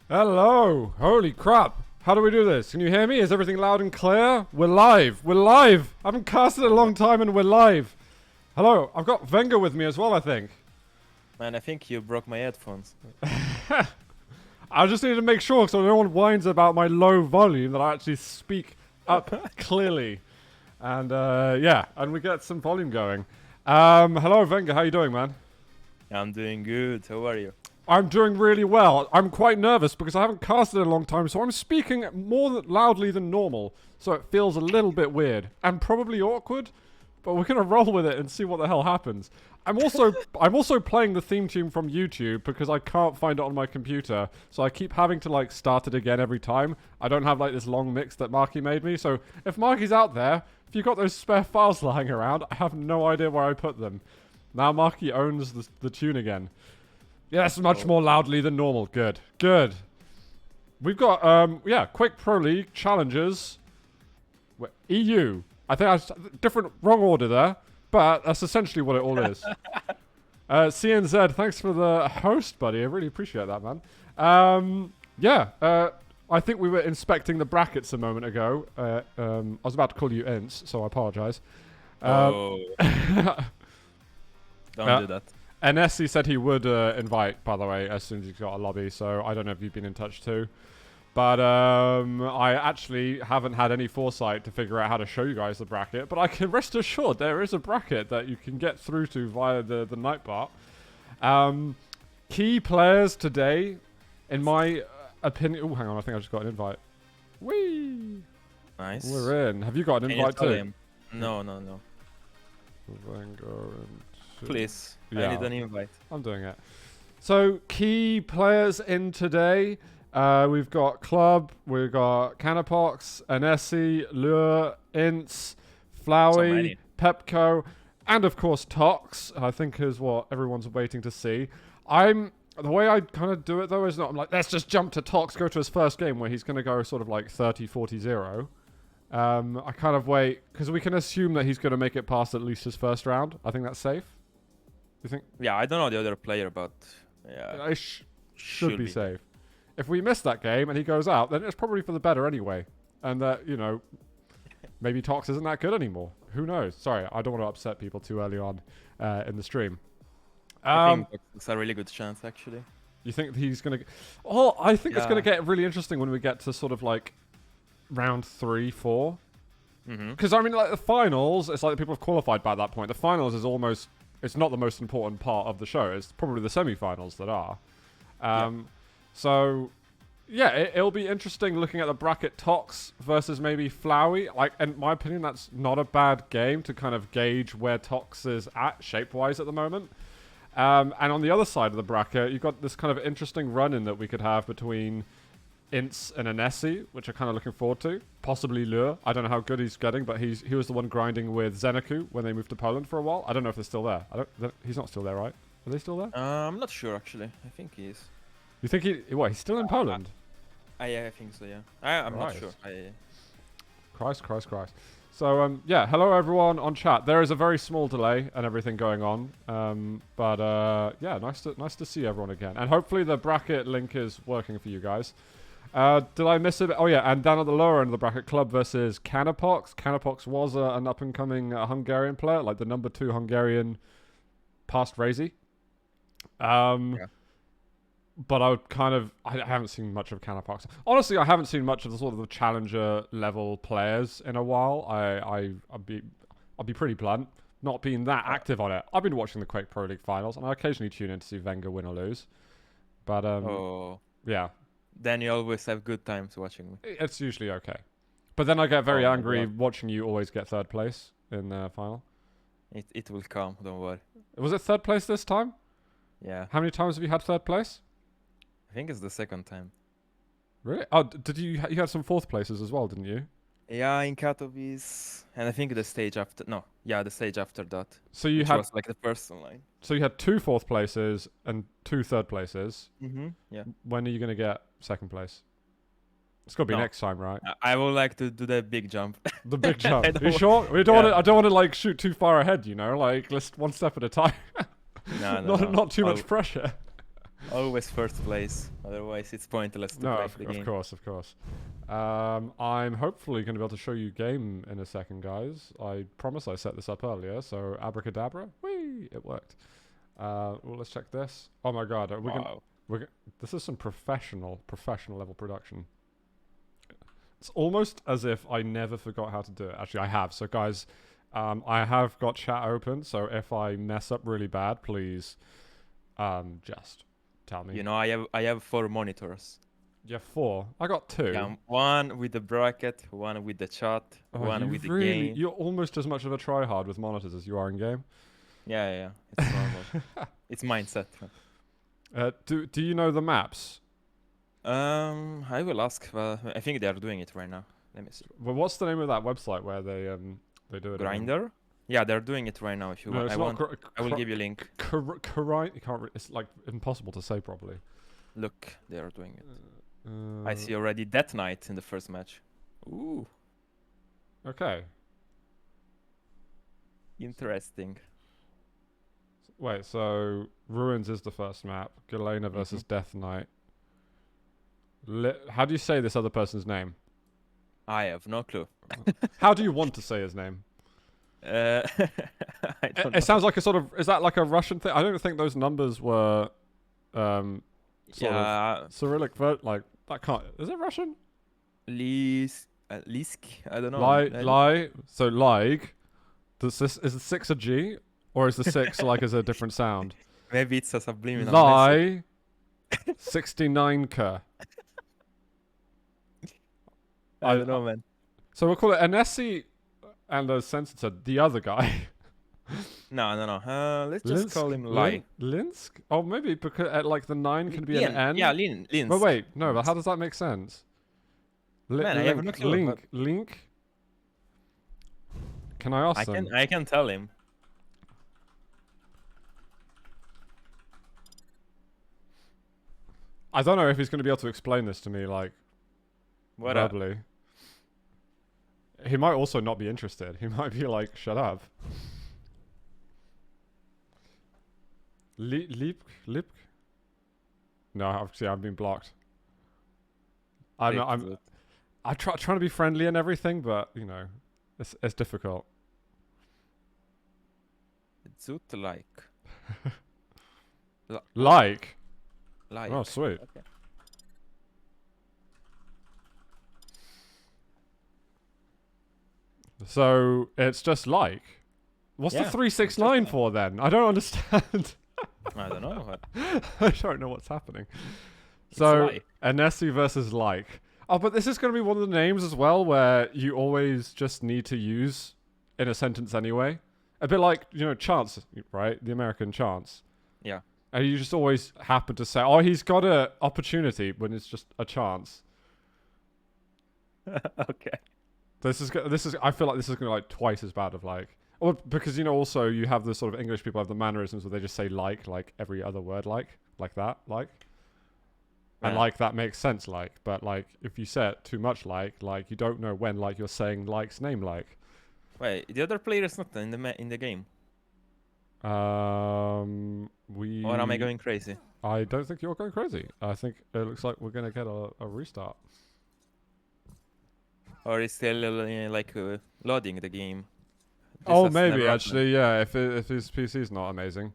Hello! Holy crap! How do we do this? Can you hear me? Is everything loud and clear? We're live! We're live! I haven't casted in a long time and we're live! Hello, I've got VengeurR with me as well, I think. Man, I think you broke my headphones. I just need to make sure so no one whines about my low volume that I actually speak up clearly. And yeah, and we get some volume going. Hello VengeurR, how you doing, man? I'm doing good. How are you? I'm doing really well. I'm quite nervous because I haven't casted in a long time, so I'm speaking more loudly than normal. So it feels a little bit weird and probably awkward, but we're gonna roll with it and see what the hell happens. I'm also playing the theme tune from YouTube because I can't find it on my computer, so I keep having to like start it again every time. I don't have like this long mix that Marky made me, so if Marky's out there, if you've got those spare files lying around, I have no idea where I put them. Now Marky owns the tune again. Yes, much more loudly than normal. Good. Good. We've got, yeah, Quake Pro League challenges. EU. I think I different, wrong order there, but that's essentially what it all is. CNZ, thanks for the host, buddy. I really appreciate that, man. Yeah, I think we were inspecting the brackets a moment ago. I was about to call you Ince, so I apologize. Don't do that. And Nessie said he would invite, by the way, as soon as he's got a lobby, so I don't know if you've been in touch too. But I actually haven't had any foresight to figure out how to show you guys the bracket, but I can rest assured there is a bracket that you can get through to via the night bot. Key players today, in my opinion... Oh, hang on, I think I just got an invite. Whee! Nice. We're in. Have you got an invite too? Him? No. Please, Yeah. I need an invite. I'm doing it. So, key players in today. We've got Club, we've got Canapox, Anesi, Lure, Ince, Flowey, Pepco, and of course Tox, I think is what everyone's waiting to see. The way I kind of do it though is not, I'm like, let's just jump to Tox, go to his first game where he's going to go sort of like 30-40-0. I kind of wait, because we can assume that he's going to make it past at least his first round. I think that's safe. You think? Yeah, I don't know the other player, but yeah, I should be safe. If we miss that game and he goes out, then it's probably for the better anyway. And that, you know, maybe Tox isn't that good anymore. Who knows? Sorry, I don't want to upset people too early on in the stream. I think it's a really good chance, actually. You think he's going to... Oh, I think it's going to get really interesting when we get to sort of like round 3, 4. Because, I mean, like the finals, it's like the people have qualified by that point. The finals is almost... It's not the most important part of the show. It's probably the semi-finals that are. So, yeah, it'll be interesting looking at the bracket Tox versus maybe Flowey. Like, in my opinion, that's not a bad game to kind of gauge where Tox is at shape-wise at the moment. And on the other side of the bracket, you've got this kind of interesting run-in that we could have between Ince and Anesi, which I'm kind of looking forward to. Possibly Lure. I don't know how good he's getting, but he was the one grinding with Zeneku when they moved to Poland for a while. I don't know if they're still there. He's not still there, right? Are they still there? I'm not sure, actually. I think he is. You think he's still in Poland? I think so, yeah. I'm not sure. Christ. So, yeah, hello everyone on chat. There is a very small delay and everything going on. But yeah, nice to see everyone again. And hopefully the bracket link is working for you guys. Did I miss it? Oh yeah, and down at the lower end of the bracket, Club versus Canapox. Canapox was an up-and-coming Hungarian player, like the number 2 Hungarian past Razy. Yeah. But I haven't seen much of Canapox. Honestly, I haven't seen much of the sort of the challenger level players in a while. I'll be pretty blunt. Not being that active on it. I've been watching the Quake Pro League finals, and I occasionally tune in to see VengeurR win or lose. But yeah. Then you always have good times watching me. It's usually okay. But then I get very angry watching you always get third place in the final. It will come, don't worry. Was it third place this time? Yeah. How many times have you had third place? I think it's the second time. Really? Oh, did you had some fourth places as well, didn't you? Yeah, in Katowice, and I think the stage after. No, yeah, the stage after that. So you was like the first line. So you had 2 fourth places and 2 third places. Yeah. When are you gonna get second place? It's got to be next time, right? I would like to do the big jump. The big jump. Are you sure? I don't want to like shoot too far ahead. You know, like let's one step at a time. No. Not too much pressure. Always first place. Otherwise, it's pointless to No, play of, the of game. course, of course. I'm hopefully going to be able to show you game in a second, guys. I promise I set this up earlier, so abracadabra, whee, it worked. Well, let's check this. Oh my god, Wow. this is some professional level production. It's almost as if I never forgot how to do it. Actually, I have. So, guys, I have got chat open. So, if I mess up really bad, please, just tell me. You know, I have 4 monitors. Yeah, 4. I got 2. Yeah, one with the bracket, one with the chat, Oh, one with the game. you're almost as much of a tryhard with monitors as you are in game. Yeah, it's normal. It's mindset. Do you know the maps? I will ask. Well, I think they are doing it right now. Let me see. Well, what's the name of that website where they do it? Grinder? Yeah, they're doing it right now. If you No, want, it's not. I will give you a link. You can't. It's like impossible to say properly. Look, they are doing it. I see already Death Knight in the first match. Ooh, Okay. interesting. Wait. So Ruins is the first map. Galena versus Death Knight. How do you say this other person's name? I have no clue. How do you want to say his name? I don't know. It sounds like a sort of. Is that like a Russian thing? I don't think those numbers were. Sort of Cyrillic vote. Like that can't. Is it Russian? Lisk? I don't know. Lie. So like. Is the 6 a G or is the 6 like as a different sound? Maybe it's a subliminal message. Lie. 69k. I don't know, man. So we'll call it Anesi and as Sensor said, the other guy. No. Let's just call him Lie. Linsk? Oh, maybe because like the 9 can be an N. Yeah, Linsk. But wait, no, but how does that make sense? Man, I have no clue. Link. Can I ask them? I can tell him. I don't know if he's going to be able to explain this to me, like, What verbally. He might also not be interested. He might be like, shut up. Lip? No, obviously I've been blocked. I'm trying to be friendly and everything, but, you know, it's difficult. Zoot Like? like. Oh, sweet. Okay. So it's just like. What's the 369 for then? I don't understand. I don't know. I don't know what's happening. So Anesi versus like. Oh, but this is going to be one of the names as well where you always just need to use in a sentence anyway. A bit like, you know, Chance, right? The American Chance. Yeah. And you just always happen to say, oh, he's got an opportunity when it's just a chance. Okay. This is. I feel like this is going to like twice as bad of like, or because you know also you have the sort of English people have the mannerisms where they just say like every other word like that like, and Yeah. like that makes sense like, but like if you say it too much like you don't know when like you're saying like's name like. Wait, the other player is not in the game. Or am I going crazy? I don't think you're going crazy. I think it looks like we're going to get a restart. Or is still loading the game? This Oh, has maybe never happened. actually, yeah. If his PC's not amazing.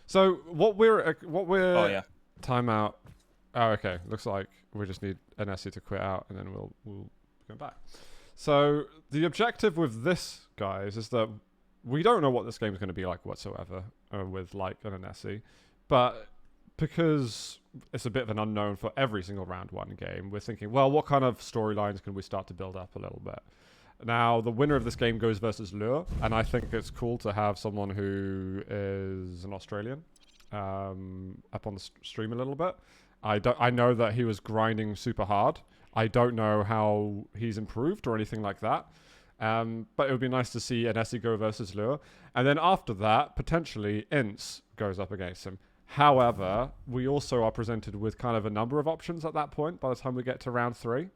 So what we're Oh yeah. timeout. Oh, okay. Looks like we just need Anesi to quit out, and then we'll go back. So the objective with this, guys, is that we don't know what this game is going to be like whatsoever with like an Anesi, but because it's a bit of an unknown for every single round one game, we're thinking, well, what kind of storylines can we start to build up a little bit? Now, the winner of this game goes versus Lure, and I think it's cool to have someone who is an Australian up on the stream a little bit. I know that he was grinding super hard. I don't know how he's improved or anything like that. But it would be nice to see an Essie go versus Lure. And then after that, potentially, Ince goes up against him. However, we also are presented with kind of a number of options at that point by the time we get to round 3.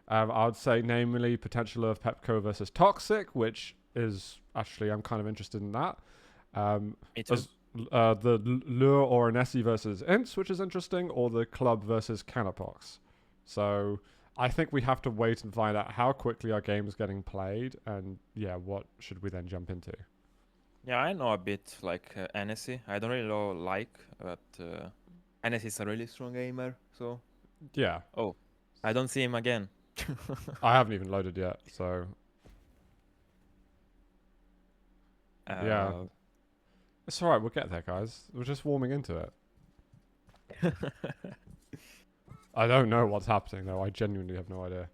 I would say, namely, potential of Pepco versus Toxic, which is actually, I'm kind of interested in that. Me too. the Lure or Nessie versus Ints, which is interesting, or the Club versus Canapox. So I think we have to wait and find out how quickly our game is getting played, and yeah, what should we then jump into? Yeah, I know a bit like NSC. I don't really know like, but NSC is a really strong gamer. So Yeah, oh, I don't see him again. I haven't even loaded yet, so yeah. Uh, It's alright, we'll get there, guys. We're just warming into it. I don't know what's happening, though. I genuinely have no idea.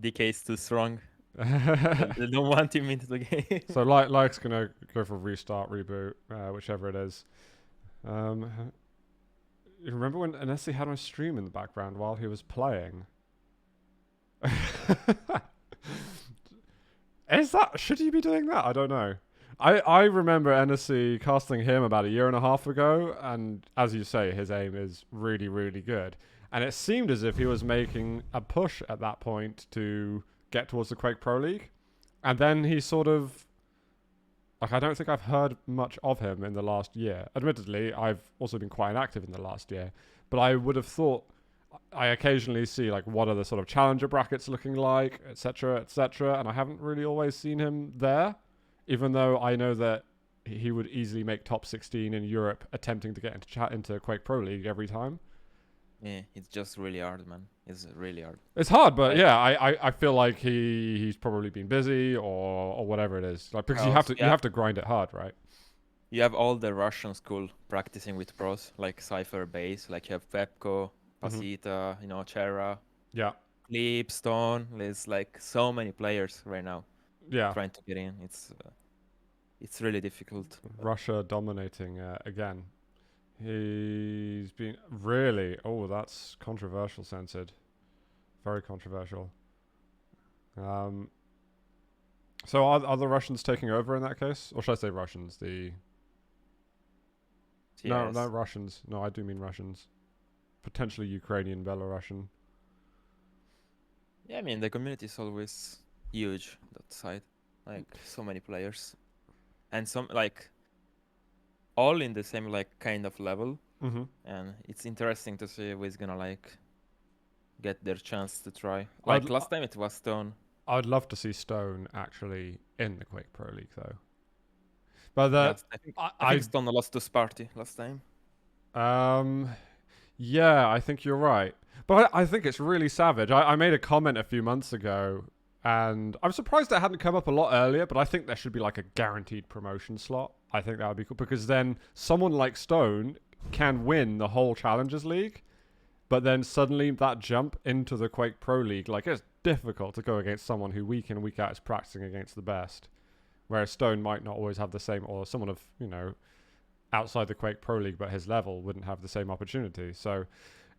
DK is too strong. They don't want him into the game. So, Like's gonna go for restart, reboot, whichever it is. You remember when Anesi had my stream in the background while he was playing? Should he be doing that? I don't know. I remember NSC casting him about a year and a half ago, and as you say, his aim is really, really good. And it seemed as if he was making a push at that point to get towards the Quake Pro League. And then he sort of... Like, I don't think I've heard much of him in the last year. Admittedly, I've also been quite inactive in the last year. But I would have thought... I occasionally see, like, what are the sort of challenger brackets looking like, etc., etc. And I haven't really always seen him there. Even though I know that he would easily make top 16 in Europe attempting to get into Quake Pro League every time. Yeah, it's just really hard, man. It's really hard. It's hard, but yeah, I feel like he's probably been busy or whatever it is. Like, because you have to grind it hard, right? You have all the Russian school practicing with pros, like Cypher Base, like you have Pepko, Pasita, you know, Chera, Yeah. Leap, Stone. There's like so many players right now. Yeah. Trying to get in. It's really difficult. Russia dominating again. He's been really... Oh, that's controversial, censored. Very controversial. So are the Russians taking over in that case? Or should I say Russians? No, not Russians. No, I do mean Russians. Potentially Ukrainian, Belarusian. Yeah, I mean, the community is always huge, that side. Like, so many players. And some, like, all in the same, like, kind of level. Mm-hmm. And it's interesting to see who's gonna, like, get their chance to try. Like, last time it was Stone. I'd love to see Stone actually in the Quake Pro League, though. But I think Stone lost to Sparty last time. Yeah, I think you're right. But I think it's really savage. I made a comment a few months ago, and I'm surprised it hadn't come up a lot earlier, but I think there should be like a guaranteed promotion slot. I think that would be cool, because then someone like Stone can win the whole Challengers League, but then suddenly that jump into the Quake Pro League, like, it's difficult to go against someone who week in, week out is practicing against the best. Whereas Stone might not always have the same, or someone of, you know, outside the Quake Pro League but his level wouldn't have the same opportunity. So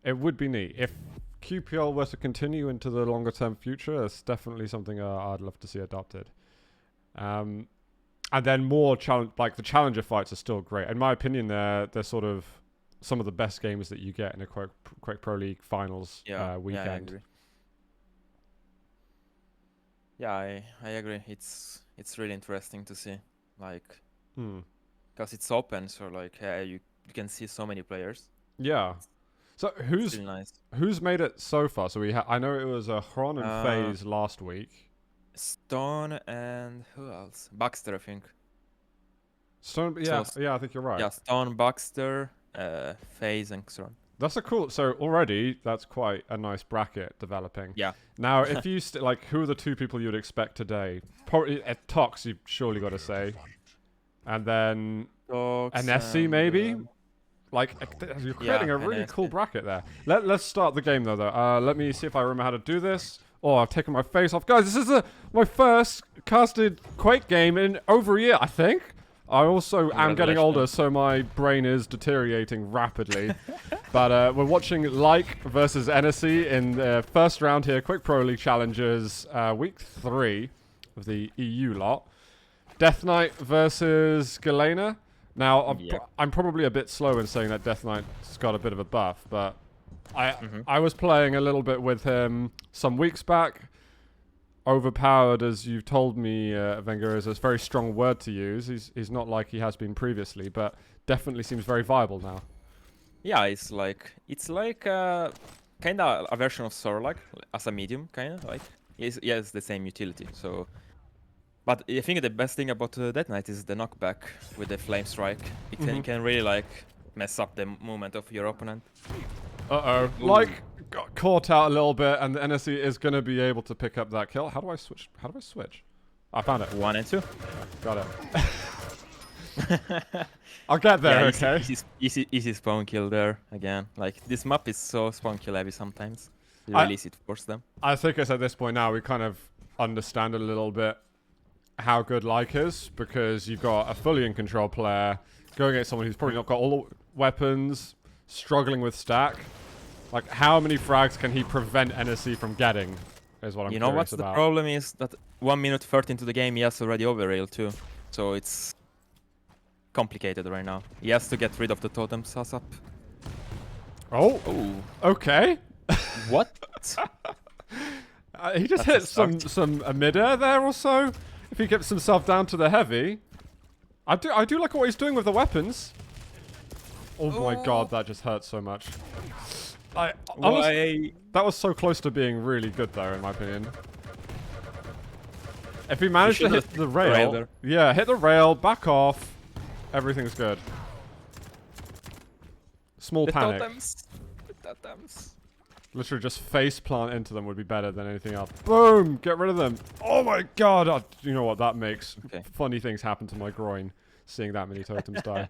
it would be neat. If QPL were to continue into the longer term future, that's definitely something I'd love to see adopted. And then more like the challenger fights are still great. In my opinion, they're sort of some of the best games that you get in a Quake Pro League finals weekend. Yeah, I agree. It's really interesting to see, like, because it's open, so like you can see so many players. Yeah. So who's really nice. Who's made it so far? So I know it was Hron and FaZe last week. Stone and who else? Baxter, I think. Stone, yeah, I think you're right. Yeah, Stone, Baxter, FaZe, and Xron. That's a cool. So already, that's quite a nice bracket developing. Yeah. Now, if you like, who are the two people you'd expect today? Probably at Tox, you've surely got to say, and then Anesi maybe. Like, you're creating a really cool bracket there. Let's start the game though. Let me see if I remember how to do this. Oh, I've taken my face off, guys. This is my first casted Quake game in over a year, I think. I also am getting older, so my brain is deteriorating rapidly. But we're watching Like versus NSC in the first round here, Quake Pro League Challengers, week 3 of the EU lot. Death Knight versus Galena. Now, I'm probably a bit slow in saying that Death Knight's got a bit of a buff, but I was playing a little bit with him some weeks back. Overpowered, as you've told me, VengeurR, is a very strong word to use. He's not like he has been previously, but definitely seems very viable now. Yeah, it's like kind of a version of Sorlak as a medium, kind of like. Yes, the same utility. So, but I think the best thing about Death Knight is the knockback with the Flame Strike. It can really like mess up the movement of your opponent. Uh-oh. Like, got caught out a little bit, and the NSC is going to be able to pick up that kill. How do I switch? How do I switch? I found it. 1 and 2. Got it. I'll get there, Yeah, okay? easy spawn kill there again. Like, this map is so spawn kill heavy sometimes. It's really easy to force them. I think it's at this point now we kind of understand a little bit how good Like is, because you've got a fully in control player going against someone who's probably not got all the weapons, struggling with stack. Like, how many frags can he prevent NSC from getting is what I'm You know what's about. the problem is that 1 minute 30 into the game he has already overrailed too. So it's complicated right now. He has to get rid of the totem sus up. Oh, okay. What? He just hit some mid-air there or so. If he gets himself down to the heavy. I do like what he's doing with the weapons. Oh my god, that just hurts so much. Honestly, that was so close to being really good though, in my opinion. If he managed to hit the rail, yeah, hit the rail, back off, everything's good. Small panic. The totems. Literally just face plant into them would be better than anything else. Boom! Get rid of them. Oh my god! You know what? That makes funny things happen to my groin, seeing that many totems die.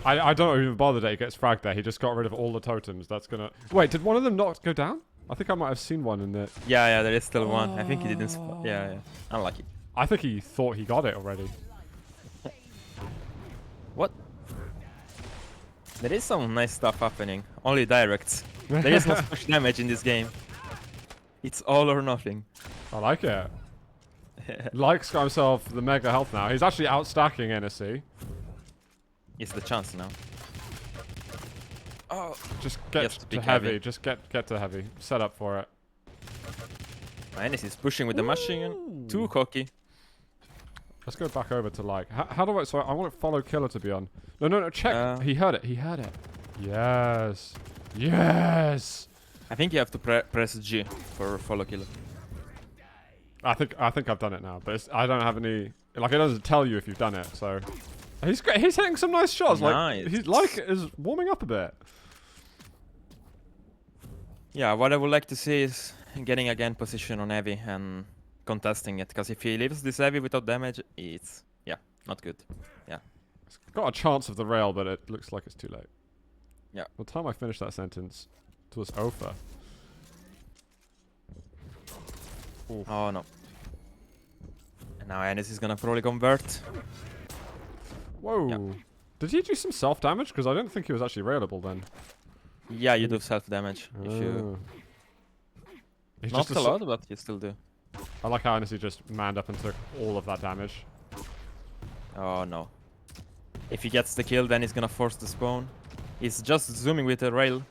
I don't even bother that he gets fragged there. He just got rid of all the totems. That's gonna... Wait, did one of them not go down? I think I might have seen one in the... Yeah, there is still one. I think he didn't... Yeah. Unlucky. I think he thought he got it already. What? There is some nice stuff happening. Only directs. There is no special damage in this game. It's all or nothing. I like it. Like's got himself the mega health now. He's actually outstacking NSC. It's the chance now. Oh, just get to heavy. Just get to heavy. Set up for it. NSC is pushing with the machine gun. Too cocky. Let's go back over to like. How do I? So I want to follow killer to be on. No. Check. He heard it. He heard it. Yes. Yes. I think you have to press G for follow killer. I think I've done it now, but I don't have any. Like, it doesn't tell you if you've done it. So he's hitting some nice shots. Nice. Like, he's like is warming up a bit. Yeah, what I would like to see is getting again position on heavy and contesting it, because if he leaves this heavy without damage, it's not good. Yeah. It's got a chance of the rail, but it looks like it's too late. Yeah. By the time I finish that sentence, it was over. Oof. Oh no. And now Ennis is gonna probably convert. Whoa. Yeah. Did he do some self damage? Because I don't think he was actually railable then. Yeah, you do self damage if you. He's Not just a lot, but you still do. I like how Ennis just manned up and took all of that damage. Oh no. If he gets the kill, then he's gonna force the spawn. He's just zooming with the rail.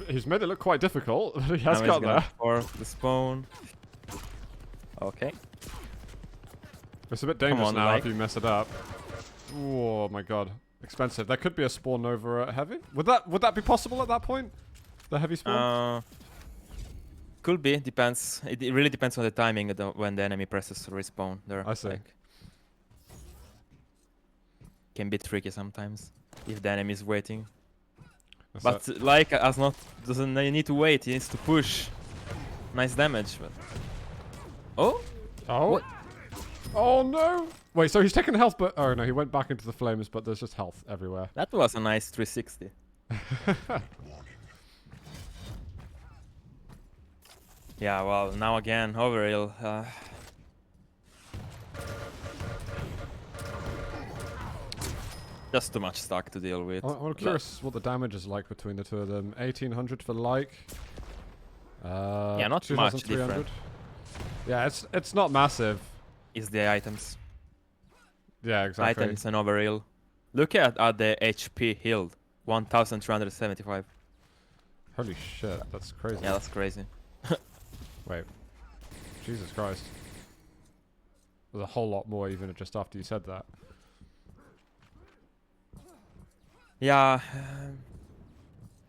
He's made it look quite difficult, but he has got there. For the spawn. Okay. It's a bit dangerous now if you mess it up. Oh my god. Expensive. There could be a spawn over at heavy. Would that be possible at that point? The heavy spawn? Could be. Depends. It really depends on the timing when the enemy presses respawn there. I see. Like, can be tricky sometimes if the enemy is waiting. But like doesn't need to wait. He needs to push. Nice damage. But oh. What? Oh no! Wait, so he's taking health, but oh no, he went back into the flames, but there's just health everywhere. That was a nice 360. Yeah, well, now again, overheal. Just too much stock to deal with. I'm curious what the damage is like between the two of them. 1800 for like. Yeah, not much different. Yeah, it's not massive. Is the items. Yeah, exactly. Items and overheal. Look at the HP healed. 1375. Holy shit, that's crazy. Yeah, that's crazy. Wait. Jesus Christ. There's a whole lot more even just after you said that. Yeah,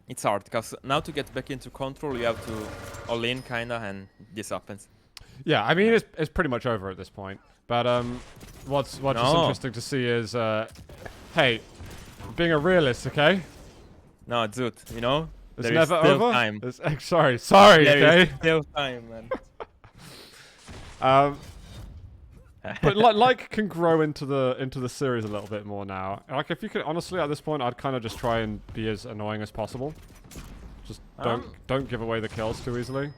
it's hard because now to get back into control, you have to all in kinda, and this happens. Yeah, I mean it's pretty much over at this point. But what's just No. interesting to see is hey, being a realist, okay? No, Zoot, you know? It's There is never still over. time. Sorry, There is okay. still time, man. But like can grow into the series a little bit more now. Like if you could honestly at this point, I'd kind of just try and be as annoying as possible. Just don't give away the kills too easily.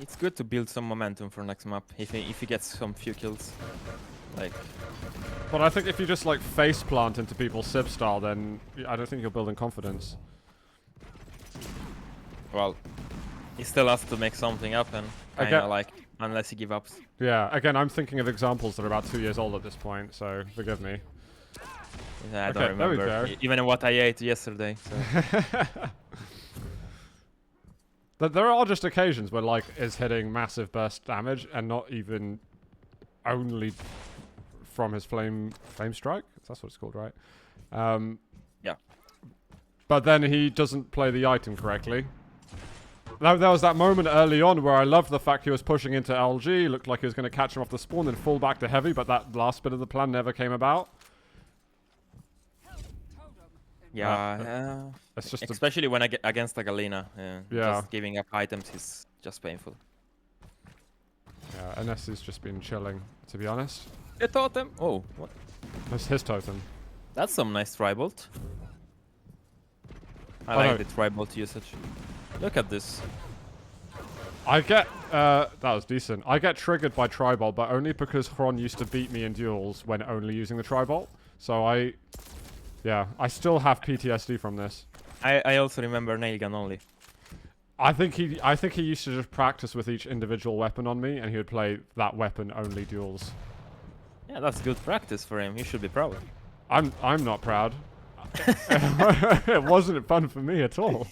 It's good to build some momentum for next map if he gets some few kills. Like, But I think if you just like face plant into people's sib style, then I don't think you're building confidence. well, he still has to make something happen. Kinda like, unless he gives up. Yeah, again, I'm thinking of examples that are about 2 years old at this point, so forgive me. I Okay, don't there we remember. go. Even what I ate yesterday. So. But there are just occasions where like is hitting massive burst damage and not even only from his flame strike. That's what it's called, right? Yeah. But then he doesn't play the item correctly. There was that moment early on where I loved the fact he was pushing into LG, looked like he was going to catch him off the spawn, then fall back to heavy, but that last bit of the plan never came about. Yeah, It's just especially when I get against the Galena. Yeah. Just giving up items is just painful. yeah, NS has just been chilling, to be honest. The totem. Oh, what? That's his totem. That's some nice tribolt. I Oh, like no. the tribolt usage. Look at this. I get, that was decent. I get triggered by Tribolt, but only because Hron used to beat me in duels when only using the Tribolt. So yeah, I still have PTSD from this. I also remember nailgun only. I think he used to just practice with each individual weapon on me, and he would play that weapon only duels. Yeah, that's good practice for him. He should be proud. I'm not proud. It wasn't fun for me at all.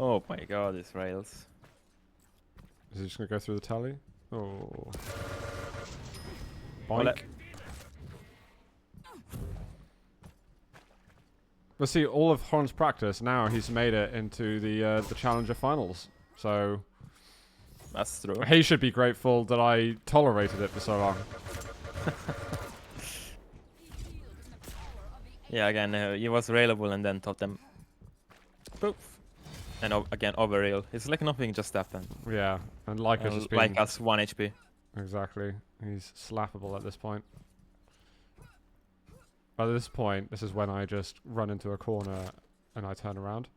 Oh my god, these rails. Is he just gonna go through the tally? Oh. Well, Boink. But see, all of Hron's practice, now he's made it into the Challenger finals. So That's true. he should be grateful that I tolerated it for so long. Yeah, again, he was railable and then totem. Poof. And again, over rail. It's like nothing just happened. Yeah, and like has just been... Like us, 1 HP. Exactly. He's slappable at this point. At this point, this is when I just run into a corner and I turn around.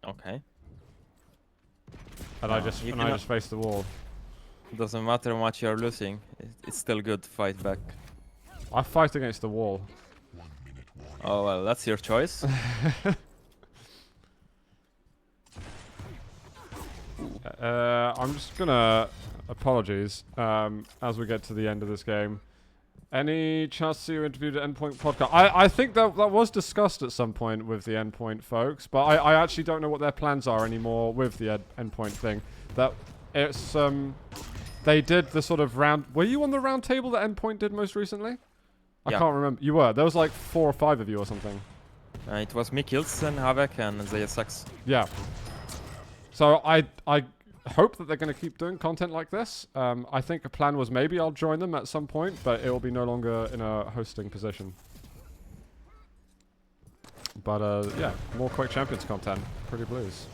Okay. And No, I just face the wall. Doesn't matter how much you're losing. It's still good to fight back. I fight against the wall. Oh well, that's your choice. I'm just gonna... Apologies, as we get to the end of this game. Any chance to see you interviewed at Endpoint Podcast? I think that was discussed at some point with the Endpoint folks, but I actually don't know what their plans are anymore with the Endpoint thing. That it's they did the sort of round... Were you on the round table that Endpoint did most recently? I Yeah. can't remember. You were. There was like 4 or 5 of you or something. It was Mikils and Havek and ZSX. Yeah. So I hope that they're going to keep doing content like this. I think a plan was maybe I'll join them at some point, but it will be no longer in a hosting position. But yeah, more Quake Champions content. Pretty blues.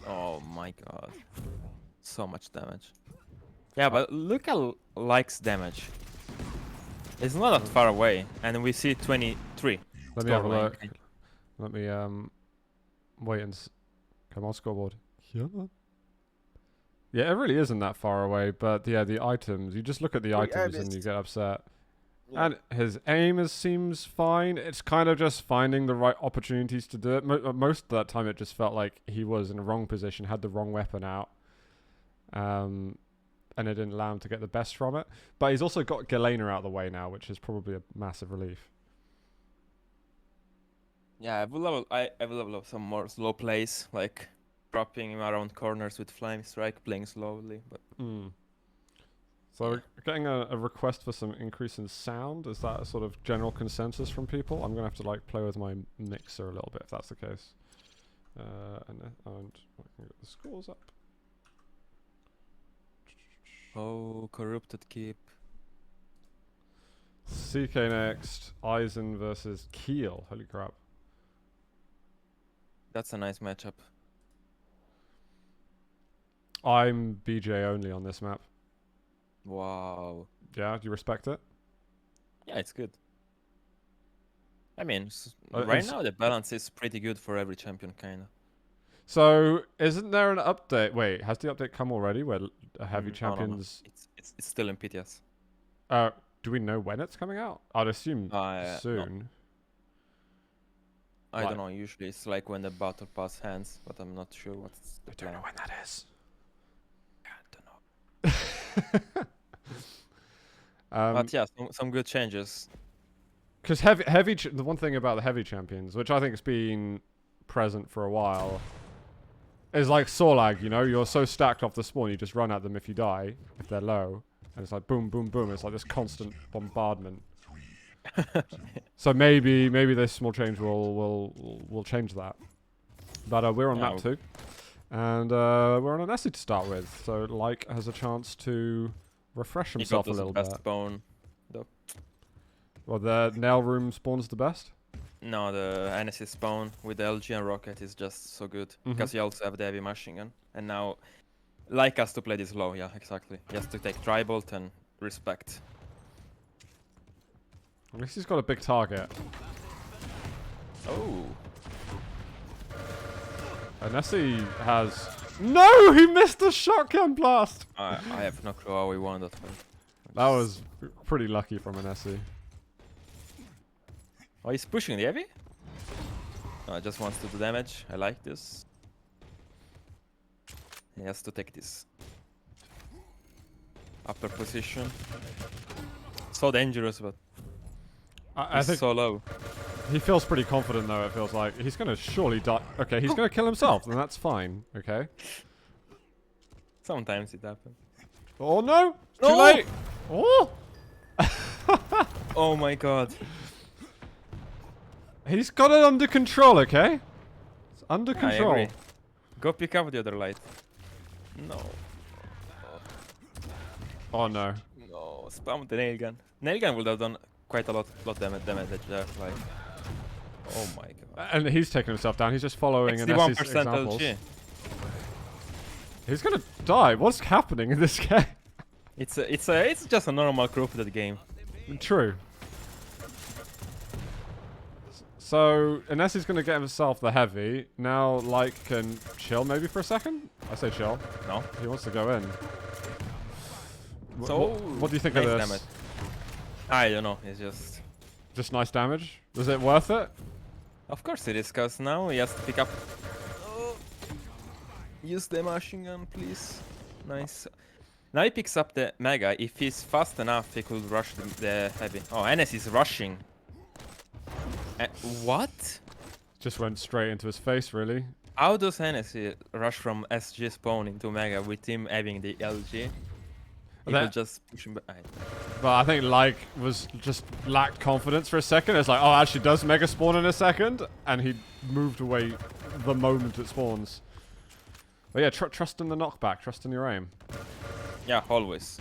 Oh my god. So much damage. Yeah, but look at likes damage. It's not that far away, and we see 23. Let me have a scoreline. look. Let me wait and come on, scoreboard. Yeah. Yeah, it really isn't that far away, but yeah, the items. You just look at the items and you get upset. Yeah. And his aim seems fine. It's kind of just finding the right opportunities to do it. Most of that time, it just felt like he was in the wrong position, had the wrong weapon out, and it didn't allow him to get the best from it. But he's also got Galena out of the way now, which is probably a massive relief. Yeah, I would love some more slow plays, like dropping him around corners with Flame Strike, playing slowly. But So Yeah. we're getting a request for some increase in sound. Is that a sort of general consensus from people? I'm gonna have to like play with my mixer a little bit if that's the case. And I can get the scores up. oh, corrupted keep. CK next. Eisen versus Keel. Holy crap. That's a nice matchup. I'm BJ only on this map. Wow. Yeah, do you respect it? Yeah, it's good. I mean, Uh, right it's- now the balance is pretty good for every champion, kind of. So, isn't there an update? Wait, has the update come already where heavy champions... It's still in PTS. Do we know when it's coming out? I'd assume No. soon. I Like- don't know. Usually it's like when the battle pass ends, but I'm not sure what's the I don't know plan. when that is. I don't know. But yeah, some good changes. Because the one thing about the heavy champions, which I think has been present for a while, is like Sorlag, you know? You're so stacked off the spawn, you just run at them if you die, if they're low. And it's like boom, boom, boom. It's like this constant bombardment. So maybe this small change will change that. But we're on Yeah, map 2. And we're on an essay to start with. So Like has a chance to refresh He himself got a the little best bit. spawn. Well, the nail room spawns the best. No, the NSC spawn with the LG and Rocket is just so good. Because you also have the heavy machine gun. And now, like us to play this low, yeah, exactly. He has to take Tribolt and respect. At least he's got a big target. Oh. And Nessie has... No! He missed the shotgun blast! I have no clue how we won that one. That was pretty lucky from an Nessie. Oh, he's pushing the heavy? No, just wants to do damage. I like this. He has to take this. Upper position. So dangerous, but I he's think so low. he feels pretty confident though, it feels like. He's gonna surely die. Okay, he's gonna kill himself, then that's fine. Okay. Sometimes it happens. Oh no! Too No! late! Oh! Oh my god. He's got it under control, okay? It's under I control. agree. Go pick up the other light. No. Oh no. No. Spam the nail gun. Nail gun would have done quite a lot damage there. Like. Oh my god. And he's taking himself down. He's just following Nessie's 61% examples. LG. He's gonna die. What's happening in this game? It's just a normal corrupted game. True. So, Nessie's gonna get himself the heavy. Now, Like can chill maybe for a second? I say chill. No. He wants to go in. So What do you think nice of this? damage. I don't know. It's just Nice damage? Was it worth it? of course it is, cause now he has to pick up. Oh. Use the machine gun, please. Nice. Now he picks up the mega. If he's fast enough, he could rush the heavy. Oh, NS is rushing. What? Just went straight into his face, really. How does NS rush from SG spawn into mega with him having the LG? He That- could just push him back. But I think Like was just lacked confidence for a second. It's like, oh, actually does mega spawn in a second, and he moved away the moment it spawns. But yeah, trust in the knockback, trust in your aim. Yeah, always.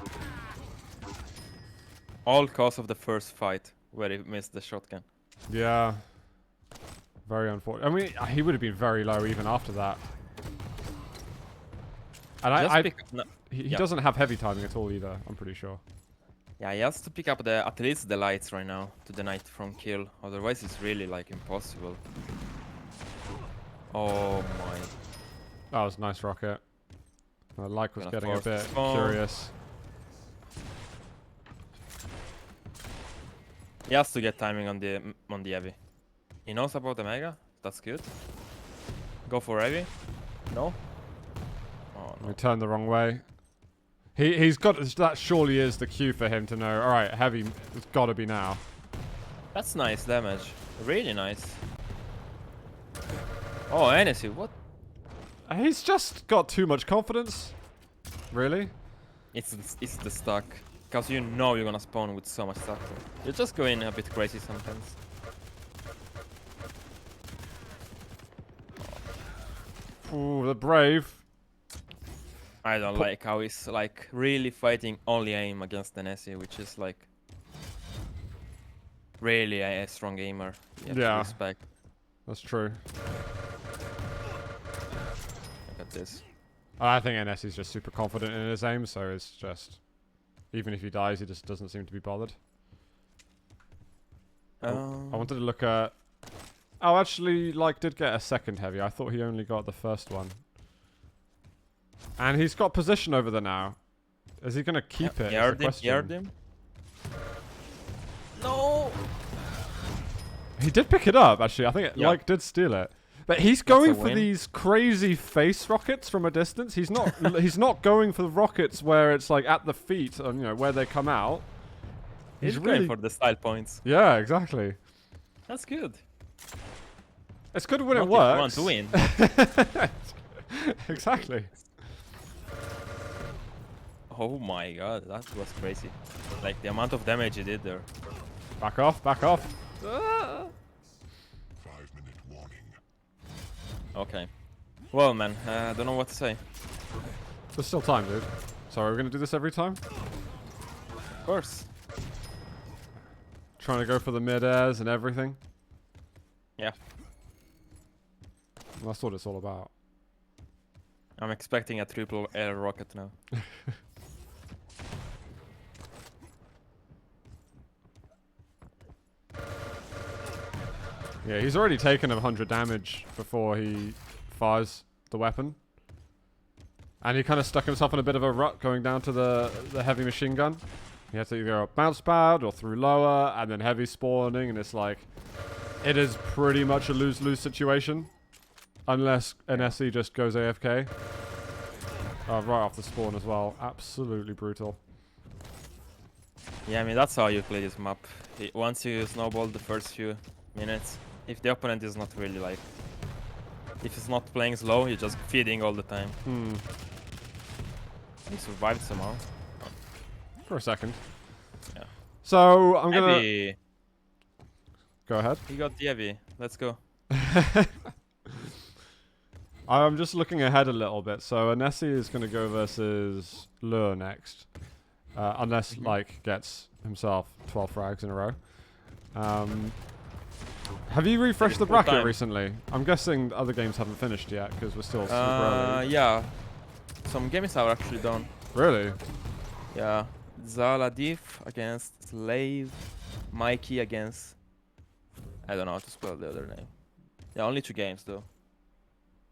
All cause of the first fight where he missed the shotgun. Yeah. Very unfortunate. I mean, he would have been very low even after that. And he yeah. doesn't have heavy timing at all either, I'm pretty sure. Yeah, he has to pick up at least the lights right now to the night from kill. Otherwise, it's really like impossible. Oh my. That was a nice rocket. Like was Gonna getting a force the bit spawn. curious. He has to get timing on the heavy. He knows about the mega. That's good. Go for heavy. No. Oh We no. turned the wrong way. He's got that. Surely is the cue for him to know. All right, heavy. It's got to be now. That's nice damage. Really nice. Oh, NSU, what? He's just got too much confidence. Really? It's the stuck. Because you know you're gonna spawn with so much stuff. You're just going a bit crazy sometimes. Ooh, the brave. I don't like how he's like really fighting only aim against the Nessie, which is like really a strong aimer. You have to respect. That's true. Look at this. I think NS is just super confident in his aim, so it's just... Even if he dies, he just doesn't seem to be bothered. I wanted to look at... Oh, actually, like, did get a second heavy. I thought he only got the first one. And he's got position over there now. Is he going to keep it? Yard him. No! He did pick it up, actually. I think it, like, did steal it. But he's going for these crazy face rockets from a distance. He's not he's not going for the rockets where it's like at the feet and you know where they come out. He's really going for the style points. Yeah, exactly. That's good. It's good when it works. Want to win. Exactly. Oh my god, that was crazy. Like the amount of damage he did there. Back off, back off. Ah. Okay. Well, man, I don't know what to say. There's still time, dude. So are we gonna do this every time? Of course. Trying to go for the mid-airs and everything? Yeah. Well, that's what it's all about. I'm expecting a triple air rocket now. Yeah, he's already taken 100 damage before he fires the weapon. And he kind of stuck himself in a bit of a rut going down to the heavy machine gun. He had to either go bounce pad or through lower and then heavy spawning, and it's like... It is pretty much a lose-lose situation. Unless NSE just goes AFK. Right off the spawn as well. Absolutely brutal. Yeah, I mean, that's how you play this map. Once you snowball the first few minutes, if the opponent is not really like... If he's not playing slow, you're just feeding all the time. He survived somehow. For a second. Yeah. So, I'm gonna... Heavy. Go ahead. He got the heavy. Let's go. I'm just looking ahead a little bit. So, Anesi is going to go versus Lure next. Unless, like, gets himself 12 frags in a row. Have you refreshed the bracket recently? I'm guessing other games haven't finished yet, because we're still super early. Yeah. Some games are actually done. Really? Yeah. Zaladif against Slave. Mikey against... I don't know how to spell the other name. Yeah, only 2 games, though.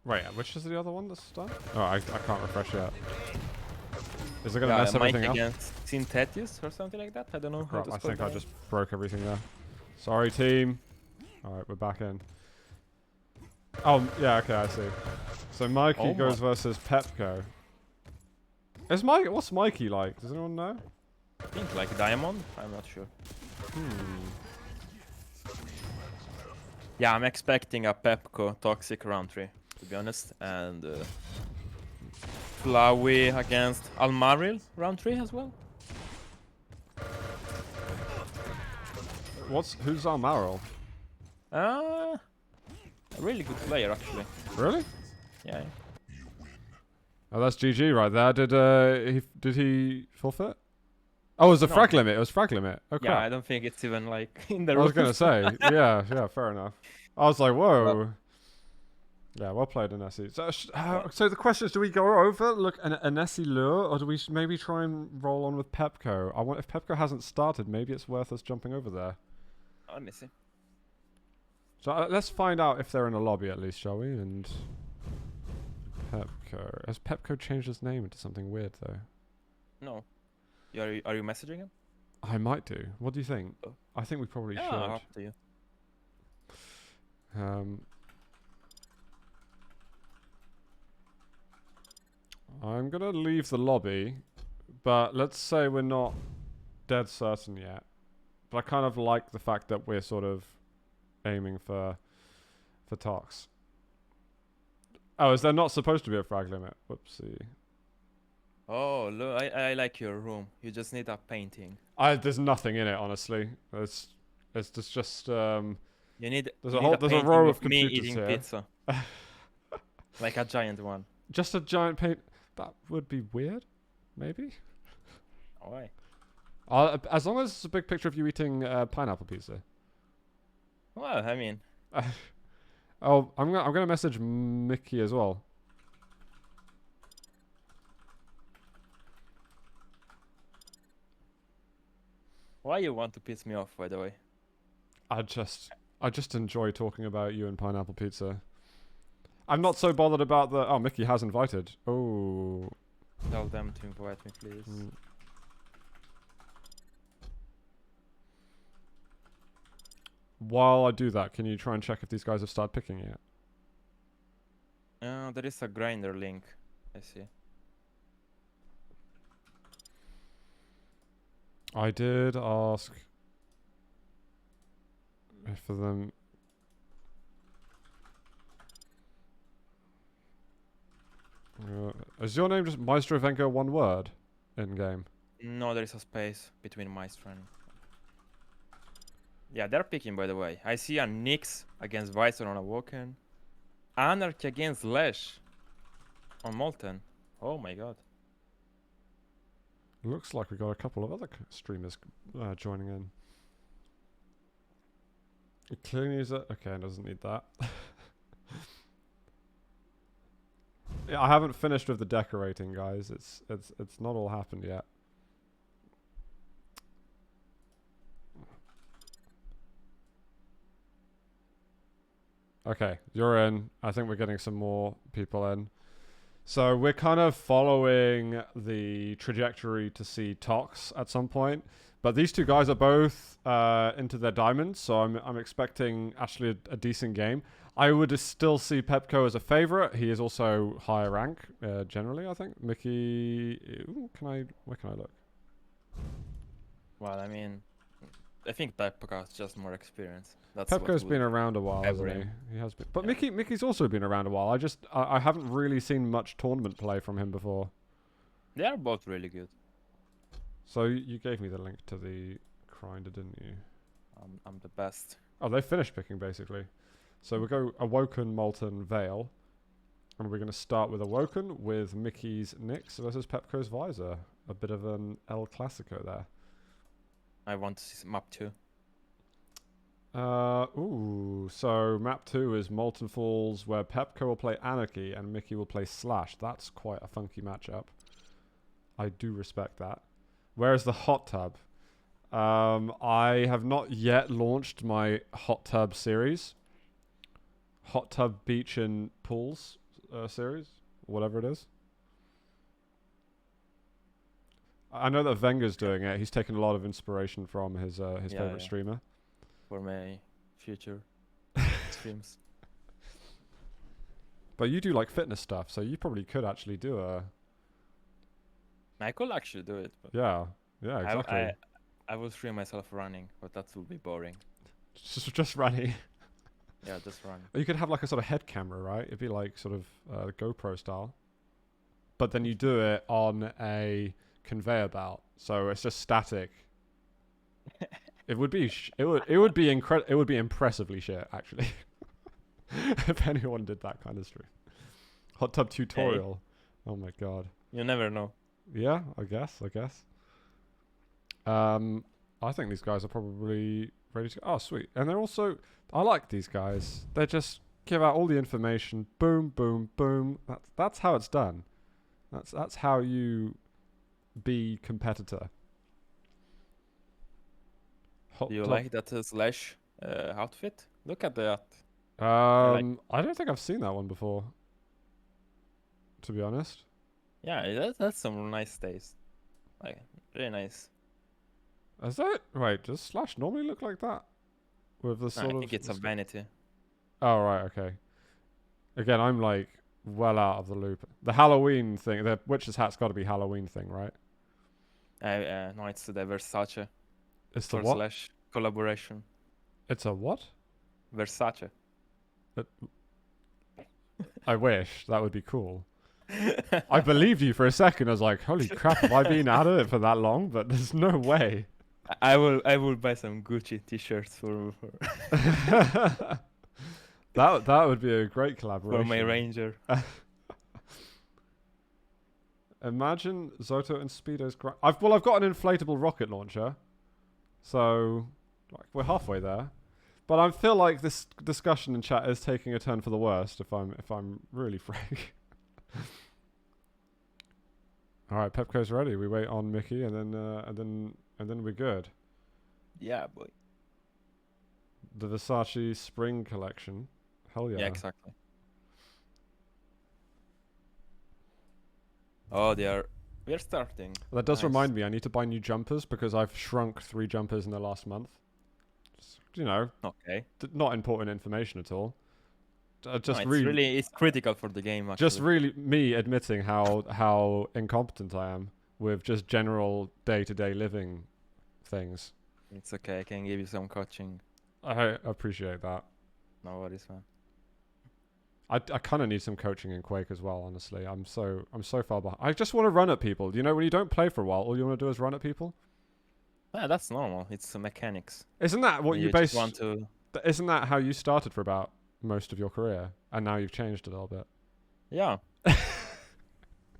Wait, which is the other one that's done? Oh, I can't refresh yet. Is it going to mess everything up? Against Synthetius or something like that? I don't know how to I spell think I that. just broke everything there. Sorry, team. Alright, we're back in. Oh, yeah, okay, I see. So Mikey goes versus Pepco. Is what's Mikey like? Does anyone know? I think like Diamond? I'm not sure. Yeah, I'm expecting a Pepco Toxic round 3, to be honest. And Flowey against Almaril round 3 as well. Who's Almaril? A really good player, actually. Really? Yeah. Oh, that's GG right there. Did he forfeit? Oh, it was a frag limit. It was frag limit. Oh, crap. Yeah, I don't think it's even like in the I was gonna say, yeah, fair enough. I was like, whoa. Yeah, well played, Anesi. So the question is, do we go over an Anesi Lure, or do we maybe try and roll on with Pepco? I want if Pepco hasn't started, maybe it's worth us jumping over there. Let me see. So let's find out if they're in a lobby at least, shall we? And Pepco. Has Pepco changed his name into something weird though? No. Are you messaging him? I might do. What do you think? Oh. I think we probably should. Up to you. I'm gonna leave the lobby, but let's say we're not dead certain yet. But I kind of like the fact that we're sort of aiming for Tox. Oh, is there not supposed to be a frag limit? Whoopsie. Oh, look, I like your room. You just need a painting. There's nothing in it, honestly. It's just You need there's you a need whole a there's a painting row of of me computers eating here. pizza. Like a giant one. Just a giant paint. That would be weird, maybe. Why? As long as it's a big picture of you eating pineapple pizza. Well, I mean, Oh, I'm gonna message Mickey as well. why you want to piss me off, by the way? I just enjoy talking about you and pineapple pizza. I'm not so bothered about the. Oh, Mickey has invited. Oh. Tell them to invite me, please. Mm. While I do that, can you try and check if these guys have started picking yet? There is a grinder link. I see. I did ask for them. Is your name just Myztro VengeurR one word in game? No, there is a space between Myztro and... Yeah, they're picking, by the way. I see a Nyx against Visor on a Woken. Anarchy against Lesh on Molten. Oh my god. Looks like we got a couple of other streamers joining in. It clearly needs it. Okay, it doesn't need that. Yeah, I haven't finished with the decorating, guys. It's not all happened yet. Okay, you're in. I think we're getting some more people in. So we're kind of following the trajectory to see Tox at some point. But these two guys are both into their diamonds, so I'm expecting actually a decent game. I would still see Pepco as a favorite. He is also higher rank generally, I think. Mickey, ooh, where can I look? Well, I mean, I think Pepka has just more experience. That's Pepco's been around a while, hasn't he? He has been. But Yeah. Mickey's also been around a while. I haven't really seen much tournament play from him before. They are both really good. So you gave me the link to the grinder, didn't you? I'm the best. Oh, they finished picking basically. So we go Awoken, Molten, Veil. And we're going to start with Awoken with Mickey's Nyx versus Pepco's Visor. A bit of an El Clasico there. I want to see map 2. So map 2 is Molten Falls, where Pepco will play Anarchy and Mickey will play Slash. That's quite a funky matchup. I do respect that. Where's the hot tub? I have not yet launched my hot tub series. Hot tub beach and pools series, whatever it is. I know that VengeurR's doing it. He's taken a lot of inspiration from his favorite streamer. For my future streams. But you do like fitness stuff, so you probably could actually do a... I could actually do it, but Yeah, exactly. I will stream myself running, but that will be boring. Just running. Yeah, just run. You could have like a sort of head camera, right? It'd be like sort of GoPro style. But then you do it on a conveyor belt, so it's just static. It would be it would be impressively shit, actually. If anyone did that kind of stream. Hot tub tutorial. Hey. Oh my god. You never know. Yeah, I guess. I think these guys are probably ready to go. Oh, sweet. And they're also... I like these guys. They just give out all the information. Boom, boom, boom. That's how it's done. That's how you be competitor. Do you like that Slash outfit? Look at that. I don't think I've seen that one before, to be honest. Yeah, that's some nice taste. Like, really nice. Is that... Wait, does Slash normally look like that? With the sort I think it's a vanity. Oh, right, okay. Again, I'm like well out of the loop. The Halloween thing, the witch's hat's got to be Halloween thing, right? No, it's the Versace. It's the for what? Slash collaboration. It's a what? Versace. I wish. That would be cool. I believed you for a second. I was like, holy crap, have I been out of it for that long? But there's no way. I will buy some Gucci t-shirts for that would be a great collaboration. for my Ranger. Imagine Zoto and Speedo's. I've got an inflatable rocket launcher, so like we're halfway there. But I feel like this discussion in chat is taking a turn for the worst. If I'm really frank. All right, Pepco's ready. We wait on Mickey, and then we're good. Yeah, boy. The Versace Spring Collection. Hell yeah. Yeah, exactly. Oh, we're starting. That does Nice. remind me, I need to buy new jumpers because I've shrunk 3 jumpers in the last month. Just, you know, Okay. not important information at all. Just No, really, it's critical for the game. Actually. just really me admitting how incompetent I am with just general day-to-day living things. It's okay. I can give you some coaching. I appreciate that. No worries, man. I kind of need some coaching in Quake as well. Honestly, I'm so far behind. I just want to run at people. You know, when you don't play for a while, all you want to do is run at people. Yeah, that's normal. It's mechanics. Isn't that what you just base? want to? Isn't that how you started for about most of your career, and now you've changed a little bit? Yeah.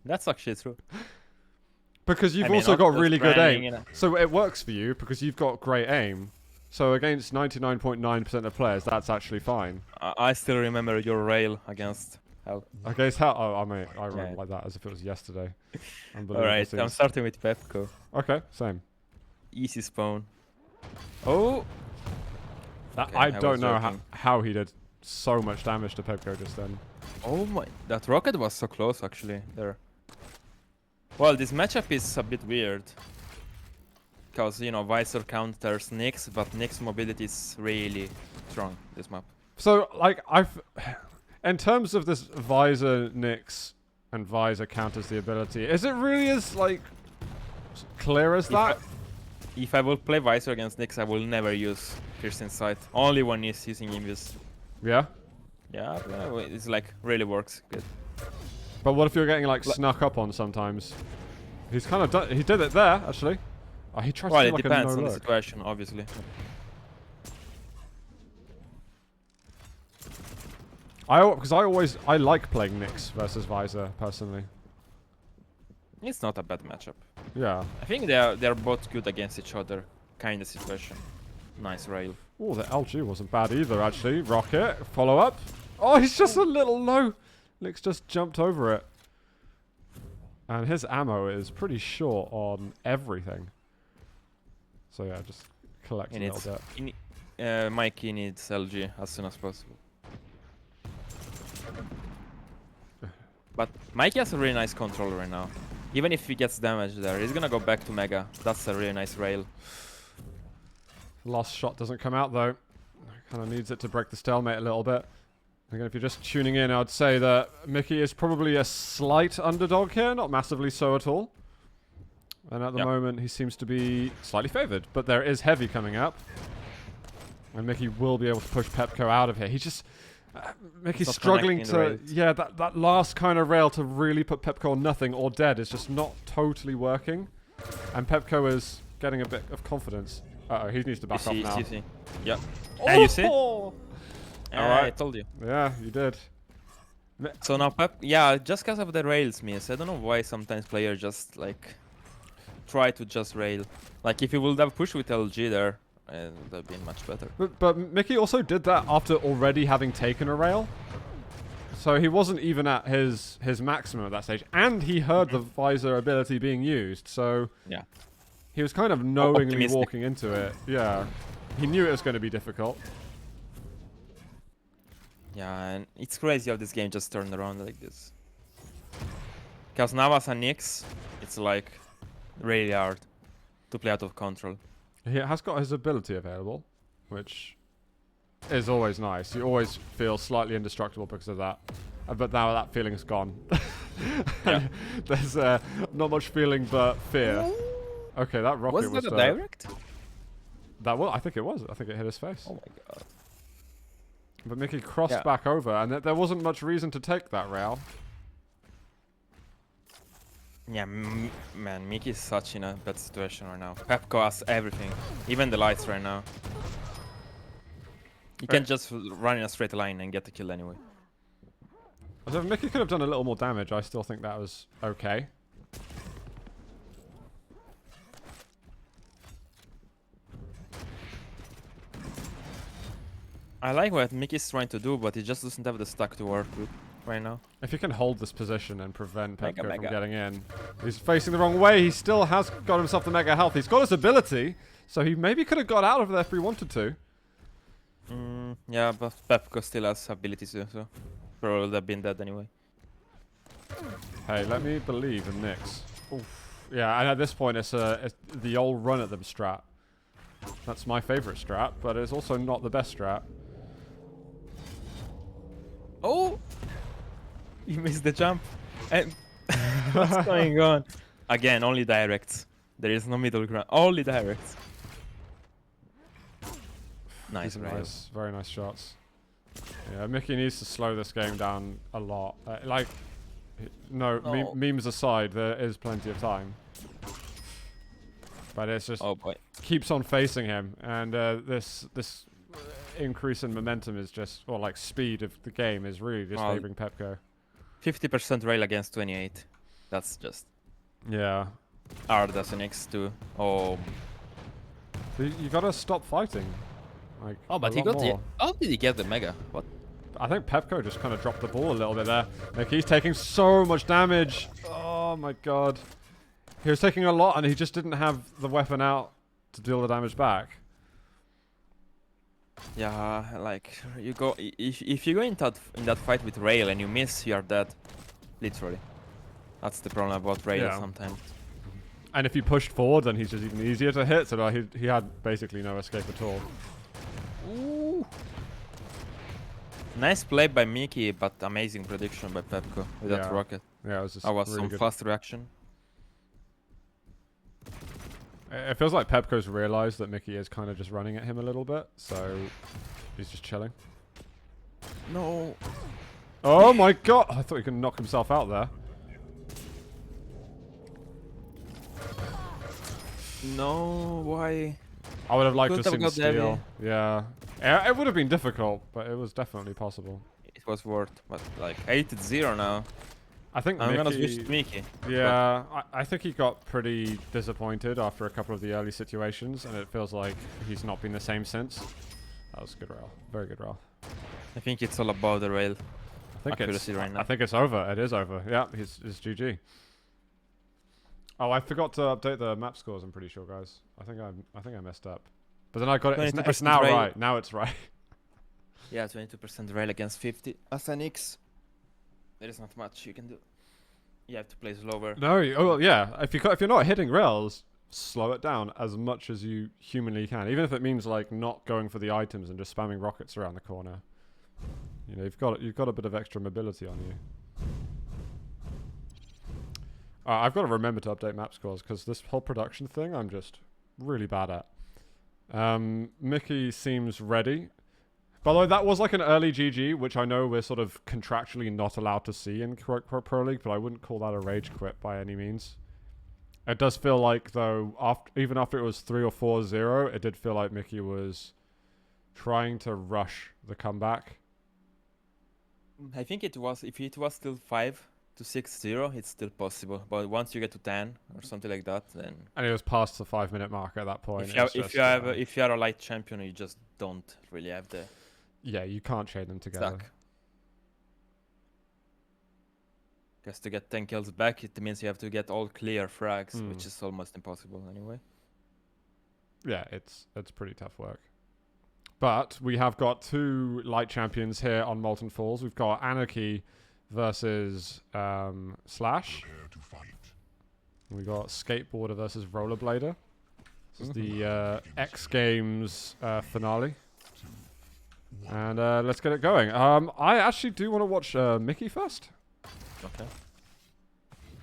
That's actually true. Because you've I mean, also not got just really good grinding, aim, you know. so it works for you because you've got great aim. So against 99.9% of players, that's actually fine. I still remember your rail against hell. Against how? Oh, I mean, I remember Yeah. like that as if it was yesterday. All Unbelievable right, I'm scenes. starting with Pepco. Okay, same. Easy spawn. Oh. That, Okay, I I don't was know joking. how he did so much damage to Pepco just then. Oh my! That rocket was so close, actually. There. Well, this matchup is a bit weird. Because, you know, Visor counters Nyx, but Nyx mobility is really strong, this map. So, like, in terms of this Visor Nyx and Visor counters the ability, is it really as, like, clear as that? If I will play Visor against Nyx, I will never use Piercing Sight. Only when he's using Invis. Yeah? Yeah, it's like, really works good. But what if you're getting, like, snuck up on sometimes? He's kind of done. He did it there, actually. Oh, he tried Well, to it do like depends a no on the look. situation, obviously. Because I like playing Nyx versus Visor personally. It's not a bad matchup. Yeah. I think they're both good against each other, kind of situation. Nice rail. Oh, the LG wasn't bad either, actually. Rocket, follow up. Oh, he's just a little low. Nyx just jumped over it. And his ammo is pretty short on everything. So yeah, just collect a little bit. Mikey needs LG as soon as possible. But Mikey has a really nice control right now. Even if he gets damaged there, he's gonna go back to Mega. That's a really nice rail. Last shot doesn't come out though. Kind of needs it to break the stalemate a little bit. Again, if you're just tuning in, I'd say that Mickey is probably a slight underdog here, not massively so at all. And at the moment, he seems to be slightly favored. But there is heavy coming up. And Mickey will be able to push Pepco out of here. He's just... Mickey's struggling to... Yeah, that last kind of rail to really put Pepco on nothing or dead is just not totally working. And Pepco is getting a bit of confidence. Uh-oh, he needs to back up now. You see. Yeah. Oh! And you see? Alright. I told you. Yeah, you did. So now just because of the rails miss. I don't know why sometimes players just like try to just rail. Like if you would have pushed with LG there, it would have been much better. But Mickey also did that after already having taken a rail. So he wasn't even at his maximum at that stage. And he heard the Visor ability being used. So yeah, he was kind of knowingly optimistic. walking into it. Yeah. He knew it was going to be difficult. Yeah, and it's crazy how this game just turned around like this. Because now as a Nyx, it's like really hard to play out of control. He has got his ability available, which is always nice. You always feel slightly indestructible because of that. But now that feeling's gone. Yeah. There's not much feeling but fear. Okay, that rocket Was that a direct? That was, I think it was. I think it hit his face. Oh my god. But Mickey crossed Yeah. back over, and there wasn't much reason to take that rail. Yeah, man, Mickey's such in a bad situation right now. Pepco has everything, even the lights right now. You can just run in a straight line and get the kill anyway. So if Mickey could have done a little more damage, I still think that was okay. I like what Mickey's trying to do, but he just doesn't have the stack to work with right now. If he can hold this position and prevent Pepco from Mega. getting in. He's facing the wrong way. He still has got himself the mega health. He's got his ability, so he maybe could have got out of there if he wanted to. Yeah, but Pepco still has abilities too, so probably would have been dead anyway. Hey, let me believe in Nyx. Oof. Yeah, and at this point, it's the old run at them strat. That's my favorite strat, but it's also not the best strat. Oh! You missed the jump. And what's going on? Again, only directs. There is no middle ground. Only directs. Nice, These are right? nice, very nice shots. Yeah, Mickey needs to slow this game down a lot. Memes aside, there is plenty of time. But it's just keeps on facing him, and this increase in momentum is just, or like speed of the game is really just favoring Pepco. 50% rail against 28. That's just Yeah. hard as an X2. Oh. You gotta stop fighting. Like, Oh, but he got the. How did he get the mega? What? I think Pepco just kind of dropped the ball a little bit there. Like, he's taking so much damage. Oh my god. He was taking a lot, and he just didn't have the weapon out to deal the damage back. Yeah, like you go if you go in that fight with rail and you miss, you are dead. Literally. That's the problem about rail sometimes. And if you pushed forward, then he's just even easier to hit. So he had basically no escape at all. Ooh. Nice play by Mickey, but amazing prediction by Pepco with that rocket. Yeah, it was just that was really some good. fast reaction. It feels like Pepco's realized that Mickey is kind of just running at him a little bit, so he's just chilling. No. Oh my god! I thought he could knock himself out there. No, why? I would have liked Could to have see got steal. Yeah. It would have been difficult, but it was definitely possible. It was worth, but like 8-0 now. I think I'm Mickey, gonna switch to Mickey. Yeah, I think he got pretty disappointed after a couple of the early situations, and it feels like he's not been the same since. That was a good rail. Very good rail. I think it's all about the rail accuracy right now. I think it's over. It is over. Yeah, it's GG. Oh, I forgot to update the map scores. I'm pretty sure, guys. I think I messed up. But then I got it. It's now rail. right. Now it's right. Yeah, 22% rail against 50. As an X, there is not much you can do. You have to play slower. No. Oh well, yeah. If you're not hitting rails, slow it down as much as you humanly can. Even if it means like not going for the items and just spamming rockets around the corner. You know, you've got a bit of extra mobility on you. I've got to remember to update map scores because this whole production thing I'm just really bad at. Mickey seems ready. By the way, that was like an early GG, which I know we're sort of contractually not allowed to see in Pro League, but I wouldn't call that a rage quit by any means. It does feel like, though, even after it was 3 or 4-0, it did feel like Mickey was trying to rush the comeback. I think it was, if it was still 5-6-0, it's still possible. But once you get to 10 or something like that, then... And it was past the 5-minute mark at that point. If you are a light champion, you just don't really have the... Yeah, you can't chain them together. Stack. Because to get 10 kills back, it means you have to get all clear frags, which is almost impossible anyway. Yeah, it's pretty tough work. But we have got two light champions here on Molten Falls. We've got Anarchy versus Slash. We got Skateboarder versus Rollerblader. This is the X Games finale. And let's get it going. I actually do want to watch Mickey first. Okay.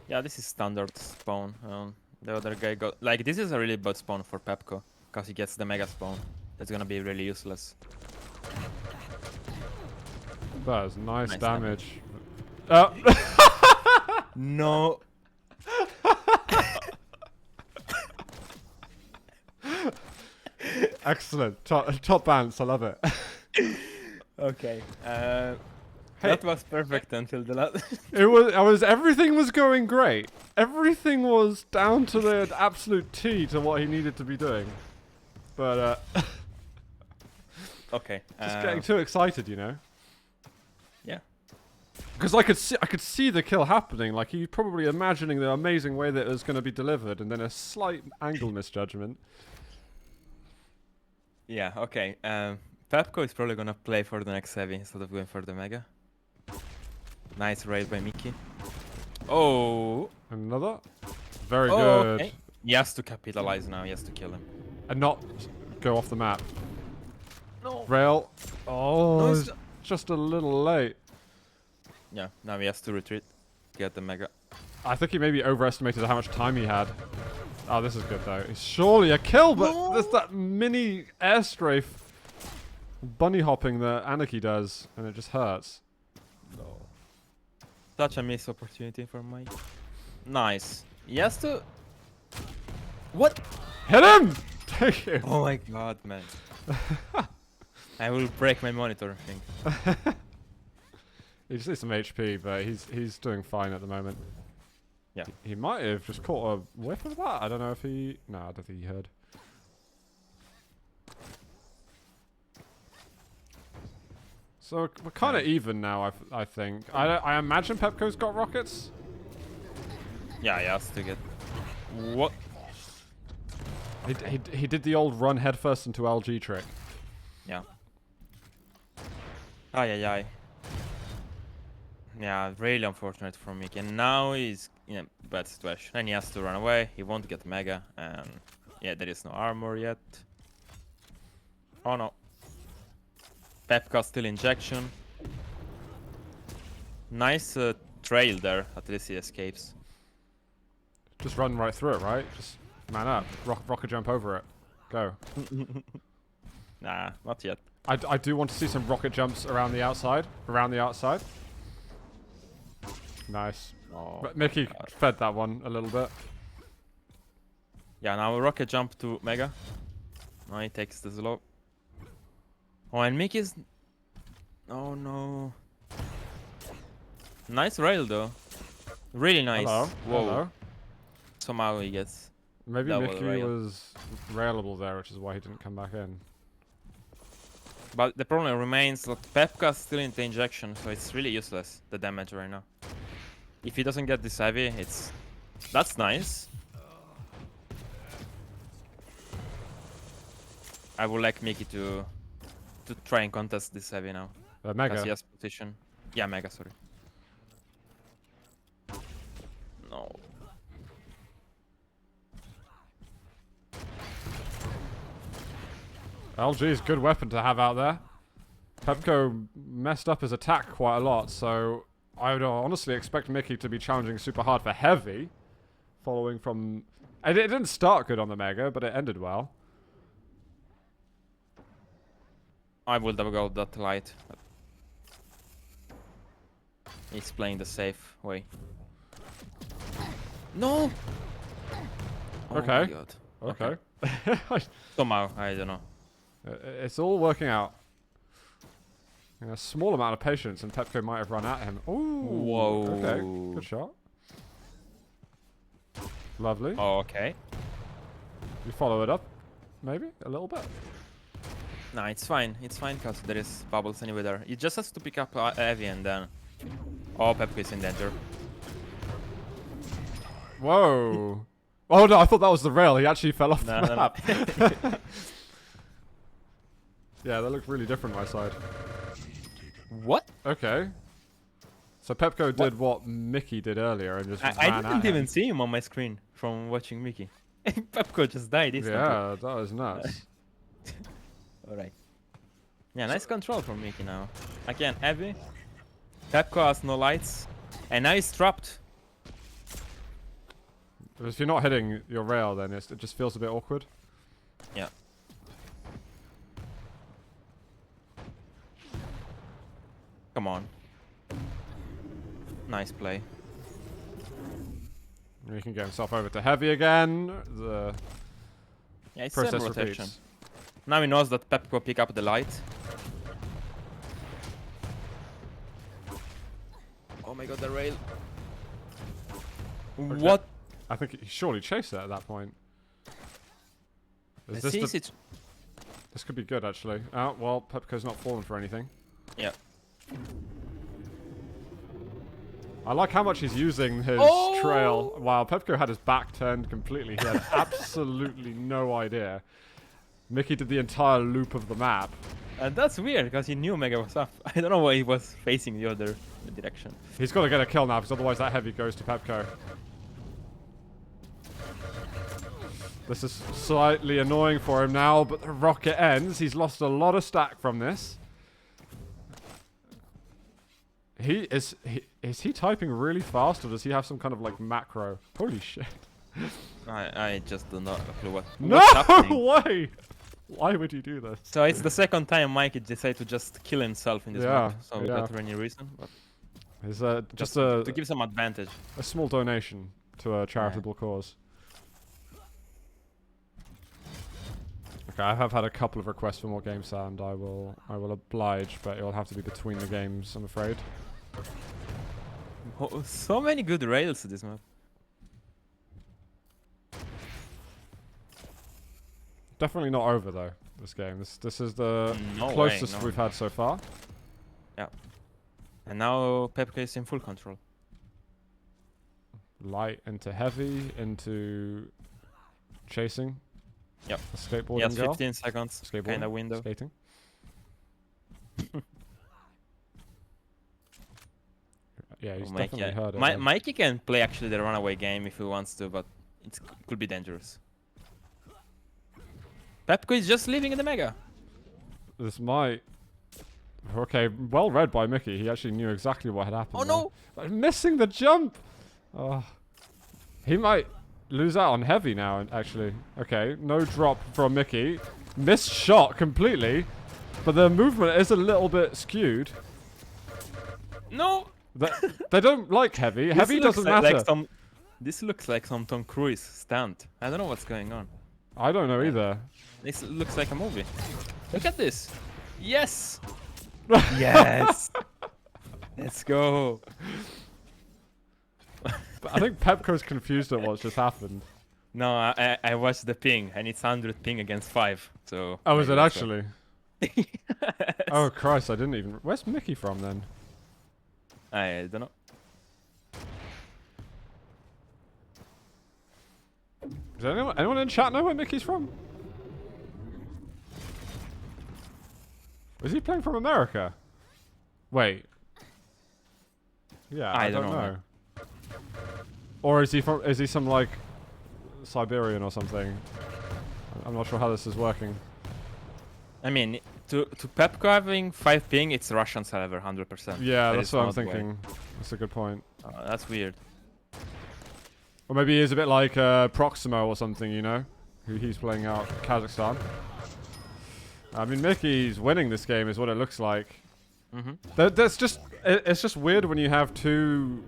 Yeah, this is standard spawn. The other guy got... Like, this is a really bad spawn for Pepco. Because he gets the mega spawn. That's gonna be really useless. That is nice, Nice damage. No. Excellent. Top balance. I love it. Okay. Hey. That was perfect until the last. Everything was going great. Everything was down to the absolute T to what he needed to be doing. But Okay. just getting too excited, you know. Yeah. Because I could see the kill happening. Like he probably imagining the amazing way that it was going to be delivered, and then a slight angle misjudgment. Yeah. Okay. Pepco is probably gonna play for the next heavy instead of going for the mega. Nice raid by Mickey. Oh. Another. Very Oh, good. okay. He has to capitalize now. He has to kill him. And not go off the map. No. Rail. Oh, No, it's just a little late. Yeah. Now he has to retreat. Get the mega. I think he maybe overestimated how much time he had. Oh, this is good though. It's surely a kill, but there's that mini air strafe bunny hopping that Anarchy does, and it just hurts. No. Such a missed opportunity for Mike. Nice. He has to. What? Hit him! Thank you. Oh my god, man. I will break my monitor, I think. He just needs some HP, but he's doing fine at the moment. Yeah. He might have just caught a whiff of that. I don't know if he... No, I don't think he heard. So we're kind of even now, I think. I imagine Pepco's got rockets. Yeah, he has to get. What? He did the old run headfirst into LG trick. Yeah. Ay, ay, ay. Yeah, really unfortunate for Mickey. And now he's in a bad situation. And he has to run away. He won't get mega. And yeah, there is no armor yet. Oh no. Pepka still injection. Nice trail there. At least he escapes. Just run right through it, right? Just man up. Rocket jump over it. Go. Nah, not yet. I do want to see some rocket jumps around the outside. Around the outside. Nice. Oh, But Mickey fed that one a little bit. yeah, now rocket jump to mega. Now he takes the slow. Oh, and Mickey's. Oh no. Nice rail though. Really nice. Hello. Whoa. Hello. Somehow he gets. Maybe Double Mickey rail. was railable there, which is why he didn't come back in. But the problem remains that Pepka's still in the injection, so it's really useless, the damage right now. If he doesn't get this heavy, it's... That's nice. I would like Mickey to try and contest this heavy now. Mega. Because he has position. Yeah, mega, sorry. No. LG is a good weapon to have out there. Pepco messed up his attack quite a lot, so I would honestly expect Mickey to be challenging super hard for heavy. Following from... It didn't start good on the Mega, but it ended well. I would have got that light. He's playing the safe way. No! Oh Okay. my God. Okay. Somehow, I don't know. It's all working out. A small amount of patience and Pepco might have run at him. Ooh. Whoa. Okay. Good shot. Lovely. Oh, okay. You follow it up, maybe? A little bit. No, it's fine. It's fine because there is bubbles anyway there. He just has to pick up heavy and then... Oh, Pepco is in danger. Whoa. Oh no, I thought that was the rail. He actually fell off the No. map. Yeah, that looked really different my side. What? Okay. So Pepco did what Mickey did earlier and just I ran didn't at even him. see him on my screen from watching Mickey. Pepco just died instantly. Yeah, that was nuts. Alright. Yeah, nice control from Mickey now. Again, heavy. Pepco has no lights. And now he's trapped. But if you're not hitting your rail, then it just feels a bit awkward. Yeah. Come on. Nice play. He can get himself over to heavy again. The Yeah, it's process same rotation. repeats. Now he knows that Pep will pick up the light. Oh my god, the rail. Okay. What? I think he surely chased it at that point. Is this could be good, actually. Oh, well, Pepco's not fallen for anything. Yeah. I like how much he's using his trail. Wow, Pepco had his back turned completely. He had absolutely no idea. Mickey did the entire loop of the map. And that's weird, because he knew Mega was up. I don't know why he was facing the other direction. He's got to get a kill now, because otherwise that heavy goes to Pepco. This is slightly annoying for him now, but the rocket ends. He's lost a lot of stack from this. Is he typing really fast, or does he have some kind of like macro? Holy shit! I just do not have a clue what's No happening. way! Why would you do this? So it's the second time Mikey decided to just kill himself in this map. So without any reason. But It's just to give some advantage. a small donation to a charitable cause. Okay, I have had a couple of requests for more game sound. I will oblige, but it'll have to be between the games, I'm afraid. Oh, so many good rails to this map. Definitely not over though. This game. This is the No closest way, we've had so far. Yeah. And now Pepka is in full control. Light into heavy into chasing. Yep. A skateboarding Yes, girl. 15 seconds. Skateboarding. Kind of window. Skating. Yeah, he's definitely heard it. Mikey can play actually the runaway game if he wants to, but it could be dangerous. Pepko is just living in the Mega. This might... Okay, well read by Mickey. He actually knew exactly what had happened. Oh no! But missing the jump! Oh. He might lose out on heavy now, actually. Okay, no drop from Mickey. Missed shot completely. But the movement is a little bit skewed. No! They don't like heavy. Heavy doesn't matter. This looks like some Tom Cruise stunt. I don't know what's going on. I don't know either. This looks like a movie. Look at this. Yes! Yes! Let's go. But I think Pepco's confused at what's just happened. No, I watched the ping, and it's 100 ping against 5. So. Oh, is it actually? Yes. Oh, Christ, I didn't even... Where's Mickey from, then? I don't know. Does anyone in chat know where Mickey's from? Is he playing from America? Wait. Yeah, I don't know. Or is he from? Is he some like Siberian or something? I'm not sure how this is working. I mean, to Pepco having 5 ping, it's Russian server 100%. Yeah, that's what I'm thinking. That's a good point. That's weird. Or maybe he's a bit like Proximo or something, you know, who he's playing out Kazakhstan. I mean, Mickey's winning this game, is what it looks like. That's just it's just weird when you have two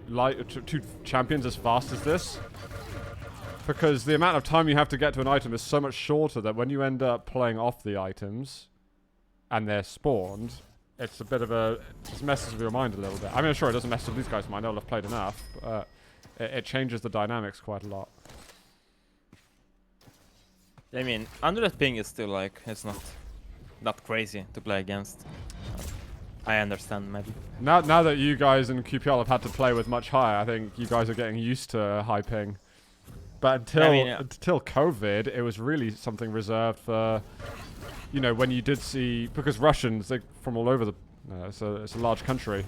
champions as fast as this, because the amount of time you have to get to an item is so much shorter that when you end up playing off the items and they're spawned, it's a bit of a... it just messes with your mind a little bit. I mean, sure, it doesn't mess with these guys' mind. They'll have played enough, but it changes the dynamics quite a lot. I mean, 100 ping is still like, it's not crazy to play against. I understand, maybe. Now that you guys in QPL have had to play with much higher, I think you guys are getting used to high ping. But until COVID, it was really something reserved for, you know, when you did see, because Russians, they're from all over the, it's a large country.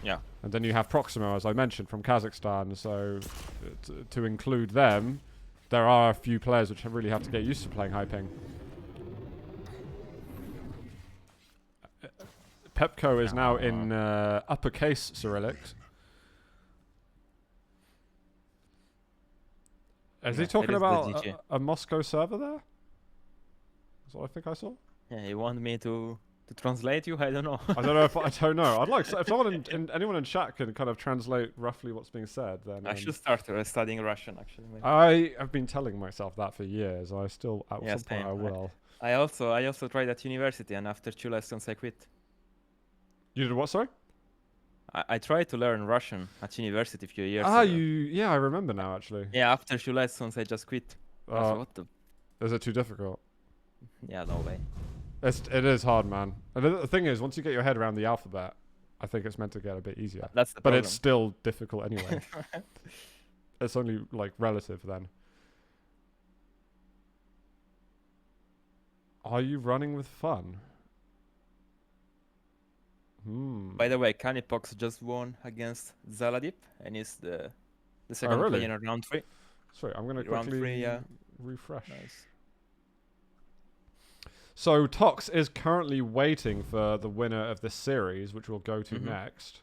Yeah. And then you have Proximo, as I mentioned, from Kazakhstan. So to include them, there are a few players which really have to get used to playing high ping. Pepco is now in uppercase Cyrillic. Is he talking about a Moscow server there? That's what I think I saw. Yeah, he wanted me to to translate you. I don't know. I don't know if I don't know. I'd like if someone anyone in chat can kind of translate roughly what's being said. Then I should start studying Russian actually. Maybe. I have been telling myself that for years. I still at Yeah, some point same. I will. I also tried at university, and after 2 lessons I quit. You did what? Sorry. I tried to learn Russian at university a few years Ah, ago. yeah, I remember now actually. Yeah, after 2 lessons I just quit. I was like, what the? Is it too difficult? Yeah, no way. It is hard, man. And the thing is, once you get your head around the alphabet, I think it's meant to get a bit easier. That's the But problem. it's still difficult anyway. It's only like relative then. Are you running with fun? By the way, Canipox just won against Zaladip, and is the second really? player in round 3. Sorry, I'm gonna Round quickly 3, yeah. refresh. Nice. So Tox is currently waiting for the winner of this series, which we'll go to next.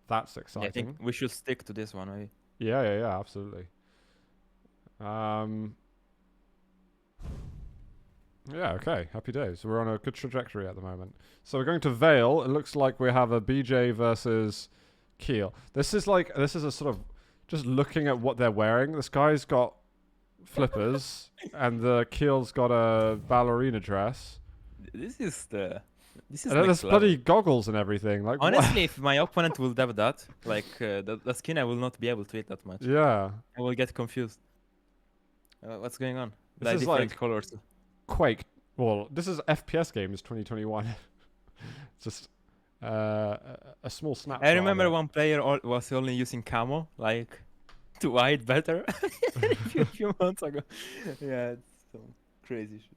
That's exciting. Yeah, I think we should stick to this one, maybe. Yeah, absolutely. Yeah, okay. Happy days. We're on a good trajectory at the moment. So we're going to Vale. It looks like we have a BJ versus Keel. This is a sort of just looking at what they're wearing. This guy's got flippers and the Keel's got a ballerina dress. This is And next there's level. bloody goggles and everything. Like Honestly, if my opponent will have that, like the skin, I will not be able to hit that much. Yeah. I will get confused. What's going on? This Like is different like colors. Quake. Well, this is FPS games 2021. Just a small snapshot. I remember of it. one player was only using camo, like to hide better a few months ago. Yeah, it's some crazy shit.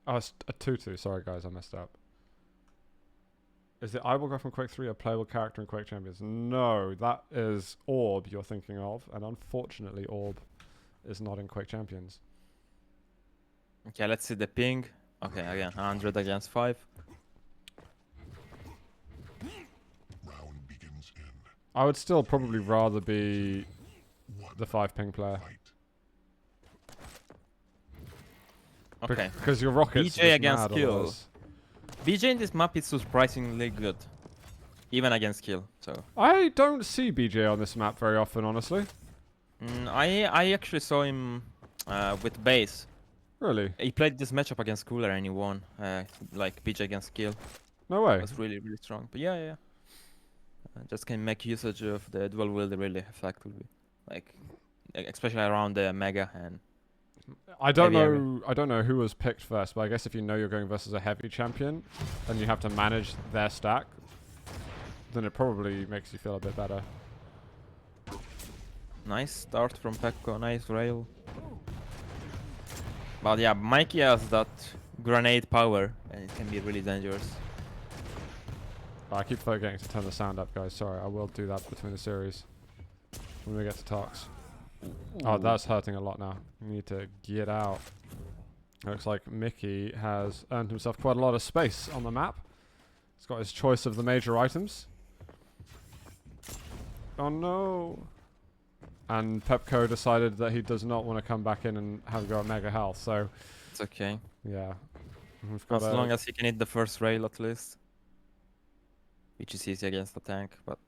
Oh, it's a tutu. Sorry, guys, I messed up. Is the eyeball guy from Quake 3 a playable character in Quake Champions? No, that is Orb you're thinking of, and unfortunately, Orb is not in Quake Champions. Okay, let's see the ping. Okay, again, 100 against 5. Round begins in I would still probably rather be the 5 ping player. Okay. Because your rockets BJ are against mad Kill. otherwise. BJ in this map is surprisingly good. Even against Kill, so. I don't see BJ on this map very often, honestly. I actually saw him with base. Really? He played this matchup against Cooler and he won. Like BJ against Kill. No way. It was really, really strong. But yeah. Just can make usage of the dual wield really effectively. Like, especially around the Mega and... I don't heavy know. I don't know who was picked first, but I guess if you know you're going versus a heavy champion, and you have to manage their stack, then it probably makes you feel a bit better. Nice start from Pekko, nice rail. But yeah, Mikey has that grenade power, and it can be really dangerous. I keep forgetting to turn the sound up, guys. Sorry, I will do that between the series when we get to talks. Oh, that's hurting a lot now. We need to get out. Looks like Mickey has earned himself quite a lot of space on the map. He's got his choice of the major items. Oh no! And Pepco decided that he does not want to come back in and have a go at Mega Health, so... It's okay. Yeah. We've got As long as he can hit the first rail at least. Which is easy against the tank, but...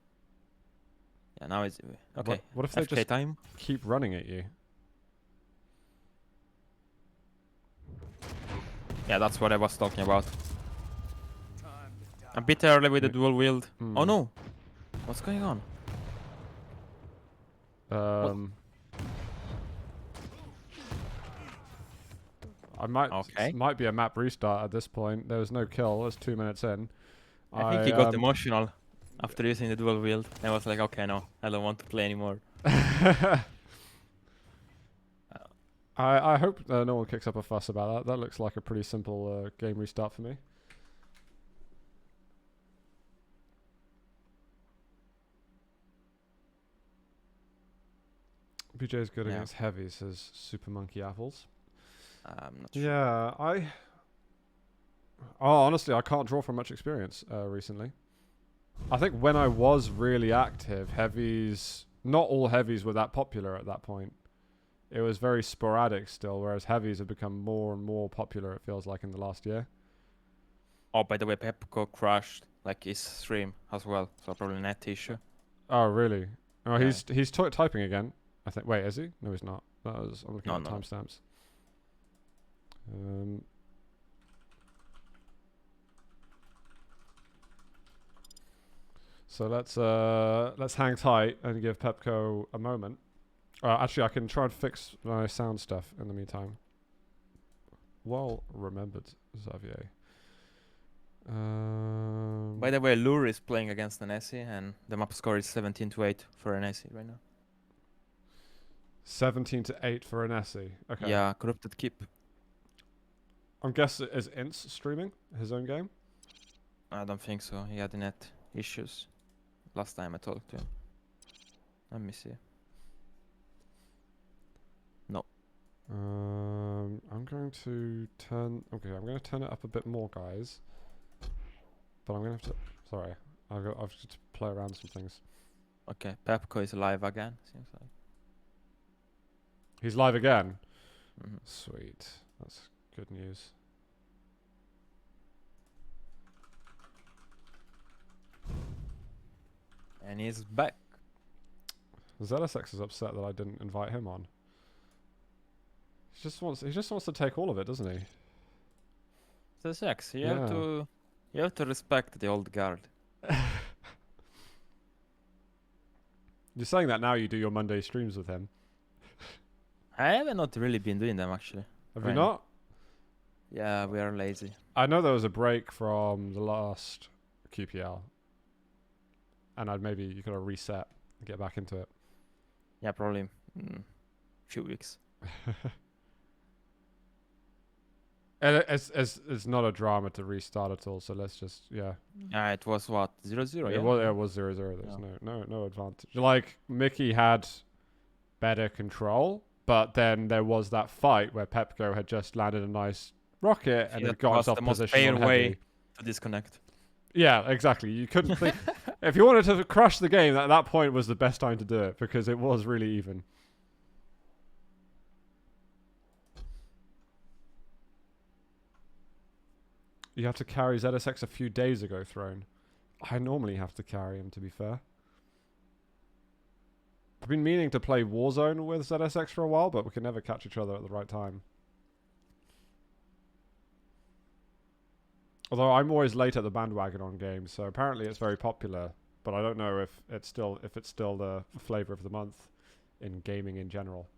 Yeah, now it's... Okay, What if they FK just time? keep running at you? Yeah, that's what I was talking about. A bit early with the dual wield. Oh no! What's going on? I might Okay. might be a map restart at this point. There was no kill. It was 2 minutes in. I think he got emotional after using the dual wield. I was like, okay, no, I don't want to play anymore. I hope no one kicks up a fuss about that. That looks like a pretty simple game restart for me. BJ's good against heavy, says Super Monkey Apples. I'm not sure. Yeah, honestly, I can't draw from much experience recently. I think when I was really active, heavies... Not all heavies were that popular at that point. It was very sporadic still, whereas heavies have become more and more popular, it feels like, in the last year. Oh, by the way, Pepco crashed like his stream as well, so probably net issue. Oh, really? Oh, Yeah. he's typing again. I think. Wait, is he? No, he's not. I'm looking No, at the no. timestamps. So let's hang tight and give Pepco a moment. Actually, I can try and fix my sound stuff in the meantime. Well remembered, Xavier. By the way, Lure is playing against an Essie, and the map score is 17-8 for an Essie right now. 17-8 for an Essie. Okay. Yeah, corrupted keep. I'm guessing is Ince streaming his own game? I don't think so. He had net issues last time I talked to him. Let me see. No. I'm going to turn. Okay, I'm going to turn it up a bit more, guys. But I'm going to have to. Sorry, I've just to play around some things. Okay, Pepco is live again. Seems like. He's live again. Mhm. Sweet. That's good news. And he's back. ZSX is upset that I didn't invite him on. He just wants to take all of it, doesn't he? So sex. You Yeah. have to respect the old guard. You're saying that now you do your Monday streams with him. I haven't not really been doing them actually. Have you Right. not? Yeah, we are lazy. I know there was a break from the last QPL. And maybe you gotta reset and get back into it. Yeah, probably few weeks. And it's not a drama to restart at all, so let's just Yeah, it was what 0-0. It Yeah. was 0-0. There's Yeah. no advantage. Like Mickey had better control, but then there was that fight where Pepco had just landed a nice rocket and Yeah, then got was himself the most position fair on way heavy. to disconnect. Yeah, exactly. You couldn't think if you wanted to crush the game. At that point was the best time to do it because it was really even. You have to carry ZSX a few days ago, Throne. I normally have to carry him, to be fair. I've been meaning to play Warzone with ZSX for a while, but we can never catch each other at the right time. Although I'm always late at the bandwagon on games, so apparently it's very popular. But I don't know if it's still the flavor of the month in gaming in general.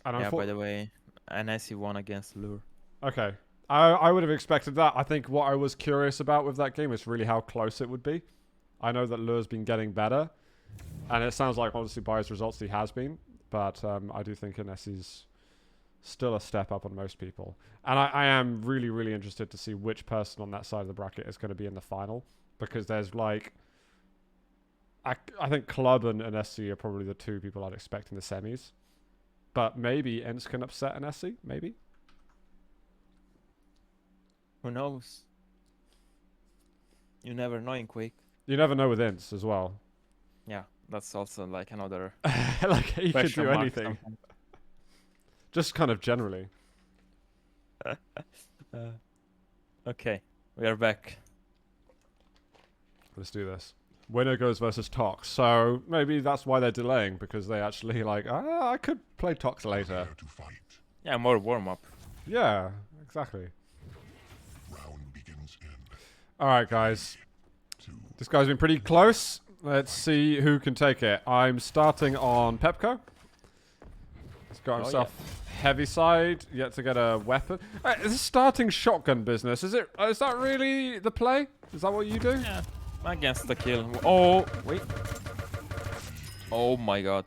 And Yeah, by the way, NSC won against Lure. Okay. I would have expected that. I think what I was curious about with that game is really how close it would be. I know that Lure's been getting better, and it sounds like obviously by his results he has been, but I do think Inessy's still a step up on most people. And I am really, really interested to see which person on that side of the bracket is going to be in the final, because there's like... I think Club and Inesy are probably the two people I'd expect in the semis. But maybe Ents can upset Inesy, maybe? Who knows? You never know in Quake. You never know with Ints as well. Yeah, that's also like another Like, he could question do mark anything. sometimes. Just kind of generally. Okay, we are back. Let's do this. Winner goes versus Tox. So maybe that's why they're delaying, because they actually like, I could play Tox later. Prepare to fight. Yeah, more warm up. Yeah, exactly. Round begins in Alright, guys. 2. This guy's been pretty close. Let's see who can take it. I'm starting on Pepco. He's got himself heavy side, yet to get a weapon. This starting shotgun business, is that really the play? Is that what you do? Yeah, against the kill. Oh, wait. Oh my god.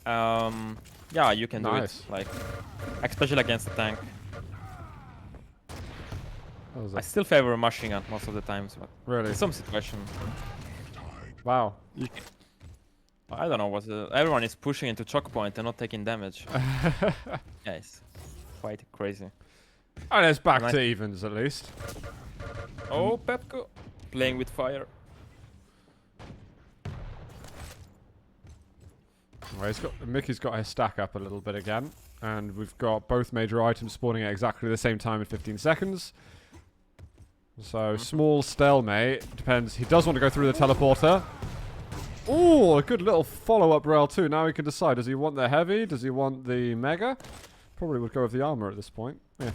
Yeah, you can do Nice. it. Like, especially against the tank. That was I still favor machine gun most of the times, but really? in some situation, Wow. I don't know what everyone is pushing into choke point and not taking damage. Yeah, it's quite crazy. And it's back Nice. to evens at least. Oh, Pepco playing with fire. Well, Mickey's got his stack up a little bit again. And we've got both major items spawning at exactly the same time in 15 seconds. So, small stalemate. Depends. He does want to go through the teleporter. Ooh, a good little follow-up rail too. Now he can decide. Does he want the heavy? Does he want the mega? Probably would go with the armor at this point. Yeah.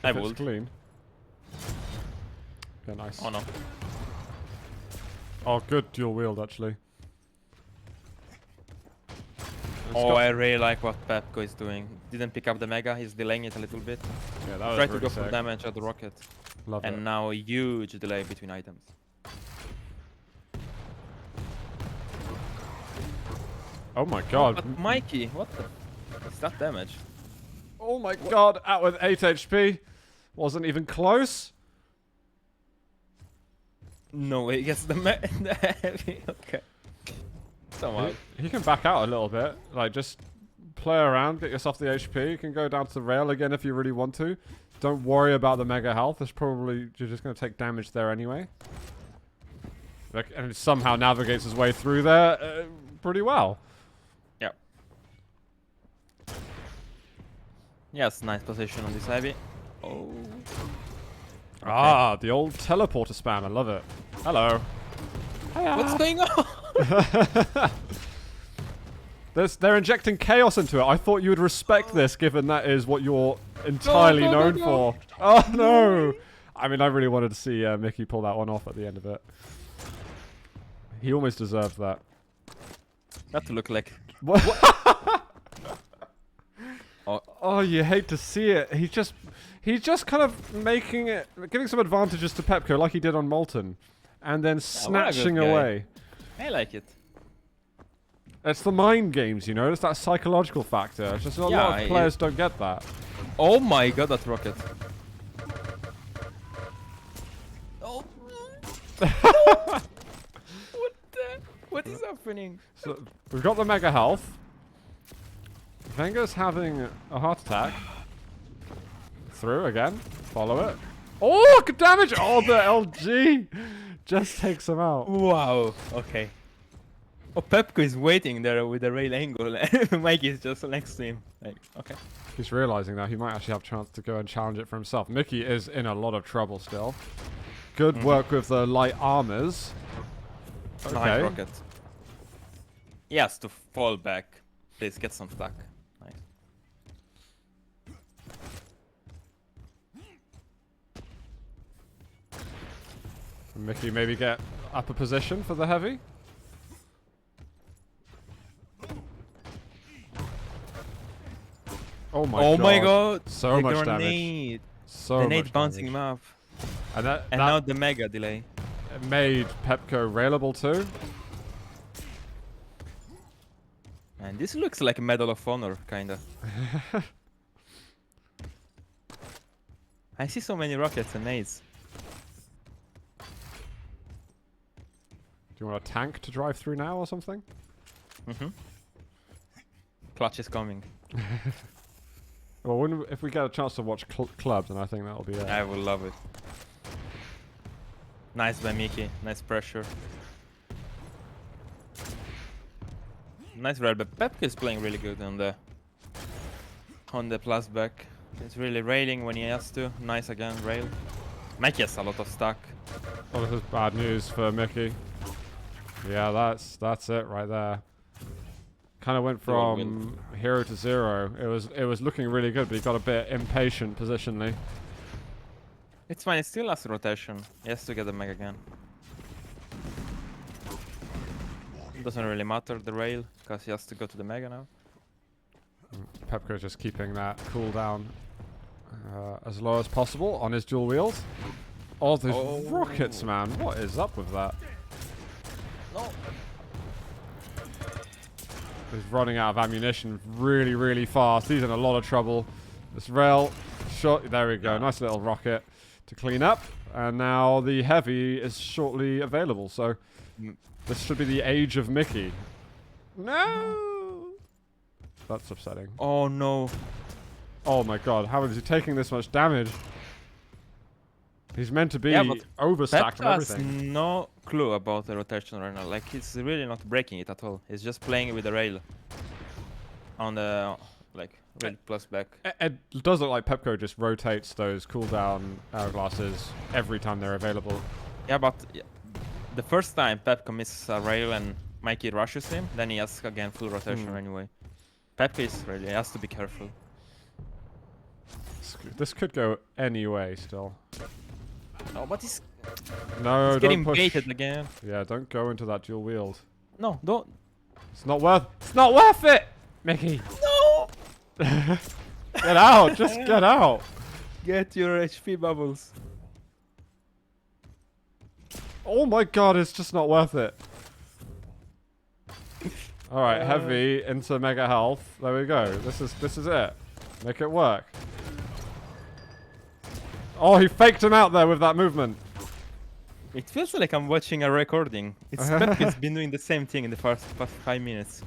I If it's would. clean. Yeah, nice. Oh no. Oh, good dual wield, actually. Oh, I really like what Pepco is doing. Didn't pick up the mega, he's delaying it a little bit. Yeah, that was Try to really go for sick. damage at the rocket. Love And it. now a huge delay between items. Oh my god. But Mikey, what the? Is that damage? Oh my god, out with 8 HP. Wasn't even close. No way, he gets the, the heavy. Okay. Somehow. He can back out a little bit. Like, just play around, get yourself the HP. You can go down to the rail again if you really want to. Don't worry about the mega health. It's probably, you're just going to take damage there anyway. Like, and it somehow navigates his way through there pretty well. Yeah. Yes, nice position on this heavy. Oh. Okay. Ah, the old teleporter spam. I love it. Hello. What's going on? They're injecting chaos into it. I thought you would respect this, given that is what you're entirely known for. Oh no! I mean, I really wanted to see Mickey pull that one off at the end of it. He almost deserved that. That look like. What? Oh. Oh, you hate to see it. He's just kind of making it, giving some advantages to Pepco, like he did on Molten, and then snatching guy. away. I like it. It's the mind games, you know. It's that psychological factor. It's just a lot of players don't get that. Oh my god, that rocket. Oh. What is happening? So we've got the mega health. Venger's having a heart attack. Through again. Follow it. Oh, good damage! Oh, the LG just takes him out. Wow. Okay. Oh, Pepco is waiting there with the rail angle. Mike is just next to him. Like, okay. He's realizing that he might actually have a chance to go and challenge it for himself. Mickey is in a lot of trouble still. Good work with the light armors. Nice Okay. rocket. He has to fall back. Please get some stack. Nice. Mickey maybe get upper position for the heavy. Oh my god. Oh my god. So the much damage. grenade. So The nade much bouncing damage. him up. And that Now the mega delay. made Pepco railable too. Man, this looks like a Medal of Honor, kinda. I see so many rockets and nades. Do you want a tank to drive through now or something? Clutch is coming. Well, if we get a chance to watch club, then I think that'll be it. I will love it. Nice by Mickey. Nice pressure. Nice rail, but Pepco is playing really good on the plus back. He's really railing when he has to. Nice again, rail. Mikey has a lot of stack. Oh, this is bad news for Mickey. Yeah, that's it right there. Kind of went from hero to zero. It was looking really good, but he got a bit impatient positionally. It's fine, it's still last rotation. He has to get the mega again. Doesn't really matter the rail, because he has to go to the mega now. Pepco's just keeping that cooldown as low as possible on his dual wheels. Oh, those rockets, man. What is up with that? No. He's running out of ammunition really, really fast. He's in a lot of trouble. This rail shot. There we go. Nice little rocket to clean up. And now the heavy is shortly available. So this should be the age of Mickey. No! That's upsetting. Oh no. Oh my god. How is he taking this much damage? He's meant to be overstacked and Pepco has everything. no clue about the rotation right now. Like, he's really not breaking it at all. He's just playing with the rail on the like really plus back. It does look like Pepco just rotates those cooldown hourglasses every time they're available. Yeah, but the first time Pep commits a rail and Mikey rushes him, then he has again full rotation anyway. Pep is really has to be careful. This could go any way still. No, but he's No, getting don't push. baited again. Yeah, don't go into that dual wield. No, don't. It's not worth it, Mickey. No! Get out, just get out. Get your HP bubbles. Oh my god, it's just not worth it. Alright, heavy into mega health. There we go. This is it. Make it work. Oh, he faked him out there with that movement. It feels like I'm watching a recording. It's Pep's been doing the same thing in the past 5 minutes.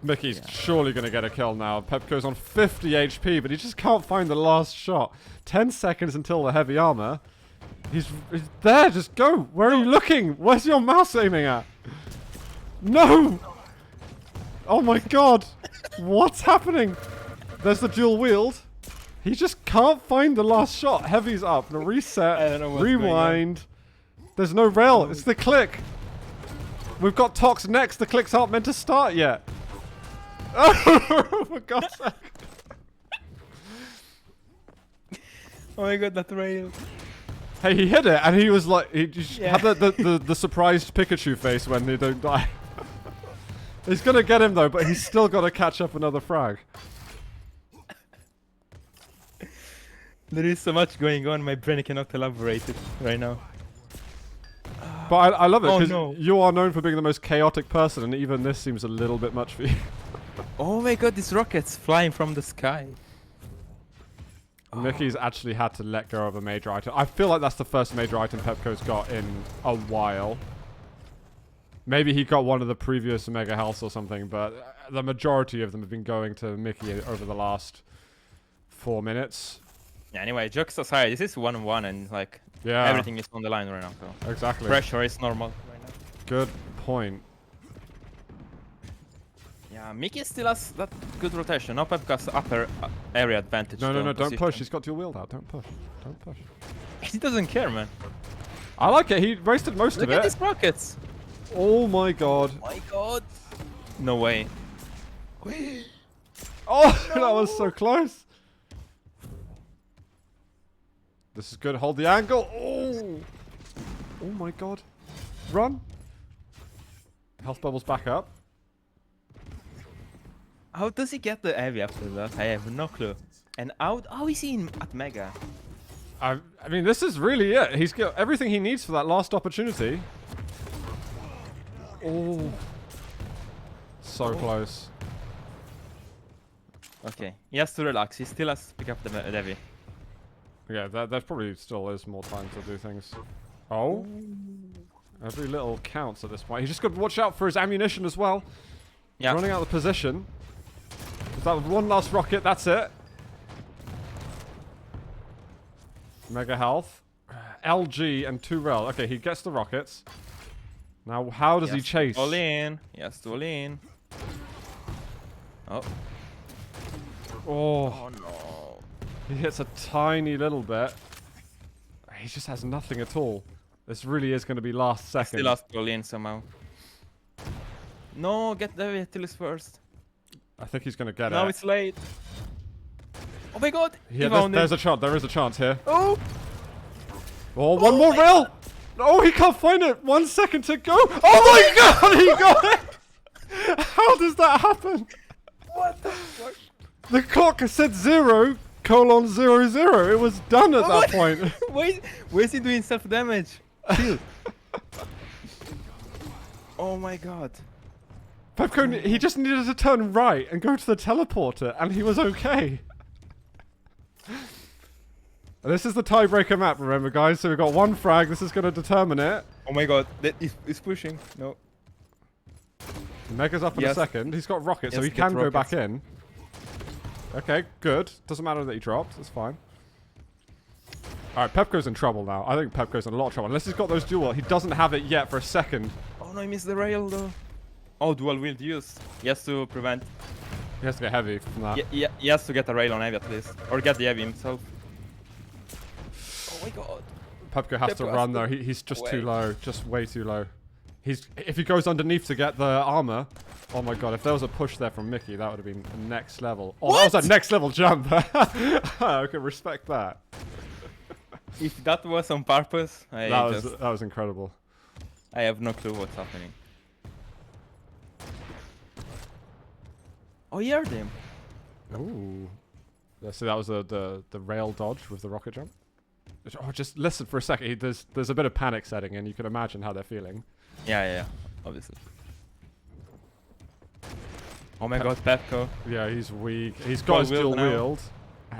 Mickey's surely going to get a kill now. Pepco's on 50 HP, but he just can't find the last shot. 10 seconds until the heavy armor. He's there, just go. Where are you looking? Where's your mouse aiming at? No! Oh my god. What's happening? There's the dual wield. He just can't find the last shot. Heavy's up. The reset. I don't know what's rewind. There's no rail. It's the click. We've got Tox next. The clicks aren't meant to start yet. Oh, for God's sake. Oh my god, that rail. Hey, he hit it, and he was like, he just had the surprised Pikachu face when they don't die. He's gonna get him though, but he's still got to catch up another frag. There is so much going on, my brain cannot elaborate it right now. But I love it because no. you are known for being the most chaotic person, and even this seems a little bit much for you. Oh my god, these rockets flying from the sky. Mickey's actually had to let go of a major item. I feel like that's the first major item Pepco's got in a while. Maybe he got one of the previous Mega Healths or something, but the majority of them have been going to Mickey over the last 4 minutes. Yeah, anyway, jokes aside, this is 1-1 and like everything is on the line right now. So Exactly. pressure is normal right now. Good point. Yeah, Mickey still has that good rotation. Now Pep has upper area advantage. No, don't position. push. He's got dual wield out. Don't push. Don't push. He doesn't care, man. I like it. He wasted most Look of at it. these rockets. Oh my god. My god. No way. Oh, that was so close. This is good. Hold the angle. Oh. Oh my god. Run. Health bubbles back up. How does he get the heavy after that? I have no clue. And how is he at Mega? I mean, this is really it. He's got everything he needs for that last opportunity. Oh. So close. Okay, he has to relax. He still has to pick up the heavy. Yeah, there probably still is more time to do things. Oh. Every little counts at this point. He's just got to watch out for his ammunition as well. Yeah. Running out of position. Is that one last rocket? That's it. Mega health. LG and 2 rel. Okay, he gets the rockets. Now, how does he chase? All in. Yes, all in. Oh. Oh, Oh no. he hits a tiny little bit. He just has nothing at all. This really is going to be last second. Still has to all in somehow. No, get the Atlas first. I think he's going to get it. Now it's late. Oh my god. Yeah, He found there's it. a chance. There is a chance here. Oh. Oh, one more rail! Oh, he can't find it! 1 second to go! Oh my god, he got it! How does that happen? What the fuck? The clock said 0:00. It was done at that point. Why is he doing self-damage? Chill. Oh my god. Pepco, he just needed to turn right and go to the teleporter, and he was okay. This is the tiebreaker map, remember, guys? So we've got 1 frag. This is going to determine it. Oh my god. That is pushing. No. Mega's up in a second. He's got rockets, so Yes, he get can go back rockets. in. Okay, good. Doesn't matter that he dropped. That's fine. Alright, Pepco's in trouble now. I think Pepco's in a lot of trouble. Unless he's got those dual. He doesn't have it yet for a second. Oh no, he missed the rail though. Oh, dual wield use. He has to prevent. He has to get heavy from that. Yeah, he has to get a rail on heavy at least, or get the heavy himself. Oh my god. Pepko has to Pepko has run to though. He's just too wait. low. Just way too low. If he goes underneath to get the armor. Oh my god, if there was a push there from Mickey, that would have been next level. Oh, that was a next level jump. I can respect that. If that was on purpose, That was incredible. I have no clue what's happening. Oh, he heard him. Ooh. Yeah, so that was the rail dodge with the rocket jump. Oh, just listen for a second. There's a bit of panic setting in. You can imagine how they're feeling. Yeah, obviously. Oh my god, Pepko. Yeah, he's weak. He's got his dual now. wield.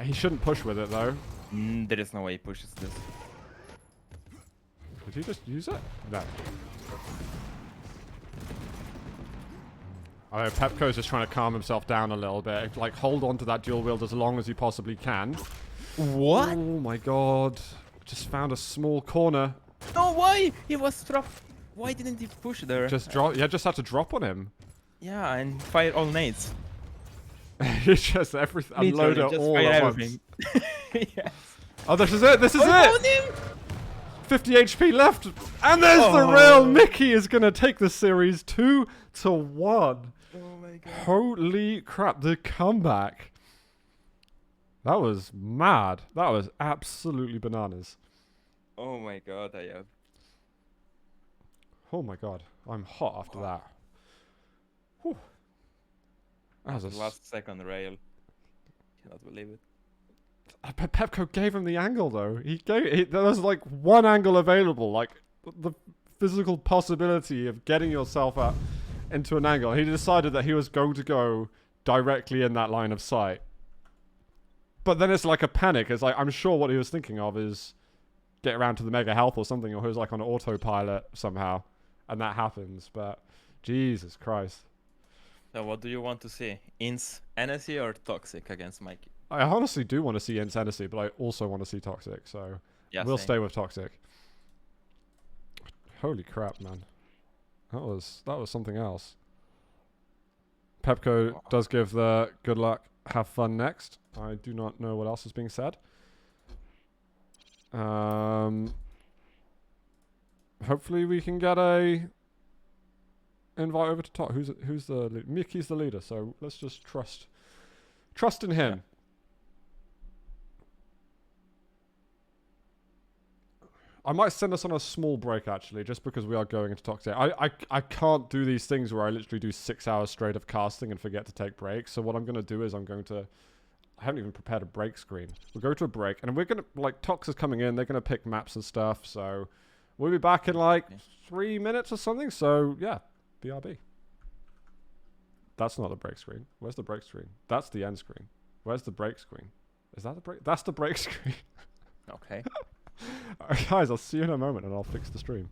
He shouldn't push with it though. There is no way he pushes this. Did he just use it? No. I know Pepko's just trying to calm himself down a little bit. Like, hold on to that dual wield as long as you possibly can. What? Oh my god. Just found a small corner. No, why? He was struck. Why didn't he push there? Just drop. Yeah, just had to drop on him. Yeah, and fire all nades. He just everything. Unload it Just all fire at everything. once. Yes. Oh, this is it. This is Oh, it. on him! 50 HP left. And there's the Oh. rail. Mickey is going to take the series 2-1. Oh my god. Holy crap. The comeback. That was mad. That was absolutely bananas. Oh my god, I have. Oh my god. I'm hot after that. Whew. That was a Last second rail. Cannot believe it. Pepko gave him the angle though. There was like one angle available, like the physical possibility of getting yourself up into an angle. He decided that he was going to go directly in that line of sight. But then it's like a panic. It's like, I'm sure what he was thinking of is get around to the mega health or something, or he was like on autopilot somehow, and that happens. But Jesus Christ. So what do you want to see? Ints NSE or Toxic against Mikey? I honestly do want to see Insanity, but I also want to see Toxic, so Yeah, we'll same. stay with Toxic. Holy crap, man. That was something else. Pepko does give the good luck, have fun next. I do not know what else is being said. Hopefully we can get a invite over to top. Who's the lead? Mickey's the leader, so let's just trust in him. Yeah. I might send us on a small break actually, just because we are going into Toxic. I can't do these things where I literally do 6 hours straight of casting and forget to take breaks. So what I'm going to do is I haven't even prepared a break screen. We'll go to a break and we're going to, like, Tox is coming in. They're going to pick maps and stuff. So we'll be back in like 3 minutes or something. So yeah, BRB. That's not the break screen. Where's the break screen? That's the end screen. Where's the break screen? Is that the break? That's the break screen. Okay. Alright guys, I'll see you in a moment and I'll fix the stream.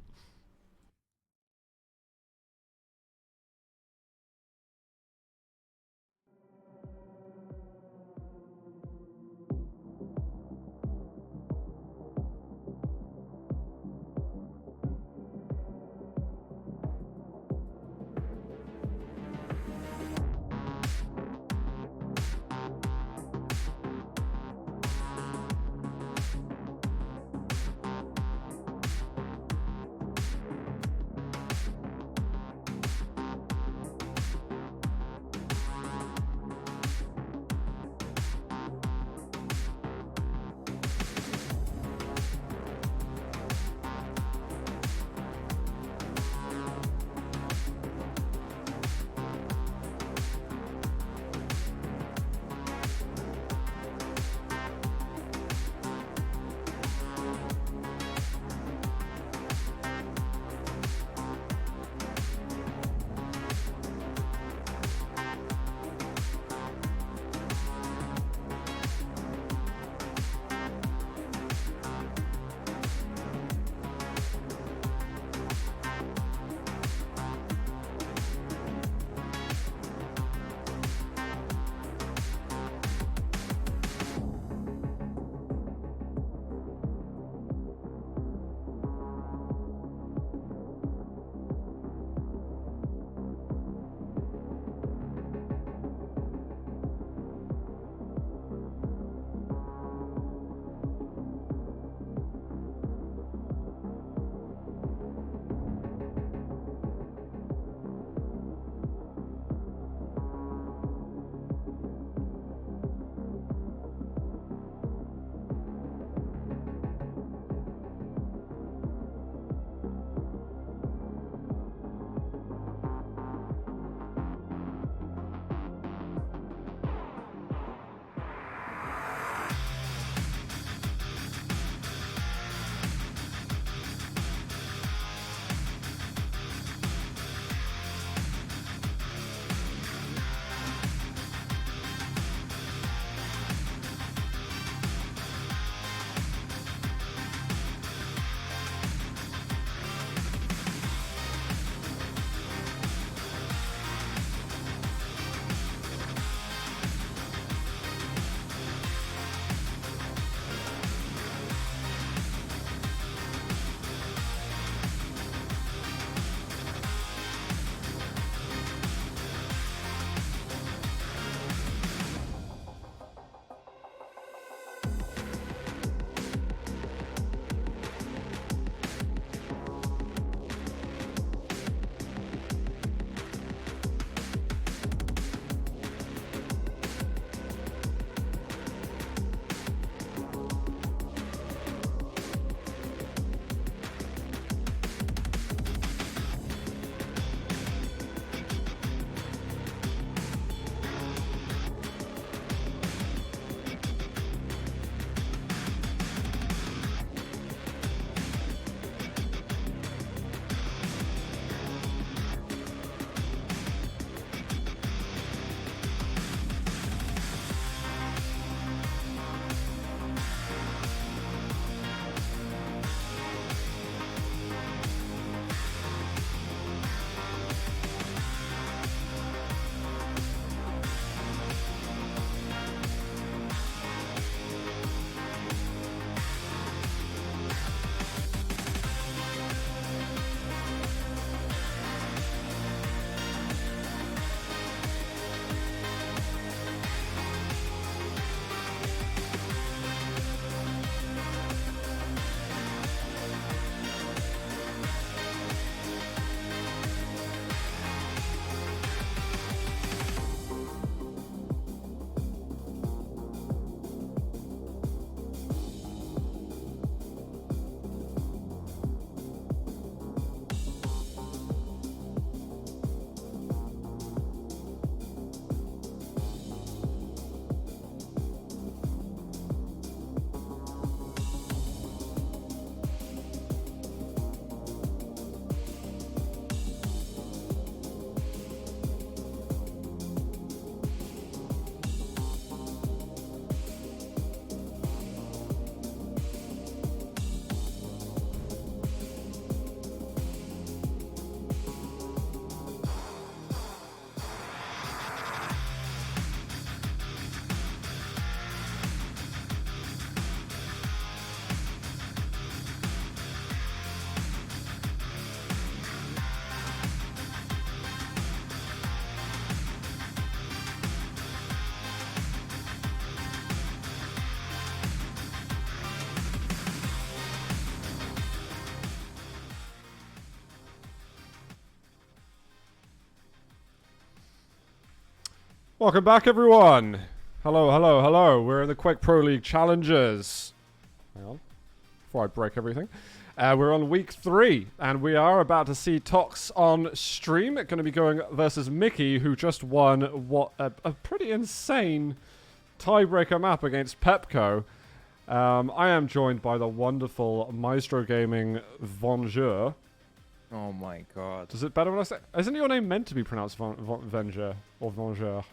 Welcome back, everyone. Hello, hello, hello. We're in the Quake Pro League Challenges. Hang on. Before I break everything. We're on week 3, and we are about to see Tox on stream. Going to be going versus Mickey, who just won what a pretty insane tiebreaker map against Pepco. I am joined by the wonderful Myztro Gaming VengeurR. Oh my god. Is it better when I say? Isn't your name meant to be pronounced VengeurR or VengeurR?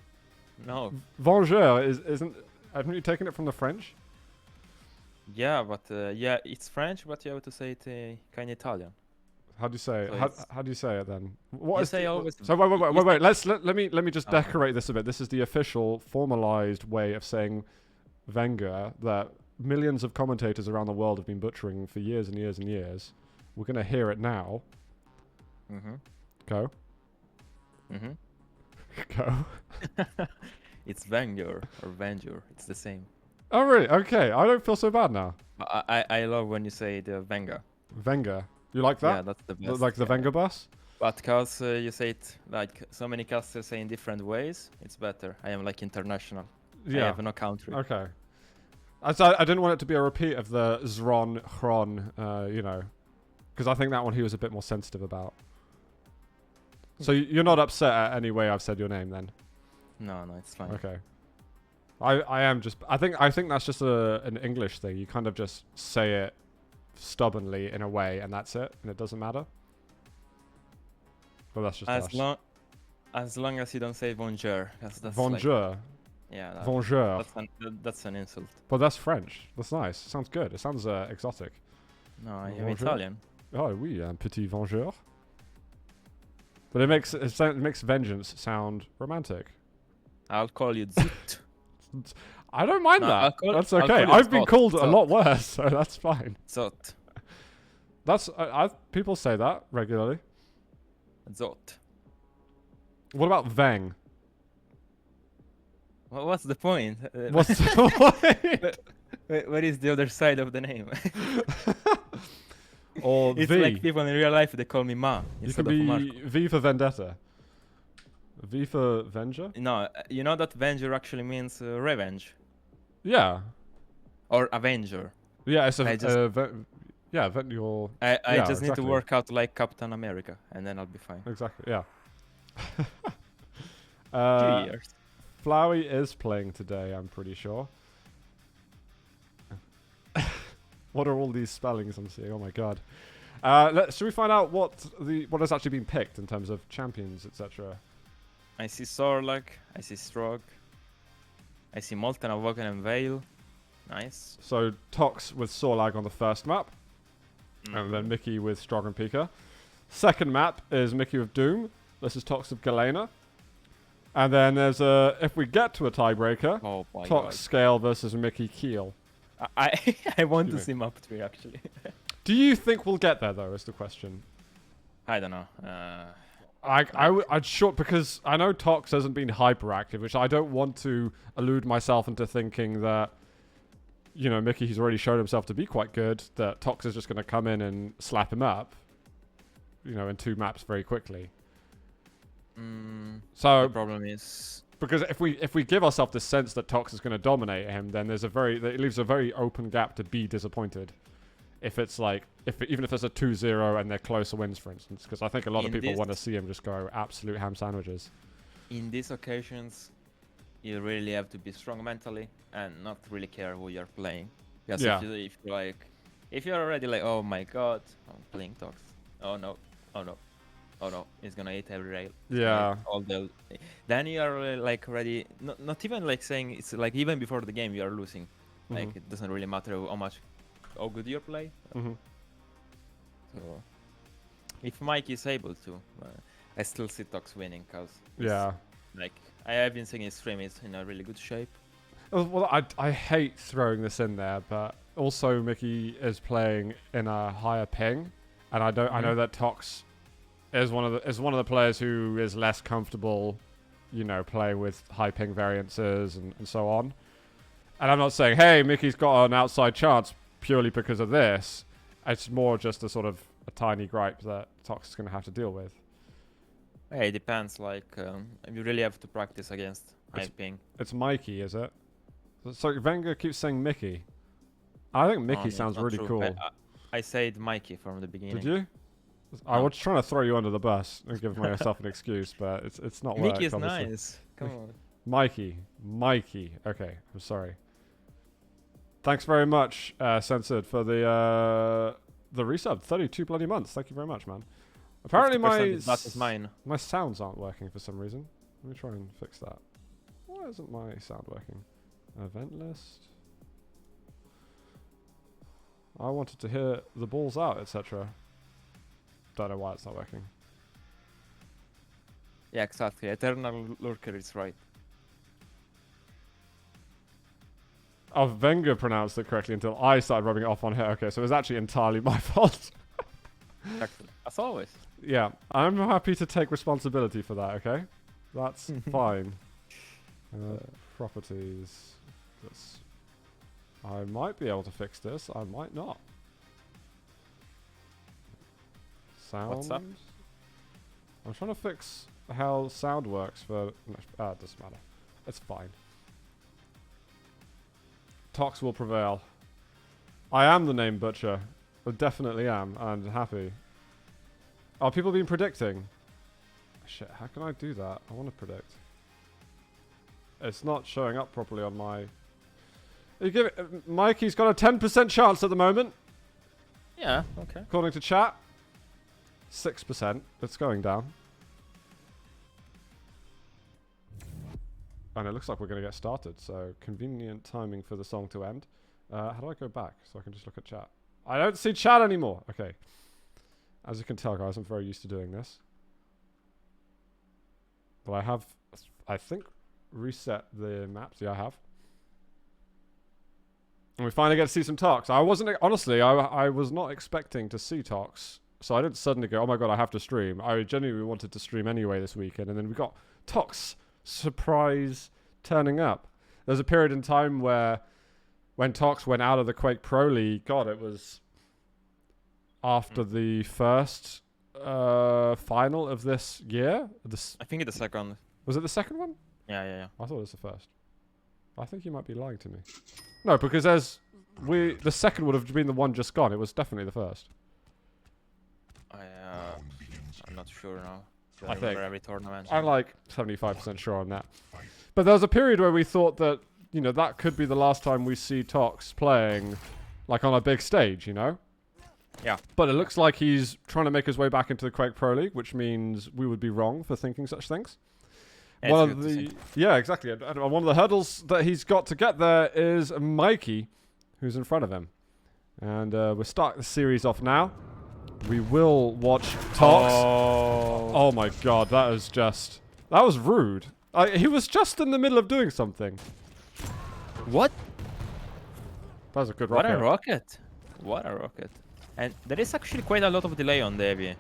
No. VengeurR isn't. Haven't you taken it from the French? Yeah, but yeah, it's French, but you have to say it kind of Italian. How do you say it? So How do you say it then? What You is say the- always- So wait. Let me just Oh. decorate this a bit. This is the official, formalized way of saying Wenger that millions of commentators around the world have been butchering for years and years and years. We're gonna hear it now. Mm-hmm. Go. Mm-hmm. Go. It's Venger or Venger. It's the same. Oh really? Okay. I don't feel so bad now. I love when you say the Venga. Wenger. You like Yeah, that? that's the best. Like the yeah. Wenger bus? But because you say it like so many casters say in different ways, it's better. I am like international. I Yeah. have no country. Okay. I didn't want it to be a repeat of the Zron Chron, you know, because I think that one he was a bit more sensitive about. So you're not upset at any way I've said your name then? No, it's fine. Okay. I am just. I think that's just an English thing. You kind of just say it stubbornly in a way, and that's it, and it doesn't matter. But that's just us. As long as you don't say bonjour, that's Bonjour. Like, yeah, Bonjour. that's an insult. But that's French. That's nice. Sounds good. It sounds exotic. No, I am Bonjour. Italian. Oh oui, un petit vengeur. But it makes vengeance sound romantic. I'll call you Zoot. I don't mind No, that. That's I'll okay. call you I've been Zot. called a Zot. lot worse, so that's fine. Zot. That's people say that regularly. Zot. What about Veng? Well, what's the point? What's the Where is the other side of the name? or It's V? like people in real life, they call me Ma You instead can of be Marco. V for Vendetta. V for Venger? No, you know that Venger actually means revenge Yeah. or Avenger. Yeah, it's I just- your I Yeah, just need exactly. to work out like Captain America, and then I'll be fine. exactly, yeah. 2 years. Flowey is playing today, I'm pretty sure. What are all these spellings I'm seeing? Oh my god. Should we find out what has actually been picked in terms of champions, etc.? I see Sorlak, I see Strog, I see Molten, Awoken, and Veil. Nice. So Tox with Sorlag on the first map, and then Mickey with Strog and Pika. Second map is Mickey with Doom. This is Tox with Galena. And then there's if we get to a tiebreaker, Oh my Tox Scale versus Mickey Keel. god. I want to Excuse see map 3 actually. Do you think we'll get there though? Is the question. I don't know. I'd short because I know Tox hasn't been hyperactive, which I don't want to elude myself into thinking that, you know, Mickey, he's already shown himself to be quite good, that Tox is just going to come in and slap him up, you know, in 2 maps very quickly. So The problem is because if we give ourselves the sense that Tox is going to dominate him, then it leaves a very open gap to be disappointed. If it's like, even if there's a 2-0 and they're closer wins, for instance, because I think a lot of In people this- want to see him just go absolute ham sandwiches. in these occasions, you really have to be strong mentally and not really care who you're playing. Because Yeah. if you're already like, oh my god, I'm playing Tox. Oh no, oh no, oh no, he's gonna hit every rail. He's gonna Yeah. hit all the. Then you are like already, not even like saying it's like even before the game you are losing. Like it doesn't really matter how good you play. Mm-hmm. So if Mike is able to, I still see Tox winning because Yeah. like I have been seeing his stream is in a really good shape. Well, I hate throwing this in there, but also Mickey is playing in a higher ping, and I know that Tox is one of the players who is less comfortable, you know, playing with high ping variances and so on. And I'm not saying, hey, Mickey's got an outside chance purely because of this. It's more just a tiny gripe that Tox is going to have to deal with. Yeah, it depends. Like you really have to practice against I ping. It's Mikey, is it? So Wenger keeps saying Mickey. I think Mickey No, sounds not really true. cool. I said Mikey from the beginning. Did you? I No. was trying to throw you under the bus and give myself an excuse, but it's not worked. Mickey is obviously. nice. Come on. Mikey. Okay, I'm sorry. Thanks very much, Censored, for the resub. 32 bloody months. Thank you very much, man. Apparently 50% that is mine. my sounds aren't working for some reason. Let me try and fix that. Why isn't my sound working? Event list. I wanted to hear the balls out, etc. Don't know why it's not working. Yeah, exactly. Eternal Lurker is right. Oh, Wenger pronounced it correctly until I started rubbing it off on her. Okay, so it was actually entirely my fault. Exactly. As always. Yeah, I'm happy to take responsibility for that, okay? That's fine. Properties. This. I might be able to fix this. I might not. Sound. What's up? I'm trying to fix how sound works for... it doesn't matter. It's fine. Tox will prevail. I am the name Butcher. I definitely am, and happy. Are people been predicting? Shit, how can I do that? I want to predict. It's not showing up properly on my... You give it, Mikey's got a 10% chance at the moment, Yeah, okay. according to chat. 6%. It's going down. And it looks like we're going to get started, so convenient timing for the song to end. How do I go back so I can just look at chat? I don't see chat anymore. Okay. As you can tell, guys, I'm very used to doing this. But I have, I think, reset the maps. Yeah, I have. And we finally get to see some talks. I wasn't, honestly, I was not expecting to see talks. So I didn't suddenly go, oh my god, I have to stream. I genuinely wanted to stream anyway this weekend. And then we got talks surprise turning up. There's a period in time where when Tox went out of the Quake Pro League, god, it was after the first final of this year. I think it's the second. Was it the second one? Yeah. I thought it was the first. I think you might be lying to me. No, because the second would have been the one just gone. It was definitely the first. I'm not sure now. I think. Every tournament. I'm like 75% sure on that. But there was a period where we thought that, you know, that could be the last time we see Tox playing, like, on a big stage, you know? Yeah. But it looks like he's trying to make his way back into the Quake Pro League, which means we would be wrong for thinking such things. Yeah, One of yeah, exactly. And one of the hurdles that he's got to get there is Mikey, who's in front of him. And we're starting the series off now. We will watch Tox. Oh my god, that was rude. He was just in the middle of doing something. What? That was a good What rocket. a rocket. What a rocket. And there is actually quite a lot of delay on the heavy.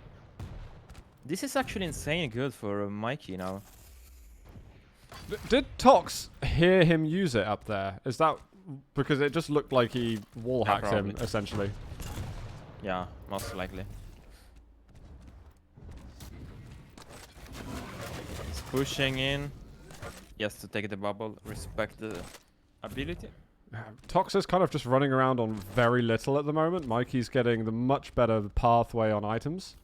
This is actually insane good for Mikey now. Did Tox hear him use it up there? Is that because it just looked like he wall hacked him, probably. essentially? Yeah, most likely. He's pushing in. He has to take the bubble, respect the ability. Tox is kind of just running around on very little at the moment. Mikey's getting the much better pathway on items.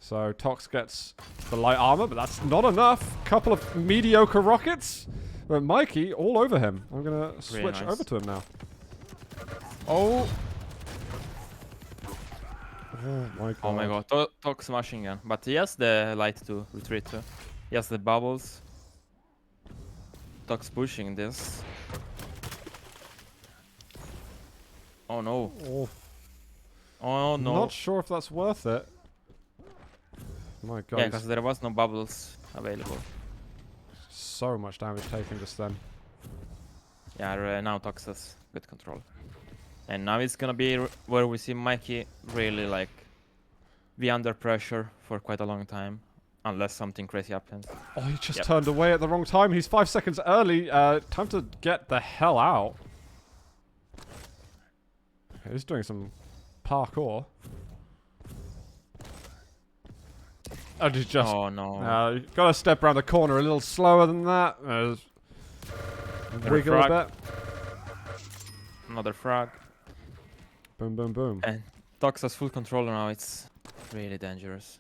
So Tox gets the light armor, but that's not enough. Couple of mediocre rockets. But Mikey all over him. I'm going to switch over to him now. Oh! Oh my god. Oh my god, Tox smashing again. But he has the light to retreat too. He has the bubbles. Tox pushing this. Oh no. Oh, Oh no. not sure if that's worth it. My god. Yeah, because there was no bubbles available. So much damage taken just then. Yeah, now Tox has good control. And now it's gonna be where we see Mikey really like be under pressure for quite a long time. Unless something crazy happens. Oh, he just turned away at the wrong time. He's 5 seconds early. Time to get the hell out. He's doing some parkour. Oh, he's just... Oh no. You gotta step around the corner a little slower than that. Wiggle a frag. bit. Another frag. Boom, boom, boom. And Tox has full control now. It's really dangerous.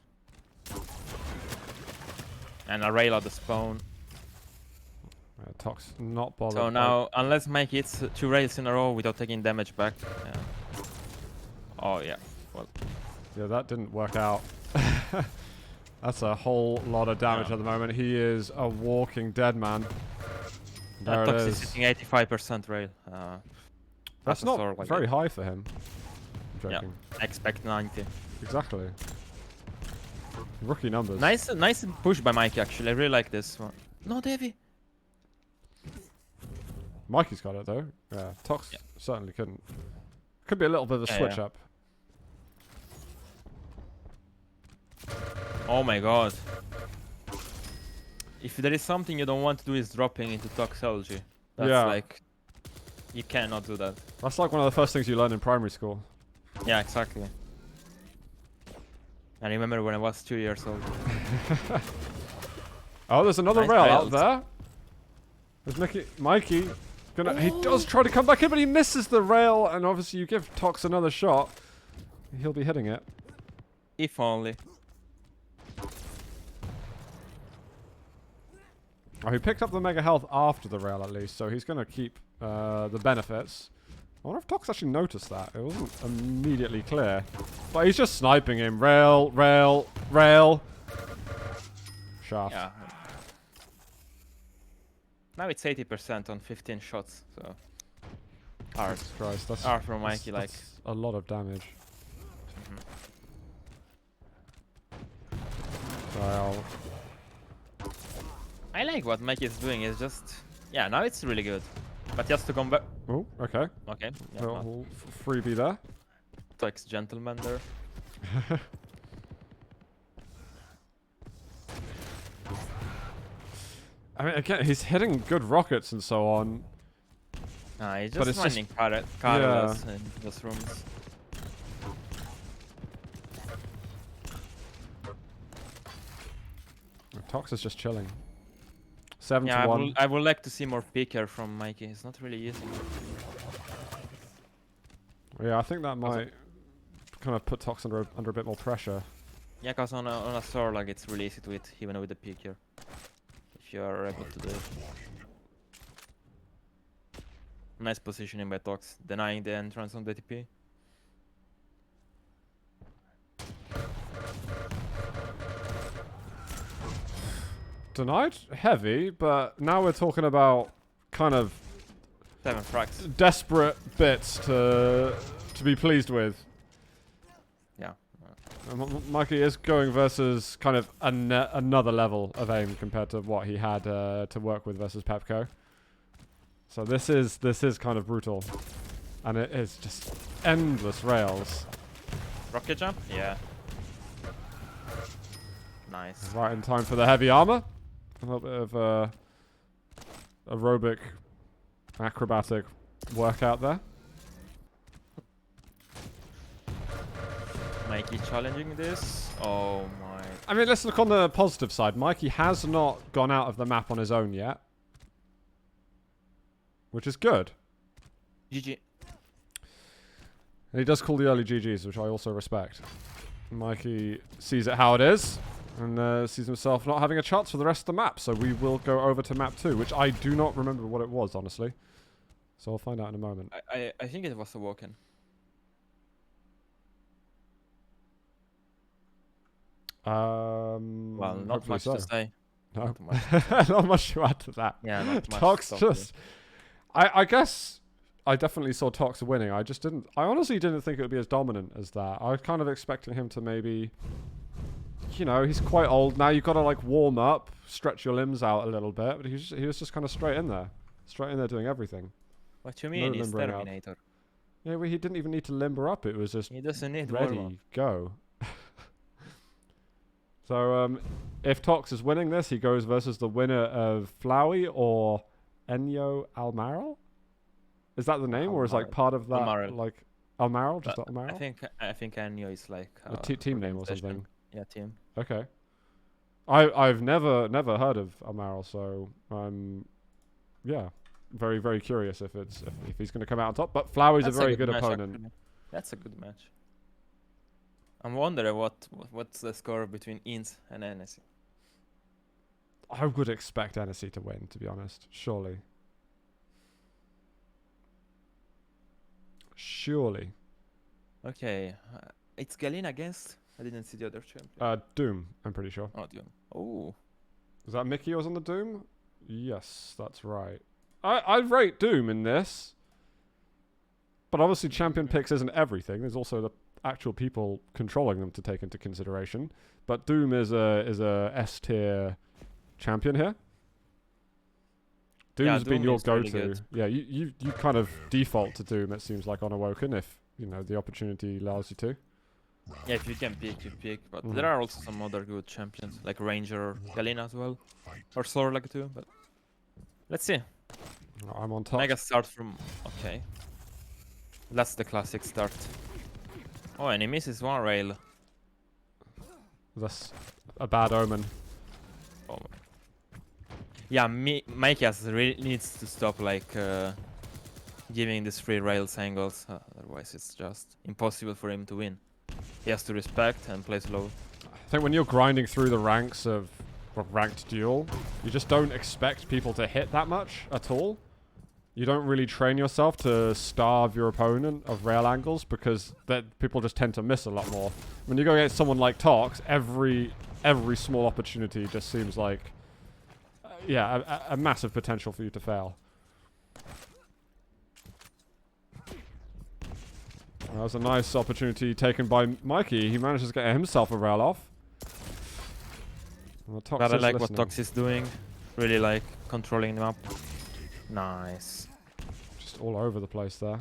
And a rail at the spawn. Tox not bothered. So now, unless Mike hits 2 rails in a row without taking damage back. Oh yeah. Well. Yeah, that didn't work out. That's a whole lot of damage at the moment. He is a walking dead man. There it Tox is. is hitting 85% rail. That's a not sort like very it. high for him. I'm Yeah. joking. Expect 90. Exactly. Rookie numbers. Nice push by Mikey actually. I really like this one. No, Davey. Mikey's got it though. Yeah, Tox certainly couldn't. Could be a little bit of a switch up. Oh my god. If there is something you don't want to do is dropping into toxology. That's like... You cannot do that. That's like one of the first things you learn in primary school. Yeah, exactly. I remember when I was 2 years old. Oh, there's another Nice rail rails. out there. There's Mikey. He does try to come back in, but he misses the rail. And obviously, you give Tox another shot, he'll be hitting it. If only. Oh, he picked up the mega health after the rail at least, so he's going to keep the benefits. I wonder if Tox actually noticed that. It wasn't immediately clear. But he's just sniping him. Rail, rail, rail. Shaft. Yeah. Now it's 80% on 15 shots, so... Hard. Jesus Christ, that's Hard from Mikey, like... that's a lot of damage. Well, I like what Mikey is doing, it's just... Yeah, now it's really good. But just to come back... oh, okay. Okay, yeah, Little freebie there. Tox gentleman there. I mean, again, he's hitting good rockets and so on. He's But just it's just- finding careless in those rooms. Tox is just chilling. 7 Yeah, to 1. I would like to see more picker from Mikey. It's not really easy. Yeah, I think that might kind of put Tox under a bit more pressure. Yeah, cause on a sword like it's really easy to hit even with the picker. If you are able to do it. Nice positioning by Tox, denying the entrance on the TP. Denied? Heavy, but now we're talking about kind of 7 frags. desperate bits to be pleased with. Yeah. Mikey is going versus kind of another level of aim compared to what he had to work with versus Pepco. So this is kind of brutal, and it is just endless rails. Rocket jump? Yeah. Nice. Right in time for the heavy armor. A little bit of aerobic, acrobatic workout there. Mikey challenging this. Oh my. I mean, let's look on the positive side. Mikey has not gone out of the map on his own yet, which is good. GG. And he does call the early GGs, which I also respect. Mikey sees it how it is, and sees himself not having a chance for the rest of the map. So we will go over to map 2, which I do not remember what it was, honestly. So I'll find out in a moment. I think it was a walk-in. Well, not Hopefully much so. to say. No. Not much. Not much to add to that. Yeah, not much. Tox to just... I guess I definitely saw Tox winning. I just didn't... I honestly didn't think it would be as dominant as that. I was kind of expecting him to maybe... You know, he's quite old now. You've got to, like, warm up, stretch your limbs out a little bit. But he was just kind of straight in there. Straight in there doing everything. What you mean? No He's limbering up. Terminator. Yeah, well, he didn't even need to limber up. It was just He doesn't need warm-up. ready, go. So, if Tox is winning this, he goes versus the winner of Flowey or Enyo Almaral? Is that the name, or is like part of that Almaral. like Almaral? Just Almaral? I think Anyo is like a team name or something. Yeah, team. Okay. I've never heard of Amaral, so yeah, very very curious if he's going to come out on top. But Flowey's a very good match, opponent. actually. That's a good match. I'm wondering what's the score between Inns and NSC. I would expect NSC to win, to be honest. Surely. Okay, it's Galina against. I didn't see the other champion. Doom, I'm pretty sure. Oh, Doom. Oh, Is that Mickey who was on the Doom? Yes, that's right. I rate Doom in this. But obviously champion picks isn't everything. There's also the actual people controlling them to take into consideration. But Doom is a S tier champion here. Doom's been Doom your is really go-to. good. Yeah, you kind of default to Doom, it seems like, on Awoken, if the opportunity allows you to. yeah, if you can pick, you pick. But Mhm. there are also some other good champions, like Ranger, Galina as well. Or Sorlag too, but... Let's see. I'm on top. Mega start from... Okay. That's the classic start. Oh, and he misses one rail. That's a bad omen. Oh. Yeah, Mikey really needs to stop giving these free rails angles. Otherwise, it's just impossible for him to win. He has to respect and play slow. I think when you're grinding through the ranks of a ranked duel, you just don't expect people to hit that much at all. You don't really train yourself to starve your opponent of rail angles because people just tend to miss a lot more. When you go against someone like Tox, every small opportunity just seems like, a massive potential for you to fail. That was a nice opportunity taken by Mikey. He manages to get himself a rail off. Well, Tox But I is like listening. what Tox is doing. Really like controlling them up. Nice. Just all over the place there.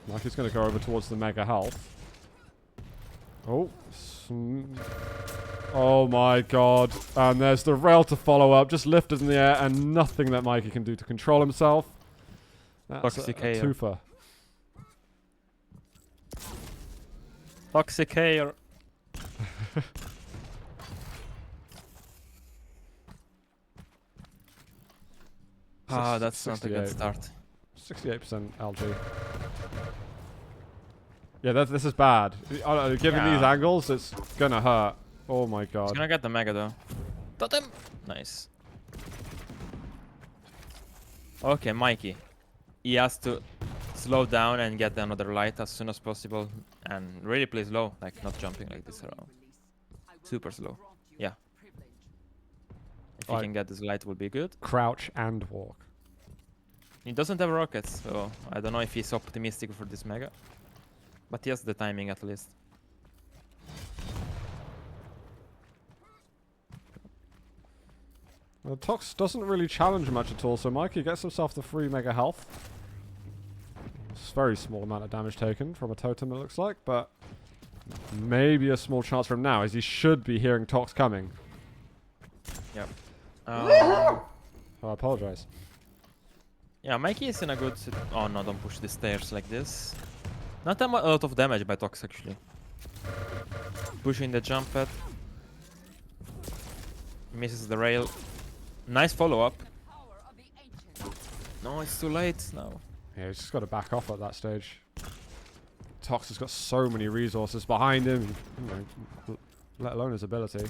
Mikey's going to go over towards the mega health. Oh. Oh my god. And there's the rail to follow up. Just lifted in the air and nothing that Mikey can do to control himself. That's a Toxic KO. twofer. Toxic hair. That's not a good 68. start. 68% LG. Yeah, this is bad. Given these Yeah. angles, it's gonna hurt. Oh my He's god. gonna get the mega though. Totem! Nice. Okay, Mikey. He has to slow down and get another light as soon as possible. And really play slow, like not jumping like this around. Super slow. Yeah. If he Right. can get this light, will be good. Crouch and walk. He doesn't have rockets, so I don't know if he's optimistic for this mega. But he has the timing at least. Well, Tox doesn't really challenge much at all, so Mikey gets himself the free mega health. It's a very small amount of damage taken from a totem, it looks like, but maybe a small chance from now, as he should be hearing Tox coming. Yep. I apologize. Yeah, Mikey is in a good oh no, don't push the stairs like this. Not a lot of damage by Tox actually. Pushing the jump pad. Misses the rail. Nice follow-up. No, it's too late now. Yeah, he's just got to back off at that stage. Tox has got so many resources behind him, let alone his ability.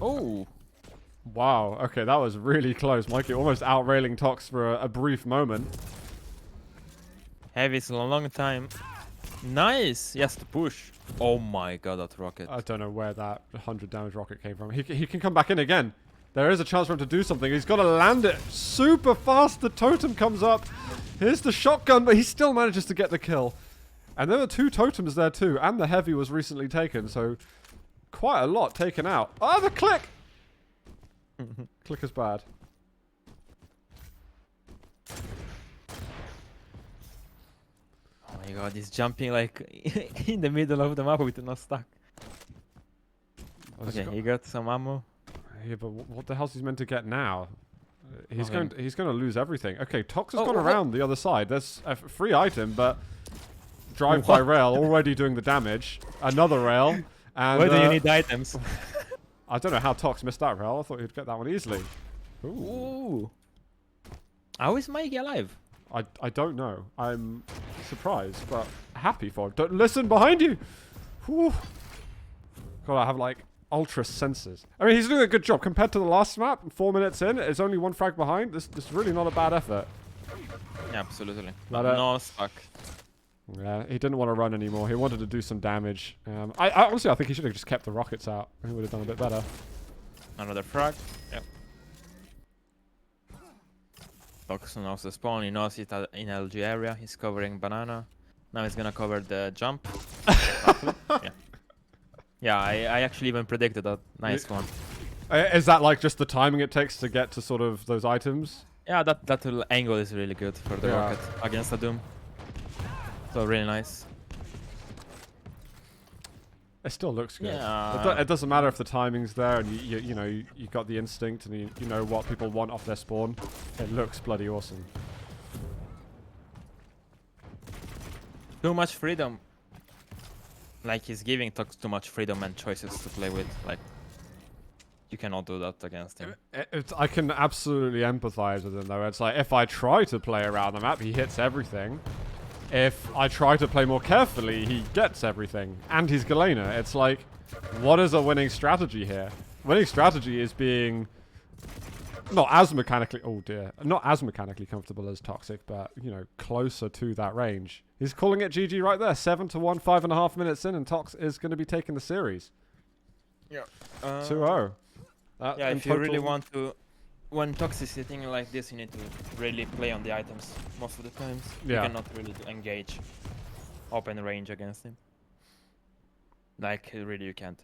Oh! Wow, okay, that was really close. Mikey almost outrailing Tox for a brief moment. Heavy's a long time. Nice! He has to push. Oh my god, that rocket. I don't know where that 100 damage rocket came from. He can come back in again. There is a chance for him to do something. He's got to land it super fast. The totem comes up. Here's the shotgun, but he still manages to get the kill. And there were 2 totems there too, and the heavy was recently taken, so quite a lot taken out. Oh, the click! Click is bad. Oh my god, he's jumping like in the middle of the map with no stack. Oh, he's Okay, got- he got some ammo. Yeah, but what the hell's he meant to get now? He's Nothing. going to lose everything. Okay, Tox has Oh, gone what? around the other side. There's a free item, but drive by What? rail already doing the damage. Another rail, And, Why do you need items? I don't know how Tox missed that, Rel. I thought he'd get that one easily. Ooh. Ooh. How is Mikey alive? I don't know. I'm surprised, but happy for him. Don't listen behind you! Whew. God, I have like ultra senses. I mean, he's doing a good job compared to the last map. 4 minutes in, it's only 1 frag behind. This is really not a bad effort. Yeah, absolutely. But, No stuck. Yeah, he didn't want to run anymore. He wanted to do some damage. I honestly, I think he should have just kept the rockets out. He would have done a bit better. Another frag. Yep. Tox knows the spawn. He knows it in LG area. He's covering banana. Now he's gonna cover the jump. Yeah. Yeah, I actually even predicted that. Nice one. Is that like just the timing it takes to get to sort of those items? Yeah, that little angle is really good for the Yeah. rocket against the Doom. So really nice. It still looks good. Yeah. It doesn't matter if the timing's there and you know you got the instinct and you know what people want off their spawn. It looks bloody awesome. Too much freedom. Like he's giving Tox too much freedom and choices to play with. Like you cannot do that against him. I can absolutely empathize with him though. It's like if I try to play around the map, he hits everything. If I try to play more carefully, he gets everything. And he's Galena. It's like, what is a winning strategy here? Winning strategy is being not as mechanically comfortable as Toxic, but, you know, closer to that range. He's calling it GG right there. 7-1, 5.5 minutes in, and Tox is going to be taking the series. Yeah. 2-0. Yeah, if you really want to... When Tox is sitting like this, you need to really play on the items most of the times. Yeah. You cannot really engage open range against him. Like, really you can't.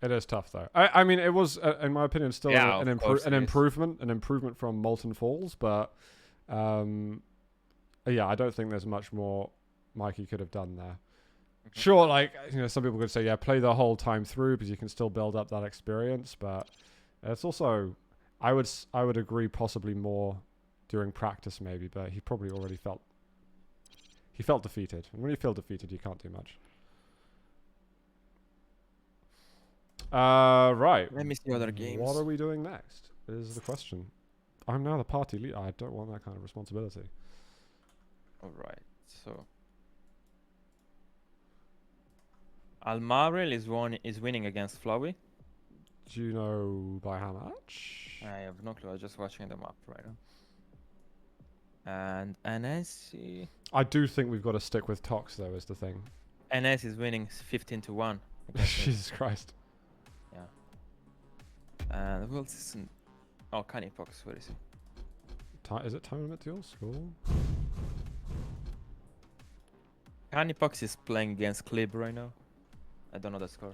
It is tough though. I mean, it was, in my opinion, still Yeah, an improvement from Molten Falls, but yeah, I don't think there's much more Mikey could have done there. Sure, like, you know, some people could say, yeah, play the whole time through because you can still build up that experience, but it's also, I would agree possibly more during practice maybe, but he probably already felt defeated. And when you feel defeated, you can't do much. Right. Let me see other games. What are we doing next? Is the question. I'm now the party leader. I don't want that kind of responsibility. Alright, so... Almaril is winning against Flowey. Do you know by how much? I have no clue, I'm just watching the map right now. And NS... I do think we've got to stick with Tox though, is the thing. NS is winning 15-1. Jesus Christ. Yeah. And Wilson... Oh, Canipox, where is he? Is it time limit to your school? Canipox is playing against Clib right now. I don't know the score.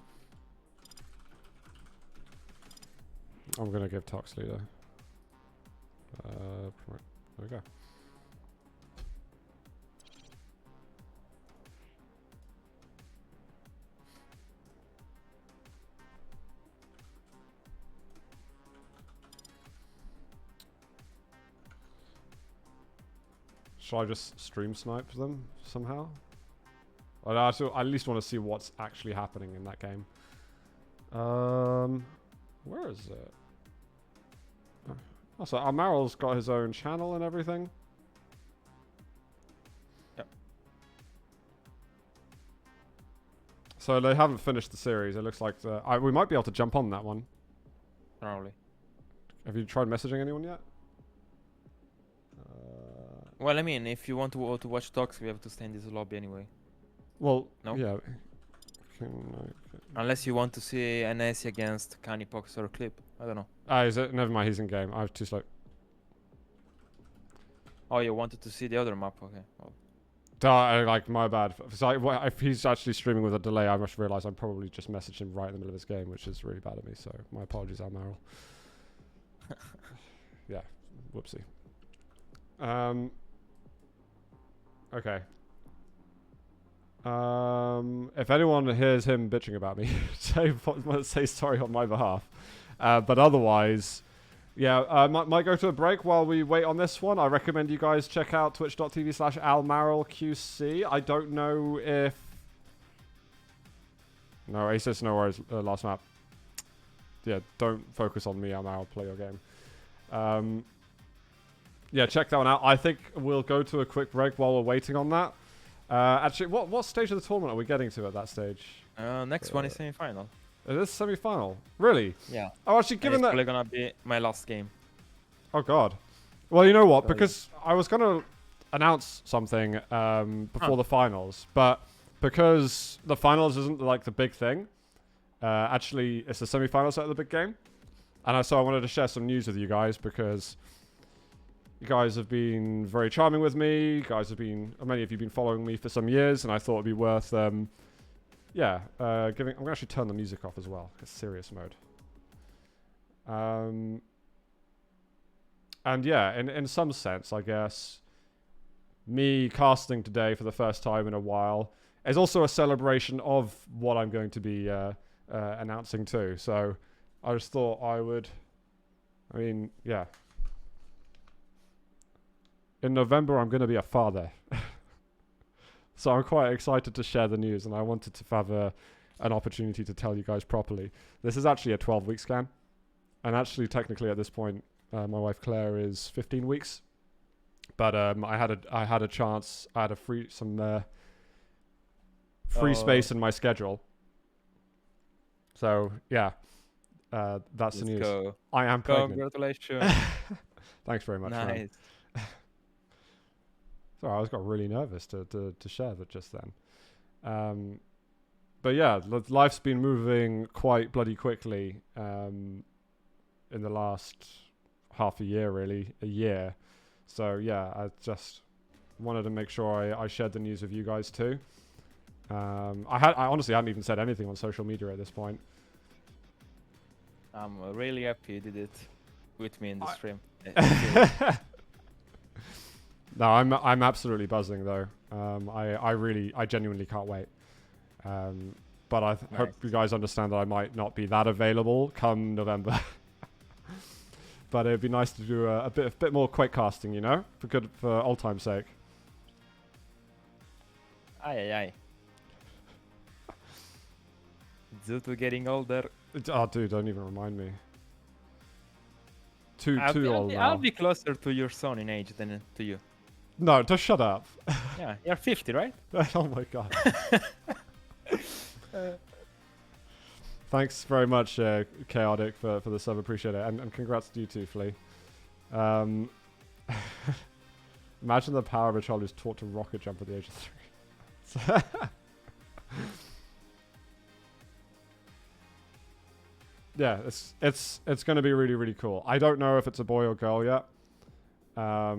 I'm gonna give Tox leader. Right, there we go. Should I just stream snipe them somehow? I at least want to see what's actually happening in that game. Where is it? Oh, so Almarel's got his own channel and everything. Yep. So they haven't finished the series. It looks like we might be able to jump on that one. Probably. Have you tried messaging anyone yet? Well, I mean, if you want to watch Tox, we have to stay in this lobby anyway. Well, No? yeah. Unless you want to see NS against Canipox or Clip. I don't know. Is it? Never mind, he's in game. I was too slow. Oh, you wanted to see the other map? Okay. Well, Like, my bad. If he's actually streaming with a delay, I must realise I'm probably just messaged him right in the middle of his game, which is really bad of me, so my apologies, Almarel. Yeah, whoopsie. Okay. If anyone hears him bitching about me, say sorry on my behalf. But otherwise, yeah, might go to a break while we wait on this one. I recommend you guys check out twitch.tv/AlmarelQC. I don't know if No, Aces, no worries. Last map. Yeah, don't focus on me. I'll play your game. Yeah, check that one out. I think we'll go to a quick break while we're waiting on that. Actually, what stage of the tournament are we getting to at that stage? Next one is semi-final. It is semi-final. Really? Yeah. Oh, actually, given It's that... probably gonna be my last game. Oh, God. Well, you know what? So, Because I was going to announce something before the finals, but because the finals isn't like the big thing, actually, it's the semi-finals that are the big game. And so I wanted to share some news with you guys because you guys have been very charming with me. You guys have been, many of you have been following me for some years, and I thought it'd be worth, I'm going to actually turn the music off as well. It's serious mode. And yeah, in some sense, I guess, me casting today for the first time in a while is also a celebration of what I'm going to be announcing too. So I just thought yeah. In November, I'm going to be a father. So I'm quite excited to share the news, and I wanted to have an opportunity to tell you guys properly. This is actually a 12-week scan. And actually, technically, at this point, my wife Claire is 15 weeks. But I had a chance. I had free space in my schedule. So yeah, that's the news. Go. I am pregnant. Congratulations. Thanks very much. Nice. Man. Sorry, I was got really nervous to share that just then. But yeah, life's been moving quite bloody quickly in the last half a year, really, a year. So yeah, I just wanted to make sure I shared the news with you guys too. I honestly hadn't even said anything on social media at this point. I'm really happy you did it with me in the stream. No, I'm absolutely buzzing though. I genuinely can't wait. But I hope you guys understand that I might not be that available come November. But it'd be nice to do a bit more Quake casting, you know, for old time's sake. Aye. Zoot getting older. Oh, dude, don't even remind me. Too old now. I'll be closer to your son in age than to you. No, just shut up. Yeah, you're 50, right? Oh my god. Thanks very much, Chaotic, for the sub. Appreciate it. And congrats to you too, Flea. Imagine the power of a child who's taught to rocket jump at the age of 3. Yeah, it's going to be really, really cool. I don't know if it's a boy or girl yet. I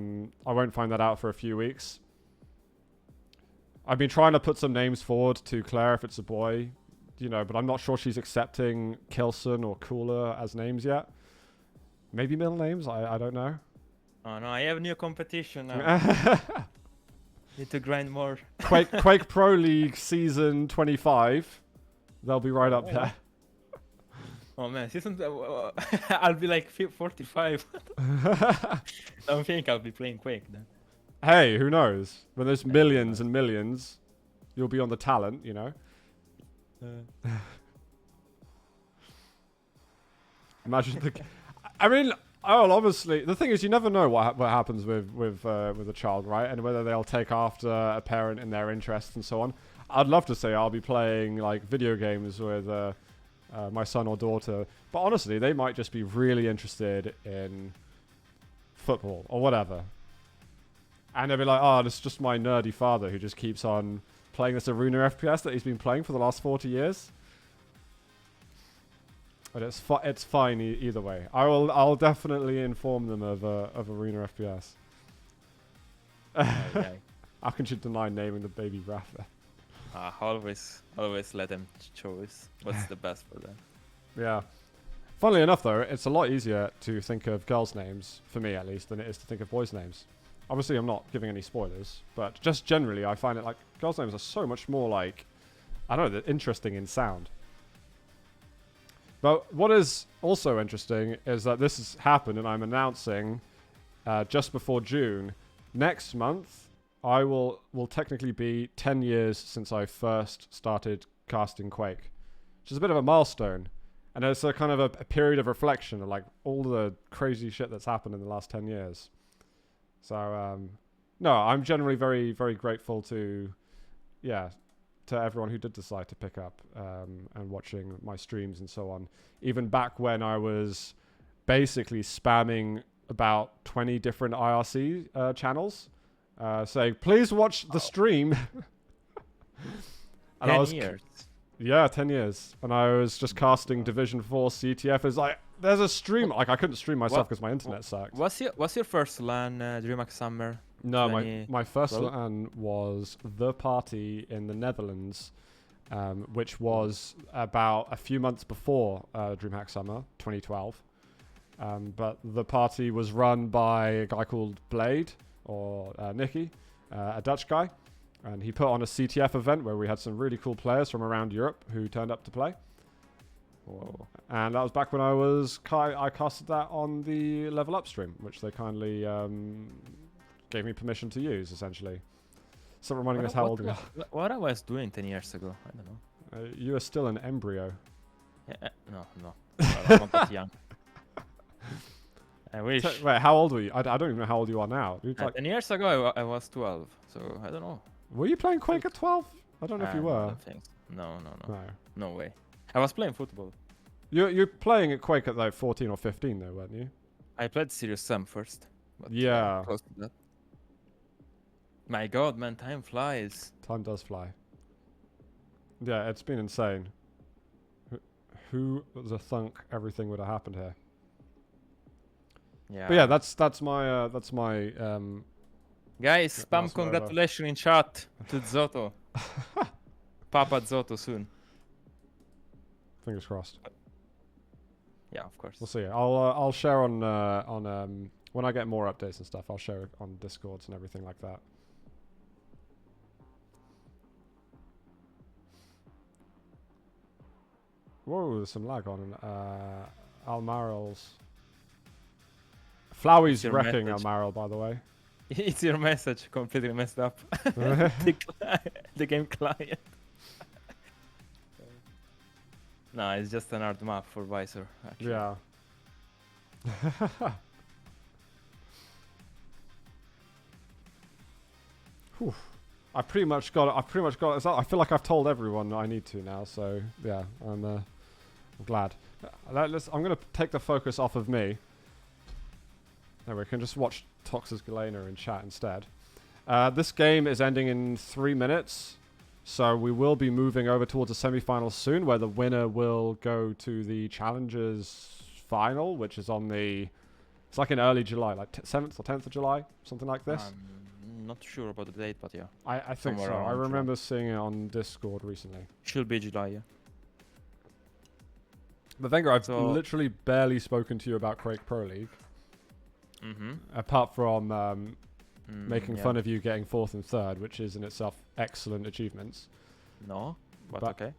won't find that out for a few weeks. I've been trying to put some names forward to Claire if it's a boy, you know, but I'm not sure she's accepting Kilson or Cooler as names yet. Maybe middle names, I don't know. Oh no, I have new competition now. Need to grind more. Quake Pro League Season 25. They'll be right up there. Oh man, I'll be like 45. Don't think I'll be playing Quake then. Hey, who knows? When there's millions and millions, you'll be on the talent, you know. Imagine the. I mean, obviously, the thing is, you never know what happens with a child, right? And whether they'll take after a parent in their interests and so on. I'd love to say I'll be playing like video games with my son or daughter, but honestly, they might just be really interested in football or whatever. And they'll be like, oh, this is just my nerdy father who just keeps on playing this arena FPS that he's been playing for the last 40 years. But it's fine either way. I'll definitely inform them of arena FPS. How can you deny naming the baby Rafa? Always let them choose what's the best for them. Yeah. Funnily enough, though, it's a lot easier to think of girls' names, for me at least, than it is to think of boys' names. Obviously, I'm not giving any spoilers, but just generally, I find it like girls' names are so much more like, I don't know, they're interesting in sound. But what is also interesting is that this has happened, and I'm announcing just before June. Next month, I will technically be 10 years since I first started casting Quake. which is a bit of a milestone. And it's a kind of a period of reflection of like all the crazy shit that's happened in the last 10 years. So, no, I'm generally very, very grateful to everyone who did decide to pick up and watching my streams and so on. Even back when I was basically spamming about 20 different IRC channels, saying, please watch the stream. And 10 years. Yeah, 10 years. And I was just casting Division 4 CTF. It's like, there's a stream. Like, I couldn't stream myself because my internet sucked. What's your first LAN, DreamHack Summer? No, my first LAN was The Party in the Netherlands, which was about a few months before DreamHack Summer, 2012. But The Party was run by a guy called Blade, or Nicky, a Dutch guy. And he put on a CTF event where we had some really cool players from around Europe who turned up to play. Whoa. And that was back when I casted that on the Level Up stream, which they kindly gave me permission to use, essentially. So reminding us how old we are. What I was doing 10 years ago, I don't know. You are still an embryo. Yeah, no. I'm not that young. I wish. Wait, how old were you? I don't even know how old you are now. 10 years ago, I was 12, so I don't know. Were you playing Quake at 12? I don't know if you I were. don't think so. No way. I was playing football. You're playing at Quake at like 14 or 15 though, weren't you? I played Serious Sam first. But Yeah. Close to that. My god, man, time flies. Time does fly. Yeah, it's been insane. Who the thunk everything would have happened here? Yeah. But yeah, that's my Guys, that's spam whatever. congratulations in chat to Zoto. Papa Zoto soon. fingers crossed. Yeah, of course. We'll see. I'll share on when I get more updates and stuff. I'll share it on Discords and everything like that. Whoa, there's some lag on Almarel's. Flowey's your wrecking message. Almarel, by the way. It's your message completely messed up. The game client. No, it's just an hard map for Visor. Actually. Yeah. Whew. I pretty much got it. I feel like I've told everyone I need to now. So yeah, I'm glad. I'm gonna take the focus off of me. There we can just watch Toxus Galena in chat instead. This game is ending in 3 minutes, so we will be moving over towards a semi-final soon, where the winner will go to the Challengers final, which is on the... It's like in early July, like 7th or 10th of July, something like this. I'm not sure about the date, but yeah. I think so. somewhere I around remember seeing it on Discord recently. Should be July, yeah. But Wenger, I've So- literally barely spoken to you about Quake Pro League, Mm-hmm. apart from making fun of you getting 4th and 3rd, which is in itself excellent achievements. No, but But- okay.